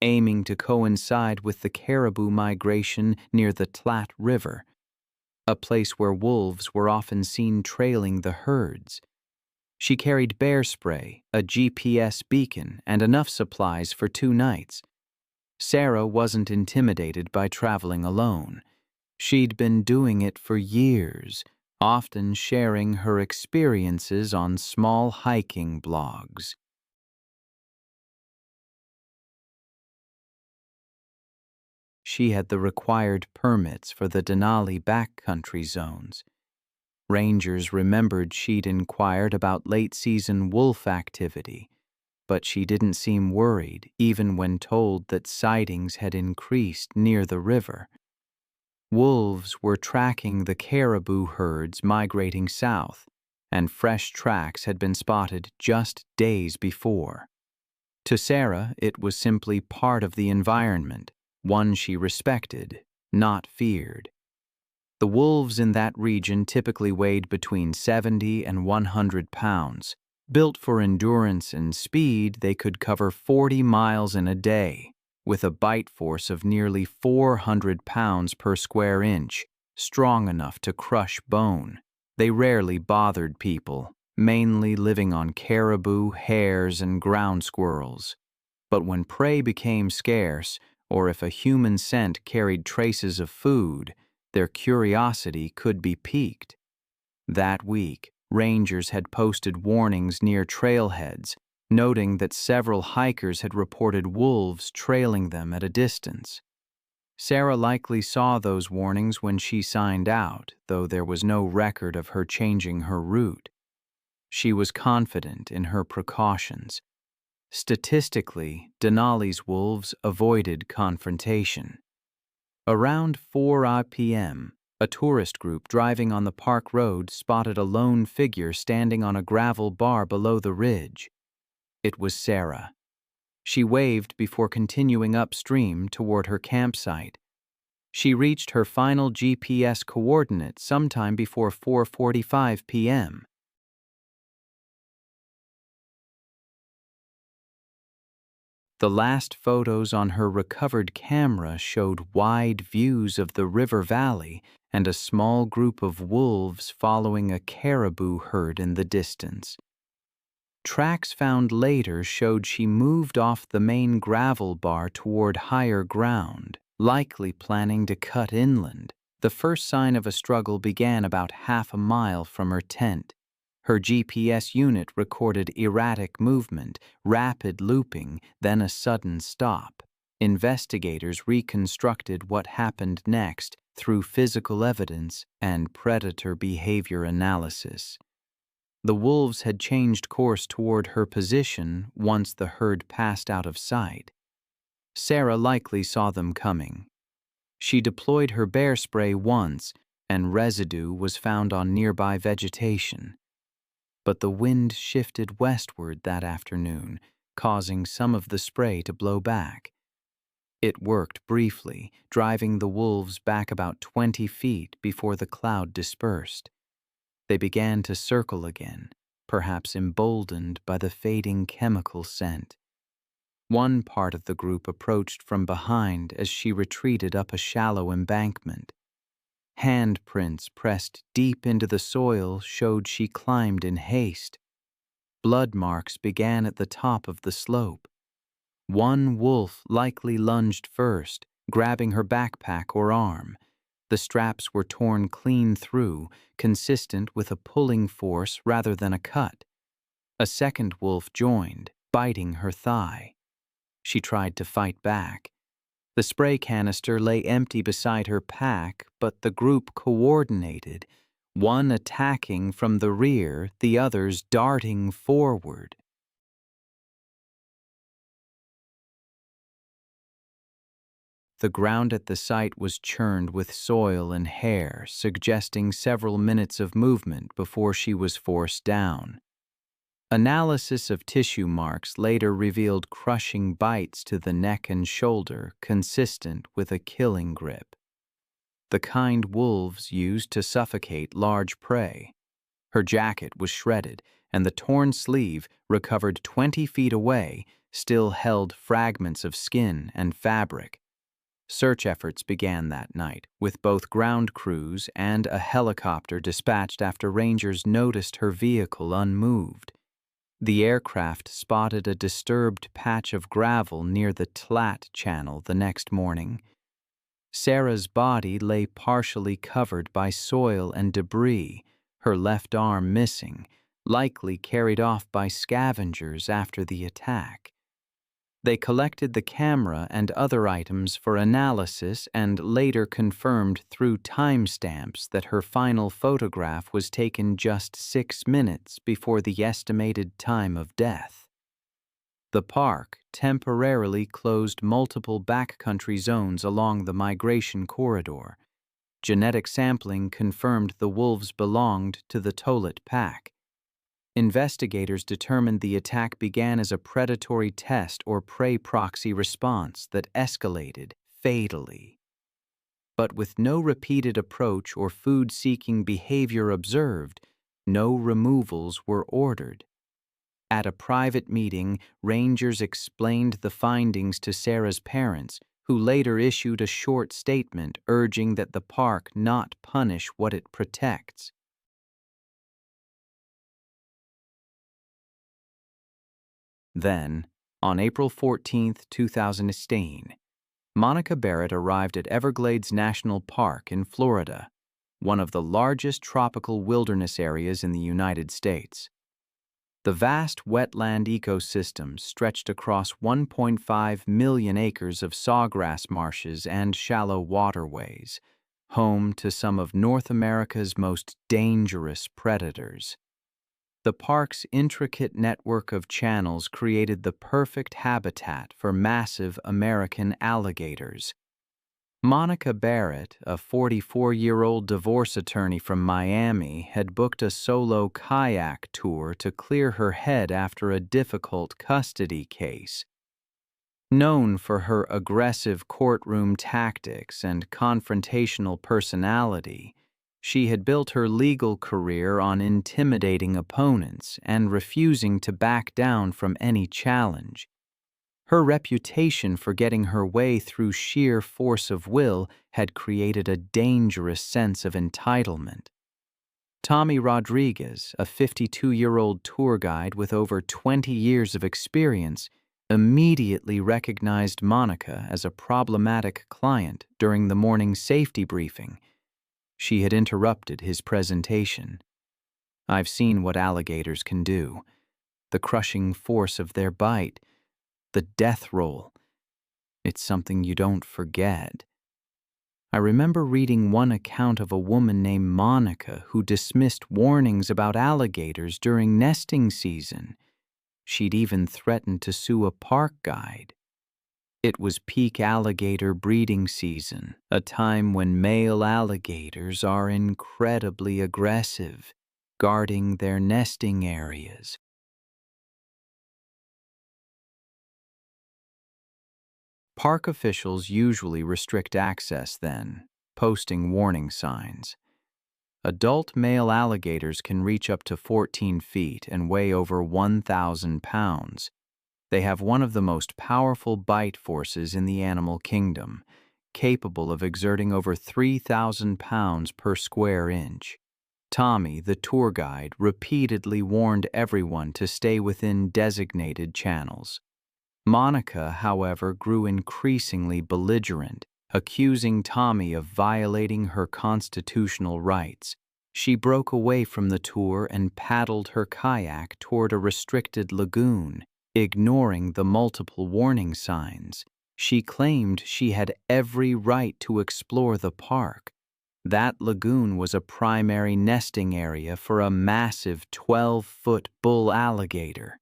aiming to coincide with the caribou migration near the Tlat River, a place where wolves were often seen trailing the herds. She carried bear spray, a GPS beacon, and enough supplies for 2 nights. Sarah wasn't intimidated by traveling alone. She'd been doing it for years, often sharing her experiences on small hiking blogs. She had the required permits for the Denali backcountry zones. Rangers remembered she'd inquired about late-season wolf activity, but she didn't seem worried even when told that sightings had increased near the river. Wolves were tracking the caribou herds migrating south, and fresh tracks had been spotted just days before. To Sarah, it was simply part of the environment, one she respected, not feared. The wolves in that region typically weighed between 70 and 100 pounds. Built for endurance and speed, they could cover 40 miles in a day, with a bite force of nearly 400 pounds per square inch, strong enough to crush bone. They rarely bothered people, mainly living on caribou, hares, and ground squirrels. But when prey became scarce, or if a human scent carried traces of food, their curiosity could be piqued. That week, rangers had posted warnings near trailheads, noting that several hikers had reported wolves trailing them at a distance. Sarah likely saw those warnings when she signed out, though there was no record of her changing her route. She was confident in her precautions. Statistically, Denali's wolves avoided confrontation. Around 4 p.m., a tourist group driving on the park road spotted a lone figure standing on a gravel bar below the ridge. It was Sarah. She waved before continuing upstream toward her campsite. She reached her final GPS coordinate sometime before 4:45 p.m. The last photos on her recovered camera showed wide views of the river valley and a small group of wolves following a caribou herd in the distance. Tracks found later showed she moved off the main gravel bar toward higher ground, likely planning to cut inland. The first sign of a struggle began about half a mile from her tent. Her GPS unit recorded erratic movement, rapid looping, then a sudden stop. Investigators reconstructed what happened next through physical evidence and predator behavior analysis. The wolves had changed course toward her position once the herd passed out of sight. Sarah likely saw them coming. She deployed her bear spray once, and residue was found on nearby vegetation. But the wind shifted westward that afternoon, causing some of the spray to blow back. It worked briefly, driving the wolves back about 20 feet before the cloud dispersed. They began to circle again, perhaps emboldened by the fading chemical scent. One part of the group approached from behind as she retreated up a shallow embankment. Handprints pressed deep into the soil showed she climbed in haste. Blood marks began at the top of the slope. One wolf likely lunged first, grabbing her backpack or arm. The straps were torn clean through, consistent with a pulling force rather than a cut. A second wolf joined, biting her thigh. She tried to fight back. The spray canister lay empty beside her pack, but the group coordinated, one attacking from the rear, the others darting forward. The ground at the site was churned with soil and hair, suggesting several minutes of movement before she was forced down. Analysis of tissue marks later revealed crushing bites to the neck and shoulder, consistent with a killing grip. The kind wolves used to suffocate large prey. Her jacket was shredded, and the torn sleeve, recovered 20 feet away, still held fragments of skin and fabric. Search efforts began that night, with both ground crews and a helicopter dispatched after rangers noticed her vehicle unmoved. The aircraft spotted a disturbed patch of gravel near the Tlat Channel the next morning. Sarah's body lay partially covered by soil and debris, her left arm missing, likely carried off by scavengers after the attack. They collected the camera and other items for analysis and later confirmed through timestamps that her final photograph was taken just 6 minutes before the estimated time of death. The park temporarily closed multiple backcountry zones along the migration corridor. Genetic sampling confirmed the wolves belonged to the Tolet pack. Investigators determined the attack began as a predatory test or prey proxy response that escalated fatally. But with no repeated approach or food-seeking behavior observed, no removals were ordered. At a private meeting, rangers explained the findings to Sarah's parents, who later issued a short statement urging that the park not punish what it protects. Then, on April 14, 2016, Monica Barrett arrived at Everglades National Park in Florida, one of the largest tropical wilderness areas in the United States. The vast wetland ecosystem stretched across 1.5 million acres of sawgrass marshes and shallow waterways, home to some of North America's most dangerous predators. The park's intricate network of channels created the perfect habitat for massive American alligators. Monica Barrett, a 44-year-old divorce attorney from Miami, had booked a solo kayak tour to clear her head after a difficult custody case. Known for her aggressive courtroom tactics and confrontational personality, she had built her legal career on intimidating opponents and refusing to back down from any challenge. Her reputation for getting her way through sheer force of will had created a dangerous sense of entitlement. Tommy Rodriguez, a 52-year-old tour guide with over 20 years of experience, immediately recognized Monica as a problematic client during the morning safety briefing. She had interrupted his presentation. "I've seen what alligators can do. The crushing force of their bite. The death roll. It's something you don't forget. I remember reading one account of a woman named Monica who dismissed warnings about alligators during nesting season. She'd even threatened to sue a park guide. It was peak alligator breeding season, a time when male alligators are incredibly aggressive, guarding their nesting areas." Park officials usually restrict access then, posting warning signs. Adult male alligators can reach up to 14 feet and weigh over 1,000 pounds. They have one of the most powerful bite forces in the animal kingdom, capable of exerting over 3,000 pounds per square inch. Tommy, the tour guide, repeatedly warned everyone to stay within designated channels. Monica, however, grew increasingly belligerent, accusing Tommy of violating her constitutional rights. She broke away from the tour and paddled her kayak toward a restricted lagoon, ignoring the multiple warning signs. She claimed she had every right to explore the park. That lagoon was a primary nesting area for a massive 12-foot bull alligator.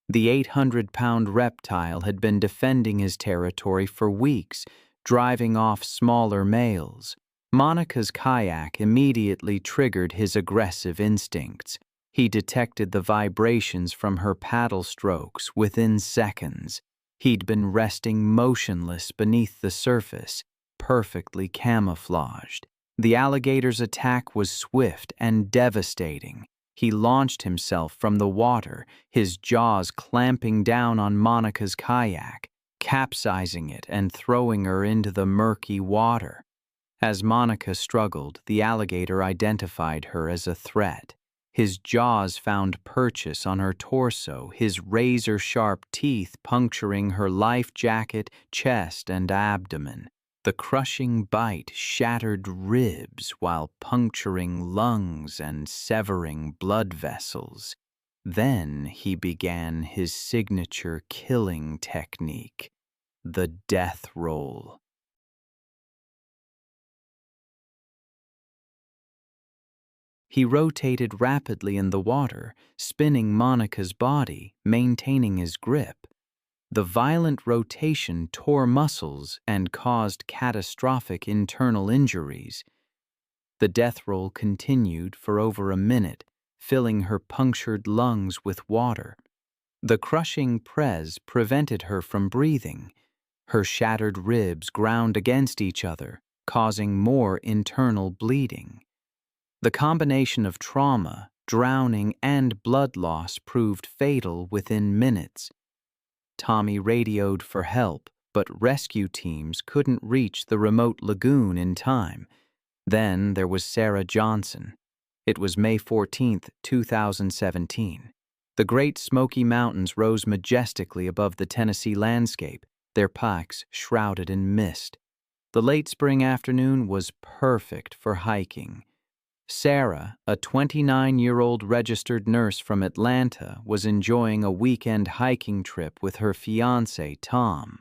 The 800-pound reptile had been defending his territory for weeks, driving off smaller males. Monica's kayak immediately triggered his aggressive instincts. He detected the vibrations from her paddle strokes within seconds. He'd been resting motionless beneath the surface, perfectly camouflaged. The alligator's attack was swift and devastating. He launched himself from the water, his jaws clamping down on Monica's kayak, capsizing it and throwing her into the murky water. As Monica struggled, the alligator identified her as a threat. His jaws found purchase on her torso, his razor-sharp teeth puncturing her life jacket, chest, and abdomen. The crushing bite shattered ribs while puncturing lungs and severing blood vessels. Then he began his signature killing technique, the death roll. He rotated rapidly in the water, spinning Monica's body, maintaining his grip. The violent rotation tore muscles and caused catastrophic internal injuries. The death roll continued for over a minute, filling her punctured lungs with water. The crushing press prevented her from breathing. Her shattered ribs ground against each other, causing more internal bleeding. The combination of trauma, drowning, and blood loss proved fatal within minutes. Tommy radioed for help, but rescue teams couldn't reach the remote lagoon in time. Then there was Sarah Johnson. It was May 14, 2017. The Great Smoky Mountains rose majestically above the Tennessee landscape, their peaks shrouded in mist. The late spring afternoon was perfect for hiking. Sarah, a 29-year-old registered nurse from Atlanta, was enjoying a weekend hiking trip with her fiancé, Tom.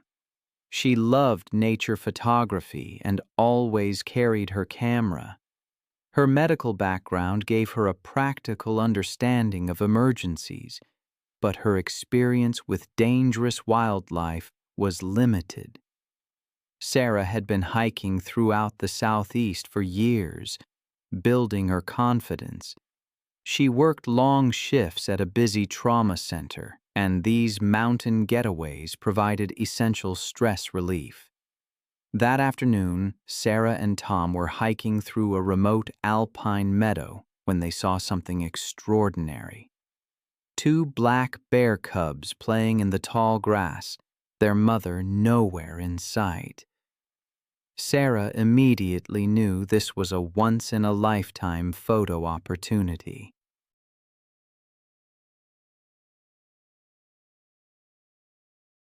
She loved nature photography and always carried her camera. Her medical background gave her a practical understanding of emergencies, but her experience with dangerous wildlife was limited. Sarah had been hiking throughout the Southeast for years, building her confidence. She worked long shifts at a busy trauma center, and these mountain getaways provided essential stress relief. That afternoon, Sarah and Tom were hiking through a remote alpine meadow when they saw something extraordinary. Two black bear cubs playing in the tall grass, their mother nowhere in sight. Sarah immediately knew this was a once-in-a-lifetime photo opportunity.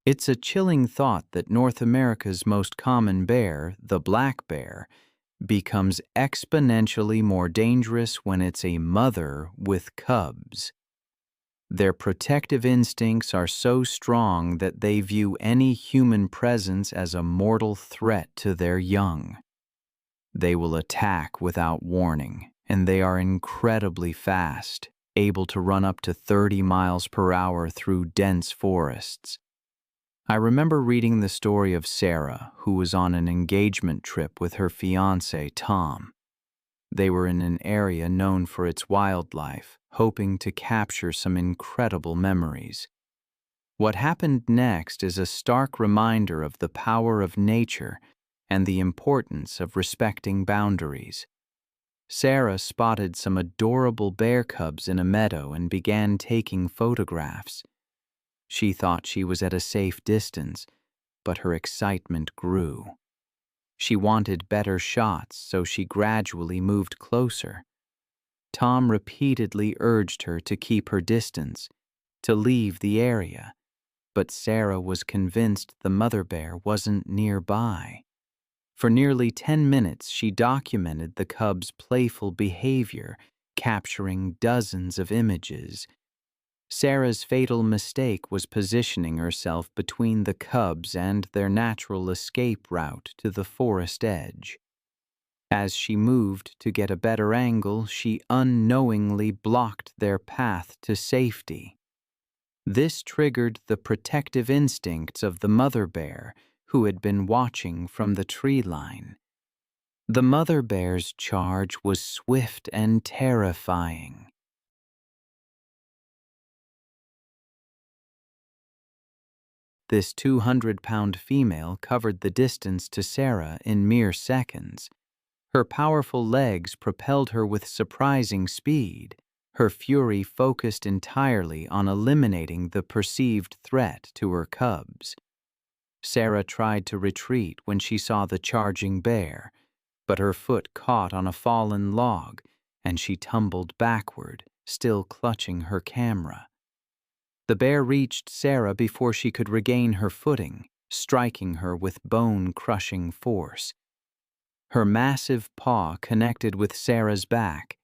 It's a chilling thought that North America's most common bear, the black bear, becomes exponentially more dangerous when it's a mother with cubs. Their protective instincts are so strong that they view any human presence as a mortal threat to their young. They will attack without warning, and they are incredibly fast, able to run up to 30 miles per hour through dense forests. I remember reading the story of Sarah, who was on an engagement trip with her fiancé, Tom. They were in an area known for its wildlife, hoping to capture some incredible memories. What happened next is a stark reminder of the power of nature and the importance of respecting boundaries. Sarah spotted some adorable bear cubs in a meadow and began taking photographs. She thought she was at a safe distance, but her excitement grew. She wanted better shots, so she gradually moved closer. Tom repeatedly urged her to keep her distance, to leave the area, but Sarah was convinced the mother bear wasn't nearby. For nearly 10 minutes, she documented the cubs' playful behavior, capturing dozens of images. Sarah's fatal mistake was positioning herself between the cubs and their natural escape route to the forest edge. As she moved to get a better angle, she unknowingly blocked their path to safety. This triggered the protective instincts of the mother bear, who had been watching from the tree line. The mother bear's charge was swift and terrifying. This 200-pound female covered the distance to Sarah in mere seconds. Her powerful legs propelled her with surprising speed, her fury focused entirely on eliminating the perceived threat to her cubs. Sarah tried to retreat when she saw the charging bear, but her foot caught on a fallen log, and she tumbled backward, still clutching her camera. The bear reached Sarah before she could regain her footing, striking her with bone-crushing force. Her massive paw connected with Sarah's back,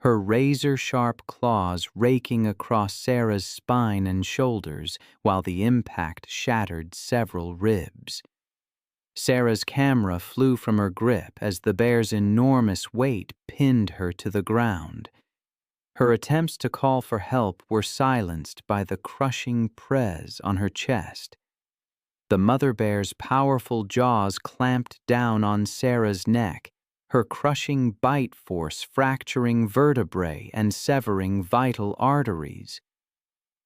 her razor-sharp claws raking across Sarah's spine and shoulders while the impact shattered several ribs. Sarah's camera flew from her grip as the bear's enormous weight pinned her to the ground. Her attempts to call for help were silenced by the crushing press on her chest. The mother bear's powerful jaws clamped down on Sarah's neck, her crushing bite force fracturing vertebrae and severing vital arteries.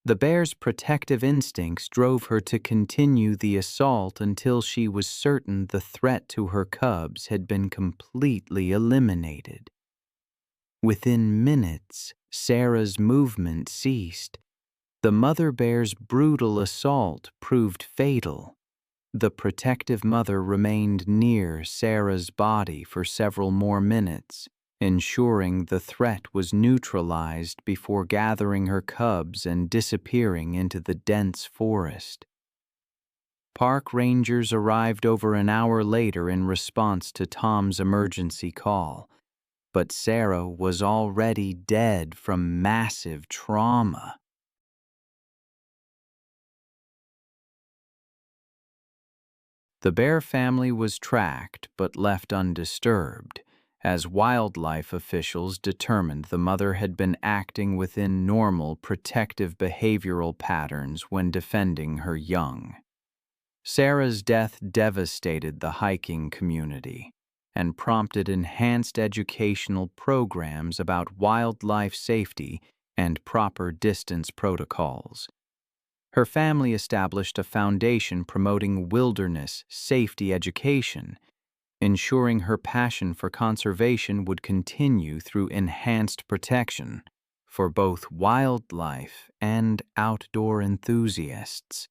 The bear's protective instincts drove her to continue the assault until she was certain the threat to her cubs had been completely eliminated. Within minutes, Sarah's movement ceased. The mother bear's brutal assault proved fatal. The protective mother remained near Sarah's body for several more minutes, ensuring the threat was neutralized before gathering her cubs and disappearing into the dense forest. Park rangers arrived over an hour later in response to Tom's emergency call. but Sarah was already dead from massive trauma. The bear family was tracked but left undisturbed, as wildlife officials determined the mother had been acting within normal protective behavioral patterns when defending her young. Sarah's death devastated the hiking community and prompted enhanced educational programs about wildlife safety and proper distance protocols. Her family established a foundation promoting wilderness safety education, ensuring her passion for conservation would continue through enhanced protection for both wildlife and outdoor enthusiasts.